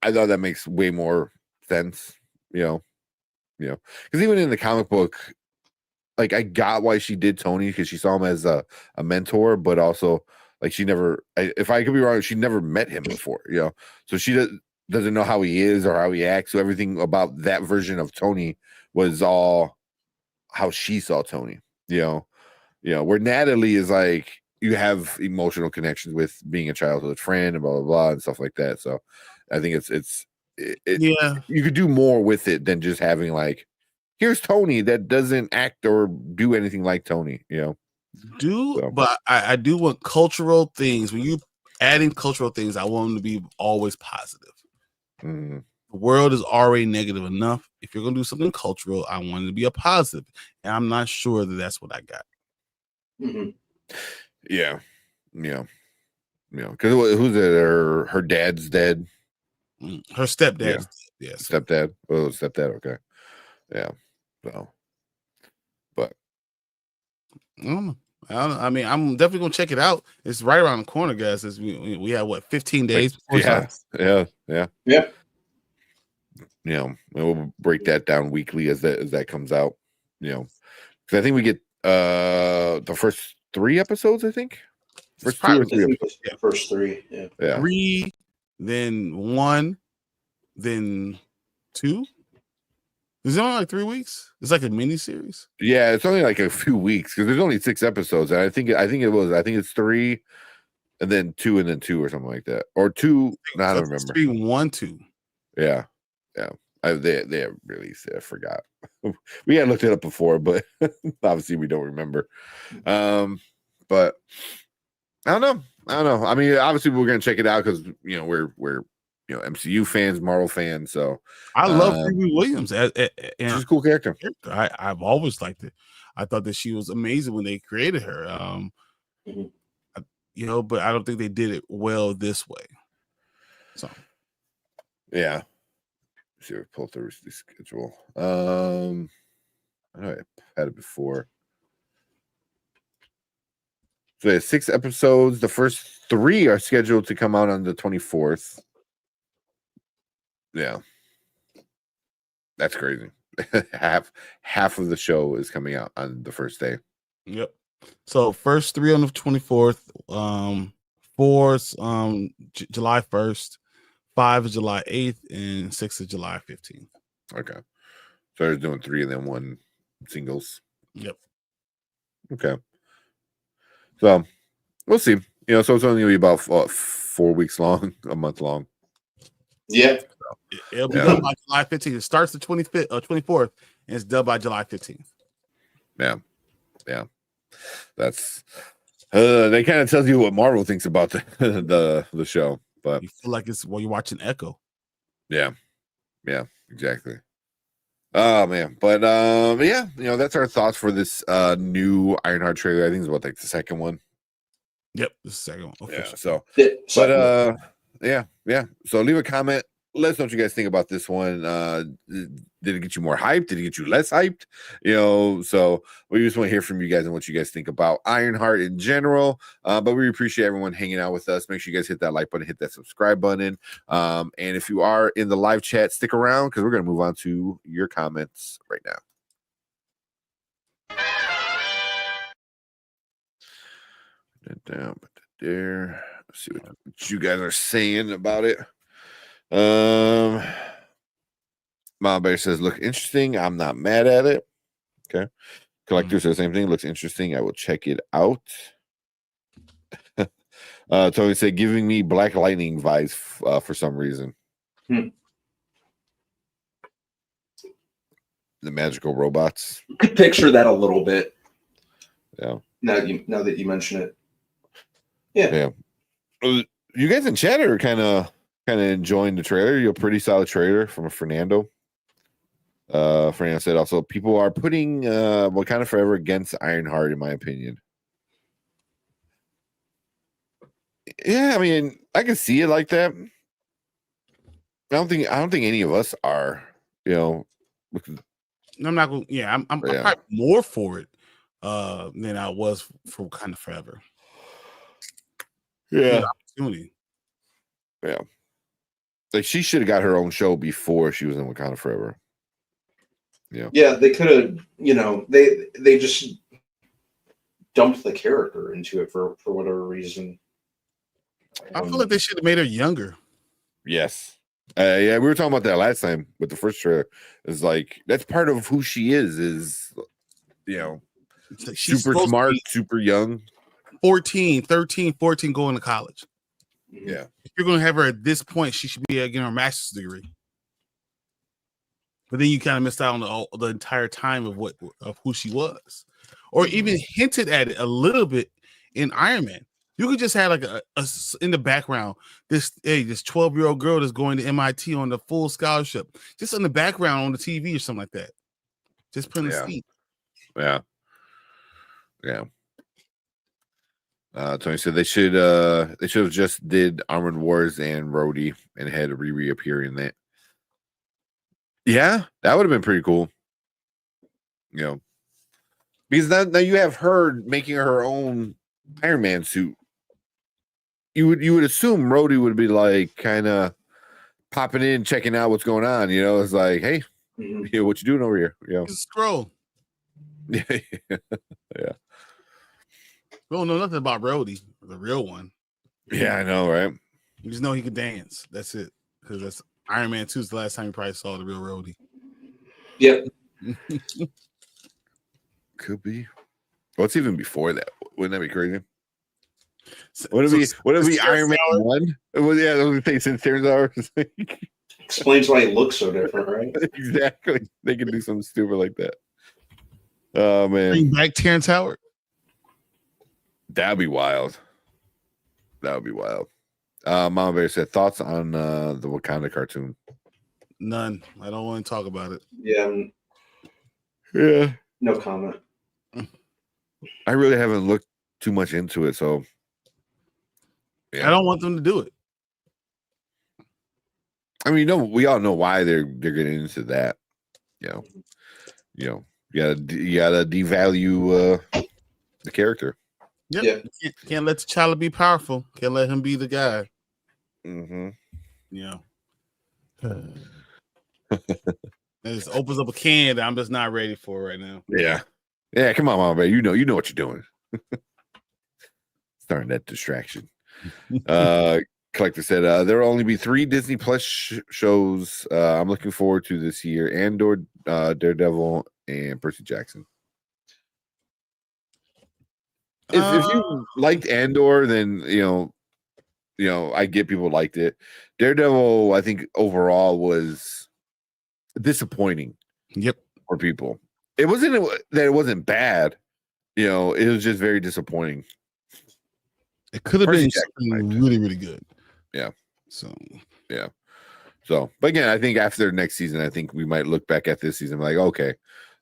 I thought that makes way more sense. Because even in the comic book, like I got why she did Tony, because she saw him as a mentor, but also like she never. If I could be wrong, she never met him before. So she doesn't know how he is or how he acts. So everything about that version of Tony was all how she saw Tony. Where Natalie is like, you have emotional connections with being a childhood friend and blah blah blah and stuff like that. So I think you could do more with it than just having like, here's Tony that doesn't act or do anything like Tony. But I do want cultural things. When you adding cultural things, I want them to be always positive. Mm-hmm. The world is already negative enough. If you're going to do something cultural, I want it to be a positive. And I'm not sure that that's what I got. Mm-hmm. Yeah. Because who's it? Her dad's dead. Her stepdad. Yeah. Yes. Stepdad. Oh, stepdad. Okay. Yeah. So, but I mean, I'm definitely gonna check it out. It's right around the corner, guys. We have 15 days. Yeah. We'll break that down weekly as that comes out. Because I think we get the first 3 episodes. I think first 2 or 3 episodes. Yeah, first 3. Yeah. 3, then 1, then 2. Is it only like 3 weeks? It's like a mini series. Yeah, it's only like a few weeks because there's only 6 episodes, and I think it's 3, and then 2, and then 2 or something like that, or 2. No, I don't remember. 3, 1, 2. Yeah. They have released it. I forgot. We had looked it up before, but obviously we don't remember. But I don't know. I mean, obviously we're gonna check it out because we're MCU fans, Marvel fans. So I love Phoebe Williams. She's a cool character. I've always liked it. I thought that she was amazing when they created her. But I don't think they did it well this way. So yeah. Let's see if we pull through the schedule. I know I had it before. So there's 6 episodes. The first 3 are scheduled to come out on the 24th. Yeah. That's crazy. half of the show is coming out on the first day. Yep. So first 3 on the 24th, 4 is July 1st, 5 is July 8th, and 6 is July 15th. Okay. So they're doing 3 and then 1 singles. Yep. Okay. So we'll see. So it's only gonna be about 4 weeks long, a month long. Yeah. It'll be done by July 15th. It starts the 25th or 24th, and it's done by July 15th. Yeah. That's that kind of tells you what Marvel thinks about the show. But you feel like it's you're watching Echo. Yeah, exactly. Oh man, but yeah, that's our thoughts for this new Ironheart trailer. I think it's like the second one. Yep, the second one. Yeah. So, but yeah. So leave a comment let us know what you guys think about this one. Did it get you more hyped? Did it get you less hyped? So we just want to hear from you guys and what you guys think about Ironheart in general. But we appreciate everyone hanging out with us. Make sure you guys hit that like button, hit that subscribe button. And if you are in the live chat, stick around because we're going to move on to your comments right now. Put that down, put that there. Let's see what you guys are saying about it. Mom Bear says, look interesting. I'm not mad at it. Okay. Collector says the same thing. Looks interesting. I will check it out. Tony said, giving me Black Lightning vibes for some reason. The magical robots. I could picture that a little bit. Yeah. Now that you mention it. Yeah. You guys in chat are kind of enjoying the trailer. You're a pretty solid trailer from Fernando. Fernando said also people are putting Wakanda Forever against Ironheart, in my opinion. Yeah, I mean, I can see it like that. I don't think any of us are, I'm not going. Yeah, I'm probably more for it than I was for Wakanda Forever. Yeah. Opportunity. Yeah. Like she should have got her own show before she was in Wakanda Forever. Yeah. Yeah, they could have, they just dumped the character into it for whatever reason. I feel like they should have made her younger. Yes. Yeah, we were talking about that last time with the first trailer. It's like that's part of who she is like she's super smart, super young. 13, 14 going to college. Yeah. If you're going to have her at this point, she should be getting her master's degree. But then you kind of missed out on the entire time of who she was, or even hinted at it a little bit in Iron Man. You could just have like a in the background this 12-year-old girl that's going to MIT on the full scholarship, just in the background on the TV or something like that. Just put in the seat. Yeah. Tony said they should have just did Armored Wars and Rhodey and had Riri appear in that. Yeah, that would have been pretty cool. Because now you have her making her own Iron Man suit. You would assume Rhodey would be like kind of popping in, checking out what's going on. It's like, hey, what you doing over here? Scroll. Yeah. We don't know nothing about Rhodey, the real one. Yeah, I know, right? You just know he could dance. That's it. Because that's Iron Man 2 is the last time you probably saw the real Rhodey. Yep. Could be. What's even before that? Wouldn't that be crazy? Would it be Iron Man 1? Yeah, those things since Terrence Howard. Explains why he looks so different, right? Exactly. They can do something stupid like that. Oh man. Bring back Terrence Howard. That'd be wild. Mama Bear said thoughts on the Wakanda cartoon. None. I don't want to talk about it. Yeah. No comment. I really haven't looked too much into it, so I don't want them to do it. I mean, we all know why they're getting into that. You gotta devalue the character. Yep. Yeah. Can't let T'Challa be powerful. Can't let him be the guy. Mm-hmm. It just opens up a can that I'm just not ready for right now. Yeah. Come on, Mama Bear. You know what you're doing. Starting that distraction. Collector said there will only be 3 Disney Plus shows I'm looking forward to this year: Andor, Daredevil, and Percy Jackson. If you liked Andor, then I get people liked it. Daredevil, I think overall was disappointing. Yep, for people. It wasn't that it wasn't bad. It was just very disappointing. It could have been really, really good. Yeah. So, but again, I think after next season, I think we might look back at this season like, okay,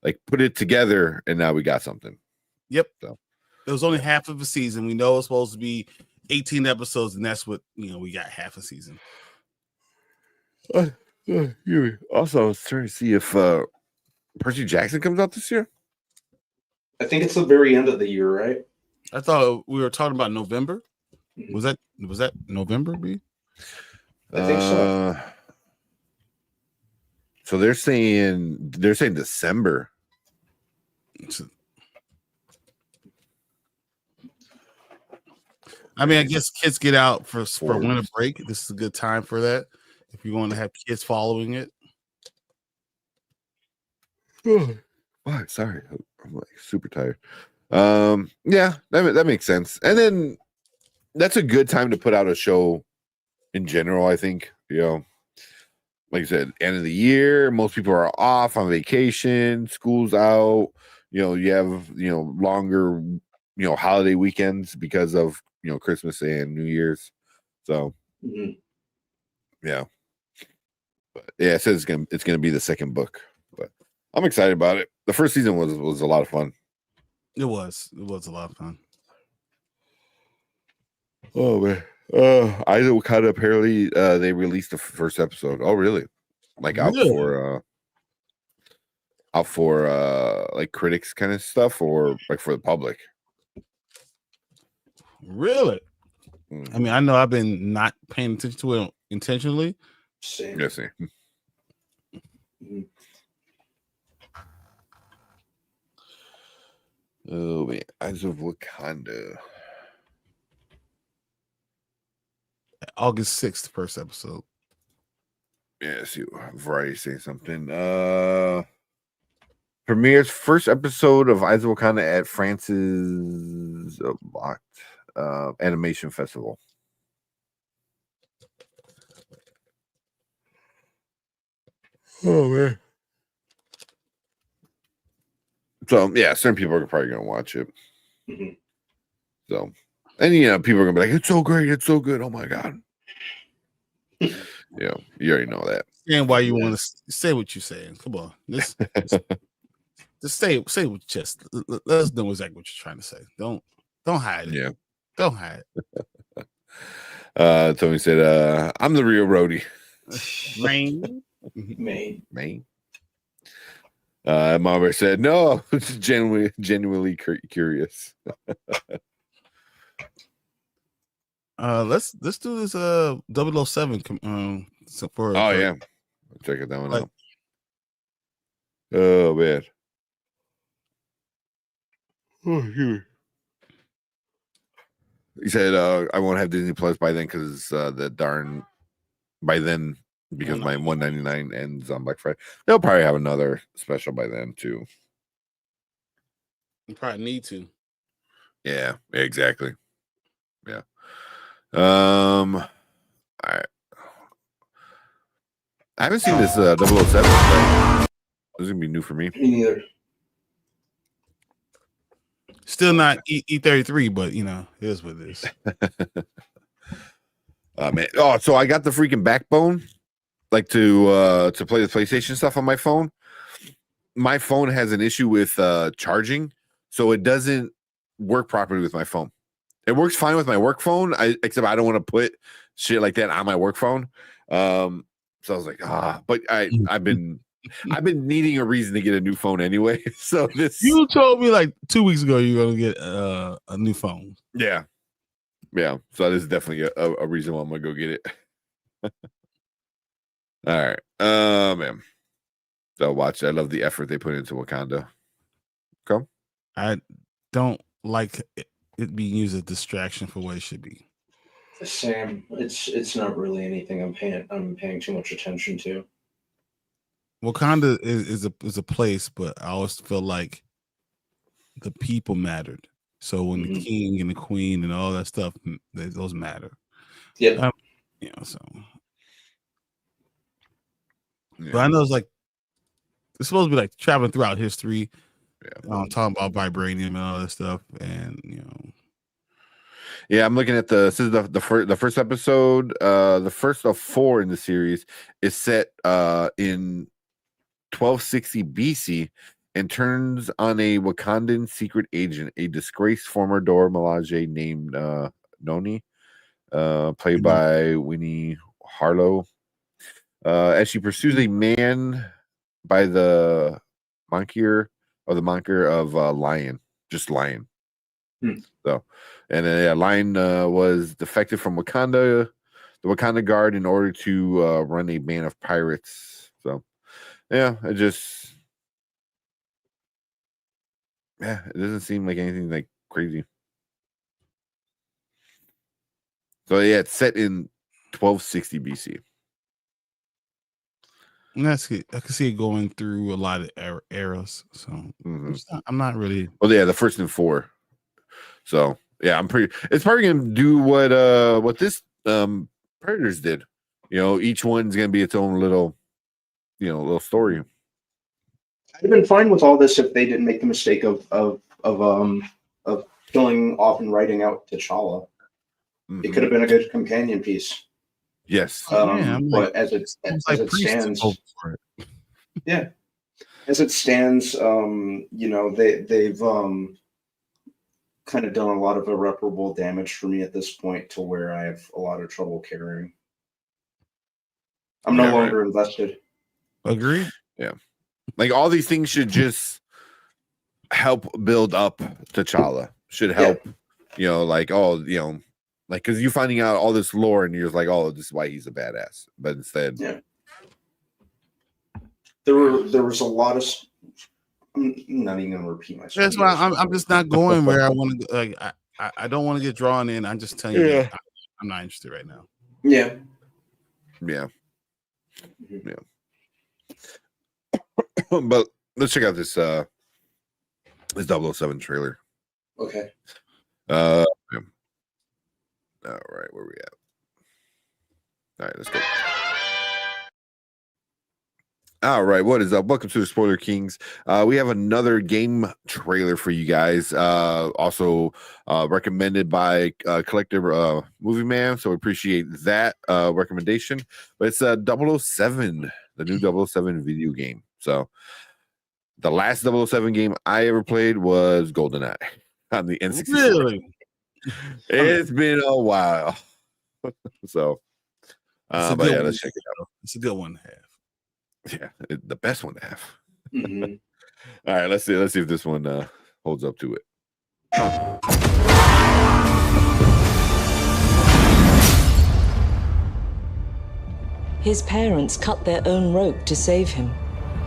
like put it together, and now we got something. Yep. So it was only half of a season. We know it's supposed to be 18 episodes, and that's what we got, half a season. Also, I was trying to see if Percy Jackson comes out this year. I think it's the very end of the year, right? I thought we were talking about November. Was that November? B? I think so. So they're saying December. I mean, I guess kids get out for winter break. This is a good time for that. If you want to have kids following it. Oh, sorry, I'm like super tired. Yeah, that makes sense. And then that's a good time to put out a show in general. I think, like I said, end of the year, most people are off on vacation, school's out. You have longer holiday weekends because of Christmas and New Year's. So yeah, but yeah, it says it's gonna be the second book, but I'm excited about it. The first season was a lot of fun. It was a lot of fun. Oh man, Isaac Wakanda apparently they released the first episode. Oh really? Like out for like critics kind of stuff, or like for the public? Really? I mean, I know I've been not paying attention to it intentionally. Same. Yes, same. Oh man, Eyes of Wakanda. August 6th, first episode. Yeah, see, Variety saying something. Premieres first episode of Eyes of Wakanda at France's Locked Animation Festival. Oh man. So yeah, certain people are probably gonna watch it. So, and people are gonna be like, "It's so great, it's so good, oh my god." Yeah, you already know that. And why you want to say what you're saying? Come on, just say with your chest. Let us know exactly what you're trying to say. Don't hide it. Yeah, don't hide it. Tony said, "I'm the real roadie." Maine. Mama said, "No, it's genuinely curious." Let's do this 007 for yeah, check it that one out. Oh man. Oh, he said, "I won't have Disney Plus by then because because my $199 ends on Black Friday. They'll probably have another special by then too. You probably need to. Yeah, exactly. Yeah. All right. I haven't seen this 007. This is gonna be new for me. Me neither. Still not E33, but here's what it is. Man. Oh, so I got the freaking Backbone, like to play the PlayStation stuff on my phone. My phone has an issue with charging, so it doesn't work properly with my phone. It works fine with my work phone, except I don't want to put shit like that on my work phone. So I was like, but I've been needing a reason to get a new phone anyway. So you told me like 2 weeks ago you're gonna get a new phone. Yeah. So this is definitely a reason why I'm gonna go get it. All right, man. So watch. I love the effort they put into Wakanda. Come. I don't like it being used as a distraction for what it should be. Sam, it's not really anything I'm paying too much attention to. Wakanda is a place, but I always feel like the people mattered. So when the king and the queen and all that stuff, those matter. Yeah. So. Yeah. But I know it's supposed to be like traveling throughout history. Yeah. Talking about vibranium and all that stuff, and Yeah, I'm looking at the first episode. The first of 4 in the series is set in 1260 BC and turns on a Wakandan secret agent, a disgraced former Dora Milaje named Noni, played by Winnie Harlow. As she pursues a man by the moniker of Lion, just Lion. So, and then Lion was defected from Wakanda, the Wakanda Guard, in order to run a band of pirates. So, yeah, it doesn't seem like anything like crazy. So yeah, it's set in 1260 BC. And I can see it going through a lot of eras. So I'm not really. Well, yeah, the first and 4. So yeah, it's probably gonna do what this Predators did. Each one's gonna be its own little story. I'd have been fine with all this if they didn't make the mistake of killing off and writing out T'Challa. It could have been a good companion piece. Yes. But as it stands, yeah, as it stands, they've kind of done a lot of irreparable damage for me at this point, to where I have a lot of trouble caring. I'm no longer invested. Agreed. Yeah. Like, all these things should just help build up T'Challa. Should help, because you're finding out all this lore and you're just like, oh, this is why he's a badass. But instead, there was a lot of. I'm not even gonna repeat myself. That's why I'm just not going where I want to. Like, I don't want to get drawn in. I'm just telling you, I'm not interested right now. Yeah. But let's check out this 007 trailer. Okay. All right, where we at? All right, let's go. All right, what is up? Welcome to the Spoiler Kings. We have another game trailer for you guys. Also recommended by Collector Movie Man, so we appreciate that recommendation. But it's 007, the new 007 video game. So the last 007 game I ever played was GoldenEye on the N64. Really? It's been a while. So, but yeah, let's check it out. It's a good one to have. Yeah, the best one to have. Mm-hmm. All right, let's see if this one holds up to it. His parents cut their own rope to save him.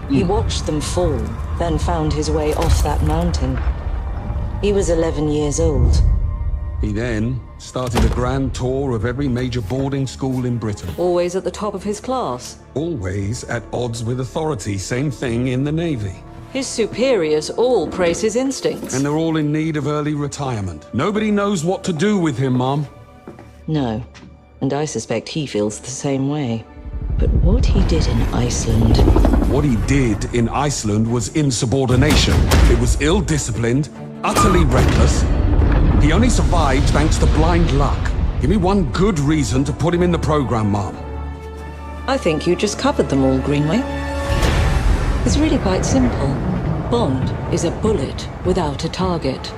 He watched them fall, then found his way off that mountain. He was 11 years old. He then started a grand tour of every major boarding school in Britain. Always at the top of his class. Always at odds with authority. Same thing in the Navy. His superiors all praise his instincts. And they're all in need of early retirement. Nobody knows what to do with him, Mom. No, and I suspect he feels the same way. But what he did in Iceland... What he did in Iceland was insubordination. It was ill-disciplined, utterly reckless. He only survived thanks to blind luck. Give me one good reason to put him in the program, Mom. I think you just covered them all, Greenway. It's really quite simple. Bond is a bullet without a target.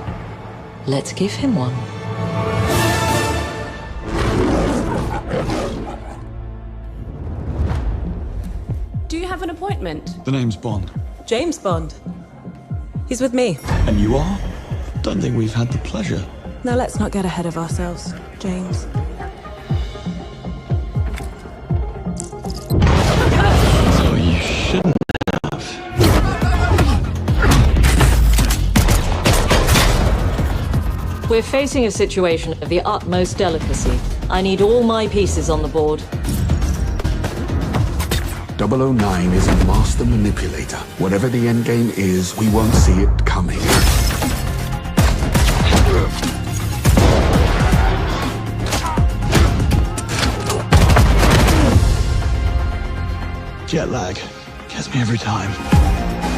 Let's give him one. Do you have an appointment? The name's Bond. James Bond. He's with me. And you are? Don't think we've had the pleasure. Now let's not get ahead of ourselves, James. So you shouldn't have. We're facing a situation of the utmost delicacy. I need all my pieces on the board. 009 is a master manipulator. Whatever the endgame is, we won't see it coming. Jet lag gets me every time.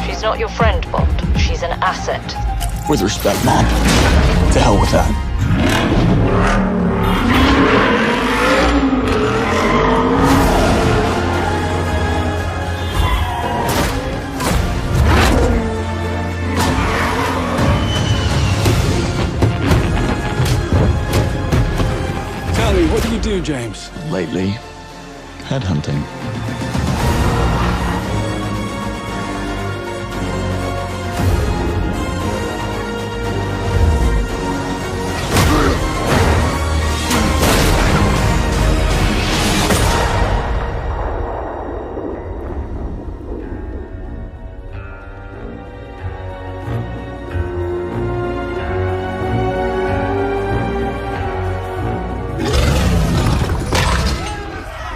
She's not your friend, Bond. She's an asset. With respect, Mom. To hell with that. Tell me, what do you do, James? Lately, headhunting.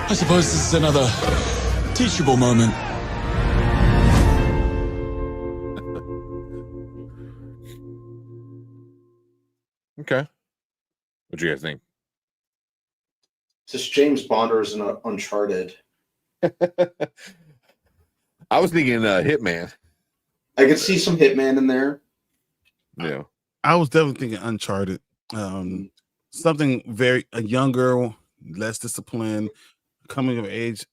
I suppose this is another teachable moment. Okay. What do you guys think? Is this James Bond or is it Uncharted? I was thinking Hitman. I could see some Hitman in there. Yeah. I was definitely thinking Uncharted. Something a younger, less disciplined, coming of age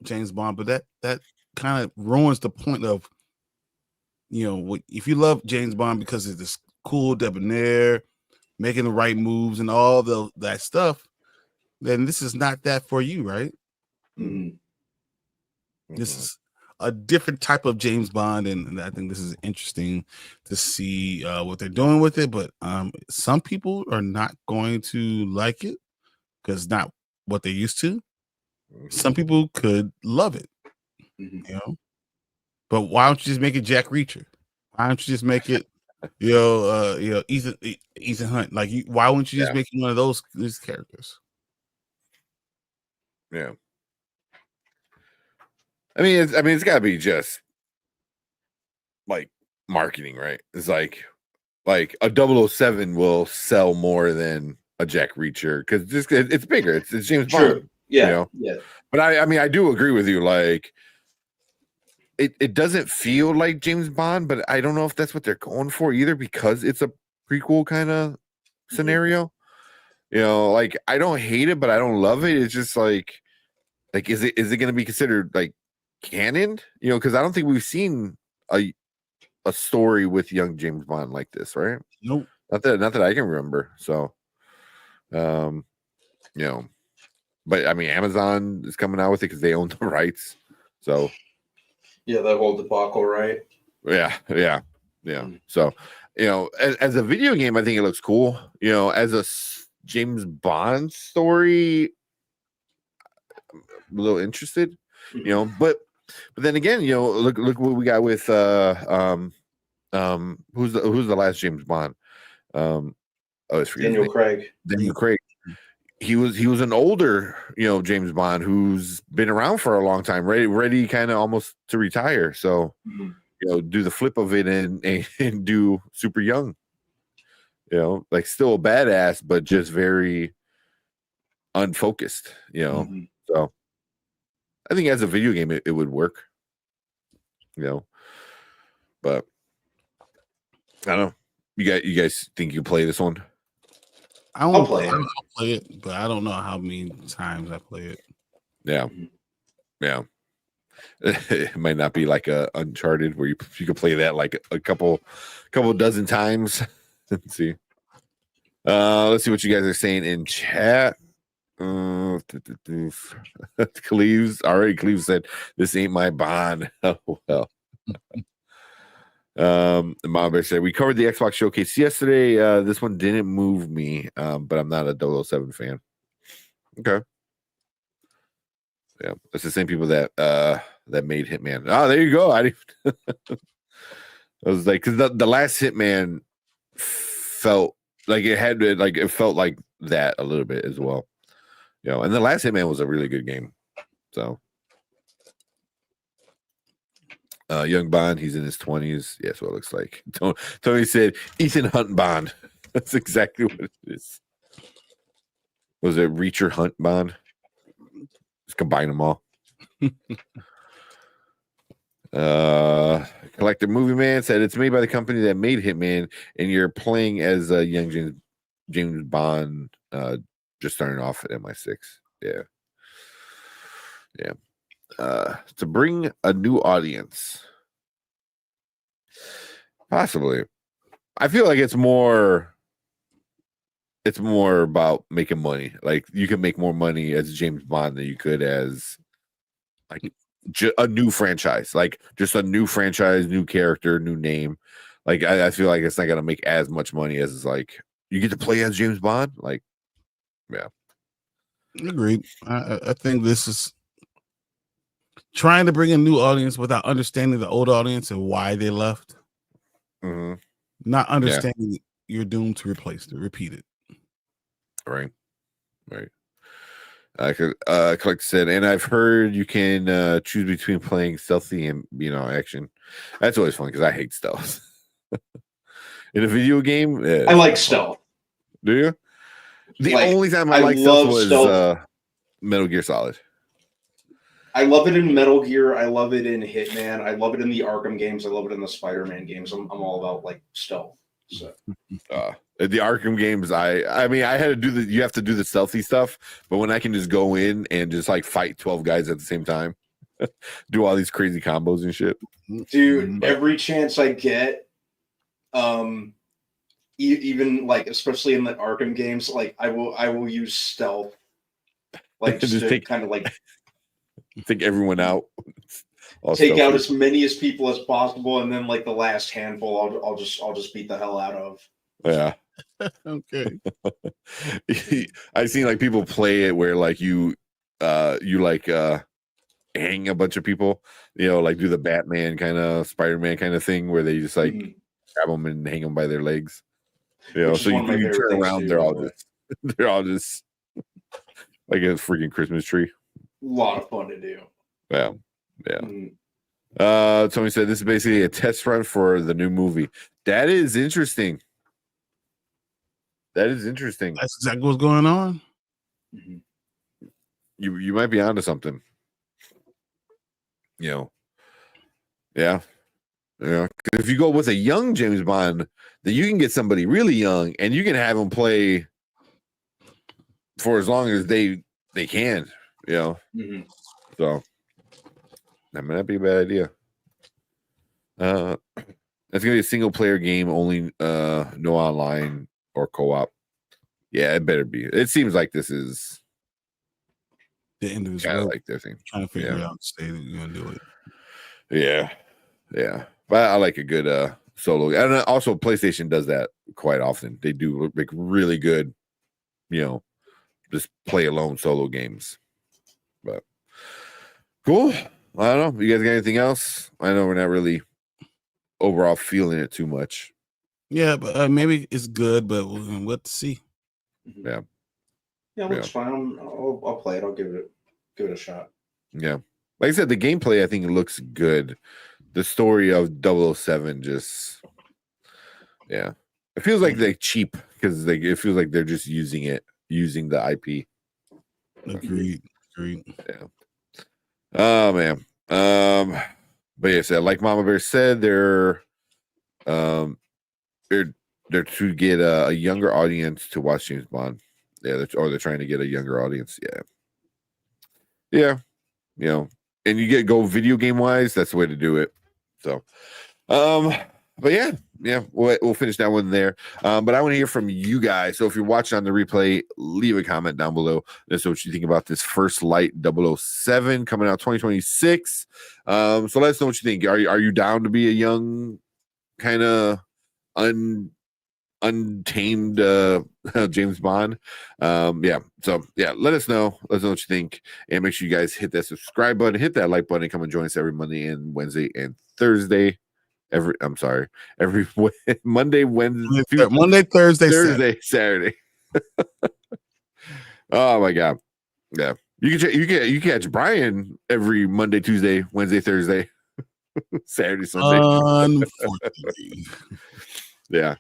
James Bond, but that kind of ruins the point of, if you love James Bond because it's this cool debonair, making the right moves and all that stuff, then this is not that for you, right? Mm-hmm. This is a different type of James Bond, and I think this is interesting to see what they're doing with it. But some people are not going to like it because it's not what they're used to. Some people could love it, But why don't you just make it Jack Reacher? Why don't you just make it, Ethan Hunt? Like, why wouldn't you just make it one of these characters? Yeah. It's got to be just like marketing, right? It's like a 007 will sell more than a Jack Reacher because it's bigger. It's James Bond. Yeah, yeah. But I do agree with you. Like, it doesn't feel like James Bond, but I don't know if that's what they're going for either because it's a prequel kind of scenario. Like, I don't hate it, but I don't love it. It's just like is it going to be considered like canon? Because I don't think we've seen a story with young James Bond like this, right? Nope. Not that I can remember. So, but Amazon is coming out with it because they own the rights. So, yeah, that whole debacle, right? Yeah. So, as a video game, I think it looks cool. As a James Bond story, I'm a little interested. But then again, look what we got with who's the last James Bond? Daniel Craig. Daniel Craig. He was an older, James Bond who's been around for a long time, ready kind of almost to retire. So, do the flip of it and do super young. Like still a badass, but just very unfocused. So I think as a video game, it would work. But I don't know. You guys think you play this one? I'll play it, but I don't know how many times I play it. Yeah. It might not be like a Uncharted where you could play that like a couple dozen times. Let's see. Let's see what you guys are saying in chat. Cleves said, "This ain't my Bond." Oh well. Mom Bear said, "We covered the Xbox showcase yesterday. This one didn't move me, but I'm not a 007 fan." Okay. Yeah, it's the same people that made Hitman. Oh, there you go. I was like, because the last Hitman felt like it felt like that a little bit as well. And the last Hitman was a really good game. So young Bond, he's in his 20s. Yeah, that's what it looks like. Tony said Ethan Hunt Bond. That's exactly what it is. Was it Reacher Hunt Bond? Just combine them all. Collector Movie Man said it's made by the company that made Hitman, and you're playing as a young James Bond, just starting off at MI6. Yeah. To bring a new audience, possibly. I feel like it's more about making money. Like you can make more money as James Bond than you could as like a new franchise, like just a new franchise, new character, new name. Like I feel like it's not gonna make as much money as it's like you get to play as James Bond. Like, yeah, agreed. I think this is trying to bring a new audience without understanding the old audience and why they left. Not understanding you're doomed to repeat it. Right. Clark said, and I've heard you can choose between playing stealthy and action. That's always fun because I hate stealth. In a video game, I like stealth. Do you? The Like, only time I I liked love stealth was stealth. Metal Gear Solid. I love it in Metal Gear. I love it in Hitman. I love it in the Arkham games. I love it in the Spider-Man games. I'm all about like stealth. So The Arkham games, I mean, I had to do you have to do the stealthy stuff, but when I can just go in and just like fight 12 guys at the same time, do all these crazy combos and shit. dude, every chance I get, even like especially in the Arkham games, like I will use stealth, like just to kind of like take everyone out, take out as many as people as possible, and then like the last handful, I'll just beat the hell out of. Yeah. Okay. I've seen like people play it where like you like hang a bunch of people, like do the Batman kind of Spider-Man kind of thing where they just like grab them and hang them by their legs. So you turn around, they're all just like a freaking Christmas tree. A lot of fun to do. Yeah. Tony said this is basically a test run for the new movie. That is interesting. That's exactly what's going on. You might be onto something. Yeah. If you go with a young James Bond, then you can get somebody really young and you can have them play for as long as they can. So that might not be a bad idea. It's gonna be a single player game only, no online or co-op. Yeah, it better be. It seems like this is the end of his work. Like their thing. Trying to figure out state that you're gonna do it. Yeah. But I like a good solo. And also PlayStation does that quite often. They do like really good, just play alone solo games. But cool. I don't know. You guys got anything else? I know we're not really overall feeling it too much. Yeah, but maybe it's good, but we'll see. Yeah, looks fine. I'll play it. I'll give it a shot. Yeah, like I said, the gameplay I think it looks good. The story of 007 just, it feels like they're cheap because it feels like they're just using the IP. Agreed. Yeah. Oh man. But yeah, so like Mama Bear said, they're to get a younger audience to watch James Bond. Yeah, they're trying to get a younger audience. Yeah. And you go video game wise, that's the way to do it. So, but yeah, we'll finish that one there. But I want to hear from you guys. So if you're watching on the replay, leave a comment down below. That's what you think about this First Light 007 coming out 2026. So let us know what you think. Are you down to be a young kind of untamed James Bond? So let us know what you think, and make sure you guys hit that subscribe button, hit that like button, and come and join us every Monday and Wednesday and Thursday. Every Monday, Wednesday, Monday, Thursday, Saturday. Oh my god. Yeah, you can catch Brian every Monday, Tuesday, Wednesday, Thursday, Saturday, Sunday. Unfortunately. Yeah.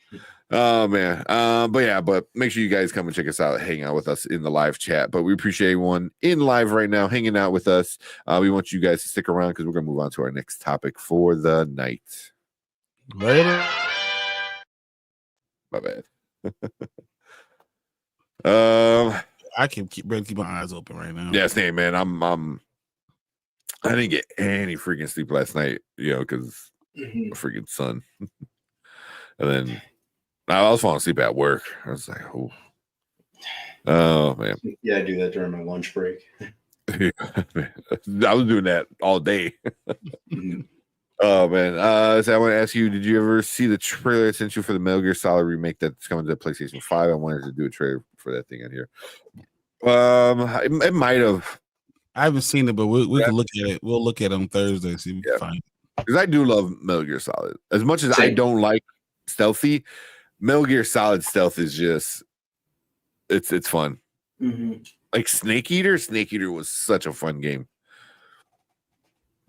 Oh man. But make sure you guys come and check us out, hang out with us in the live chat. But we appreciate everyone in live right now hanging out with us. We want you guys to stick around because we're gonna move on to our next topic for the night. Later. My bad. I can keep my eyes open right now. Yeah, same man. I didn't get any freaking sleep last night, because my freaking son. And then I was falling asleep at work. I was like, oh man. Yeah, I do that during my lunch break. I was doing that all day. Oh man. So I want to ask you, did you ever see the trailer I sent you for the Metal Gear Solid remake that's coming to PlayStation 5? I wanted to do a trailer for that thing on here. It might have. I haven't seen it, but we can look at it. We'll look at it on Thursday, see if we can find it. Because I do love Metal Gear Solid. As much as I don't like stealthy, Metal Gear Solid stealth is just it's fun. Mm-hmm. Like Snake Eater was such a fun game.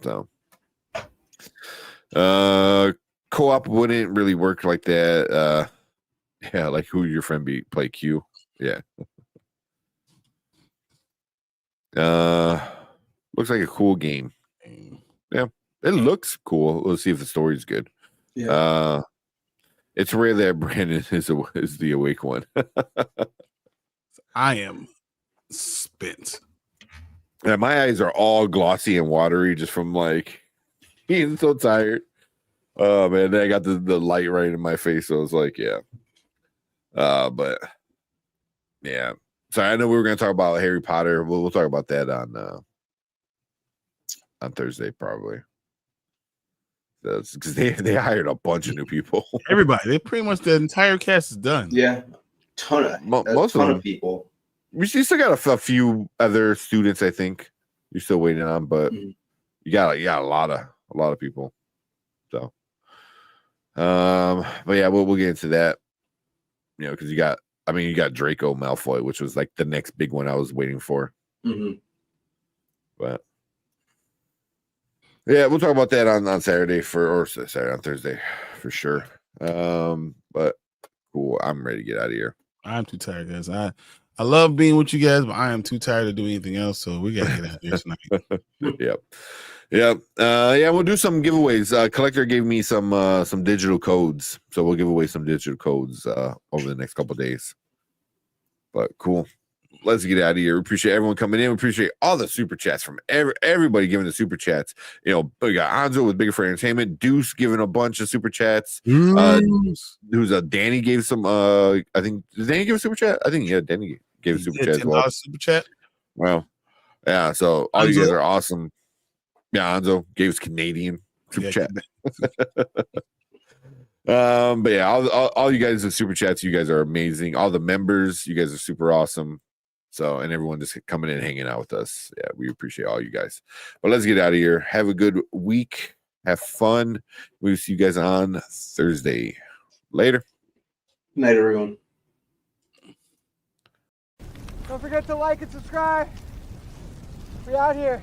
So co-op wouldn't really work like that. Yeah, like who your friend be play Q. Yeah. Looks like a cool game. Yeah, it looks cool. Let's see if the story's good. Yeah. It's rare that Brandon is the awake one. I am spent. Yeah, my eyes are all glossy and watery just from like being so tired. Oh man, then I got the light right in my face, so I was like, yeah. But yeah. Sorry, I know we were going to talk about Harry Potter. We'll talk about that on Thursday probably. That's because they hired a bunch of new people. Everybody, they pretty much the entire cast is done. Yeah, most of people. You still got a few other students, I think you're still waiting on, but you got a lot of people. So, but yeah, we'll get into that. You know, because you got Draco Malfoy, which was like the next big one I was waiting for. Mm-hmm. But yeah, we'll talk about that on Saturday on Thursday for sure. But cool. I'm ready to get out of here. I'm too tired, guys. I love being with you guys, but I am too tired to do anything else. So we gotta get out of here tonight. Yep. Yeah, we'll do some giveaways. Collector gave me some digital codes, so we'll give away some digital codes over the next couple of days. But cool. Let's get out of here. We appreciate everyone coming in. We appreciate all the super chats from everybody giving the super chats. You know, we got Anzo with Bigger for Entertainment, Deuce giving a bunch of super chats. Danny gave some. I think did Danny give a super chat? I think Danny gave a super chat as well. Super chat. Well, yeah. So all you guys are awesome. Yeah, Anzo gave us Canadian super chat. But yeah, all you guys in super chats, you guys are amazing. All the members, you guys are super awesome. So, and everyone just coming in and hanging out with us. Yeah, we appreciate all you guys. But let's get out of here. Have a good week. Have fun. We'll see you guys on Thursday. Later. Night, everyone. Don't forget to like and subscribe. We out here.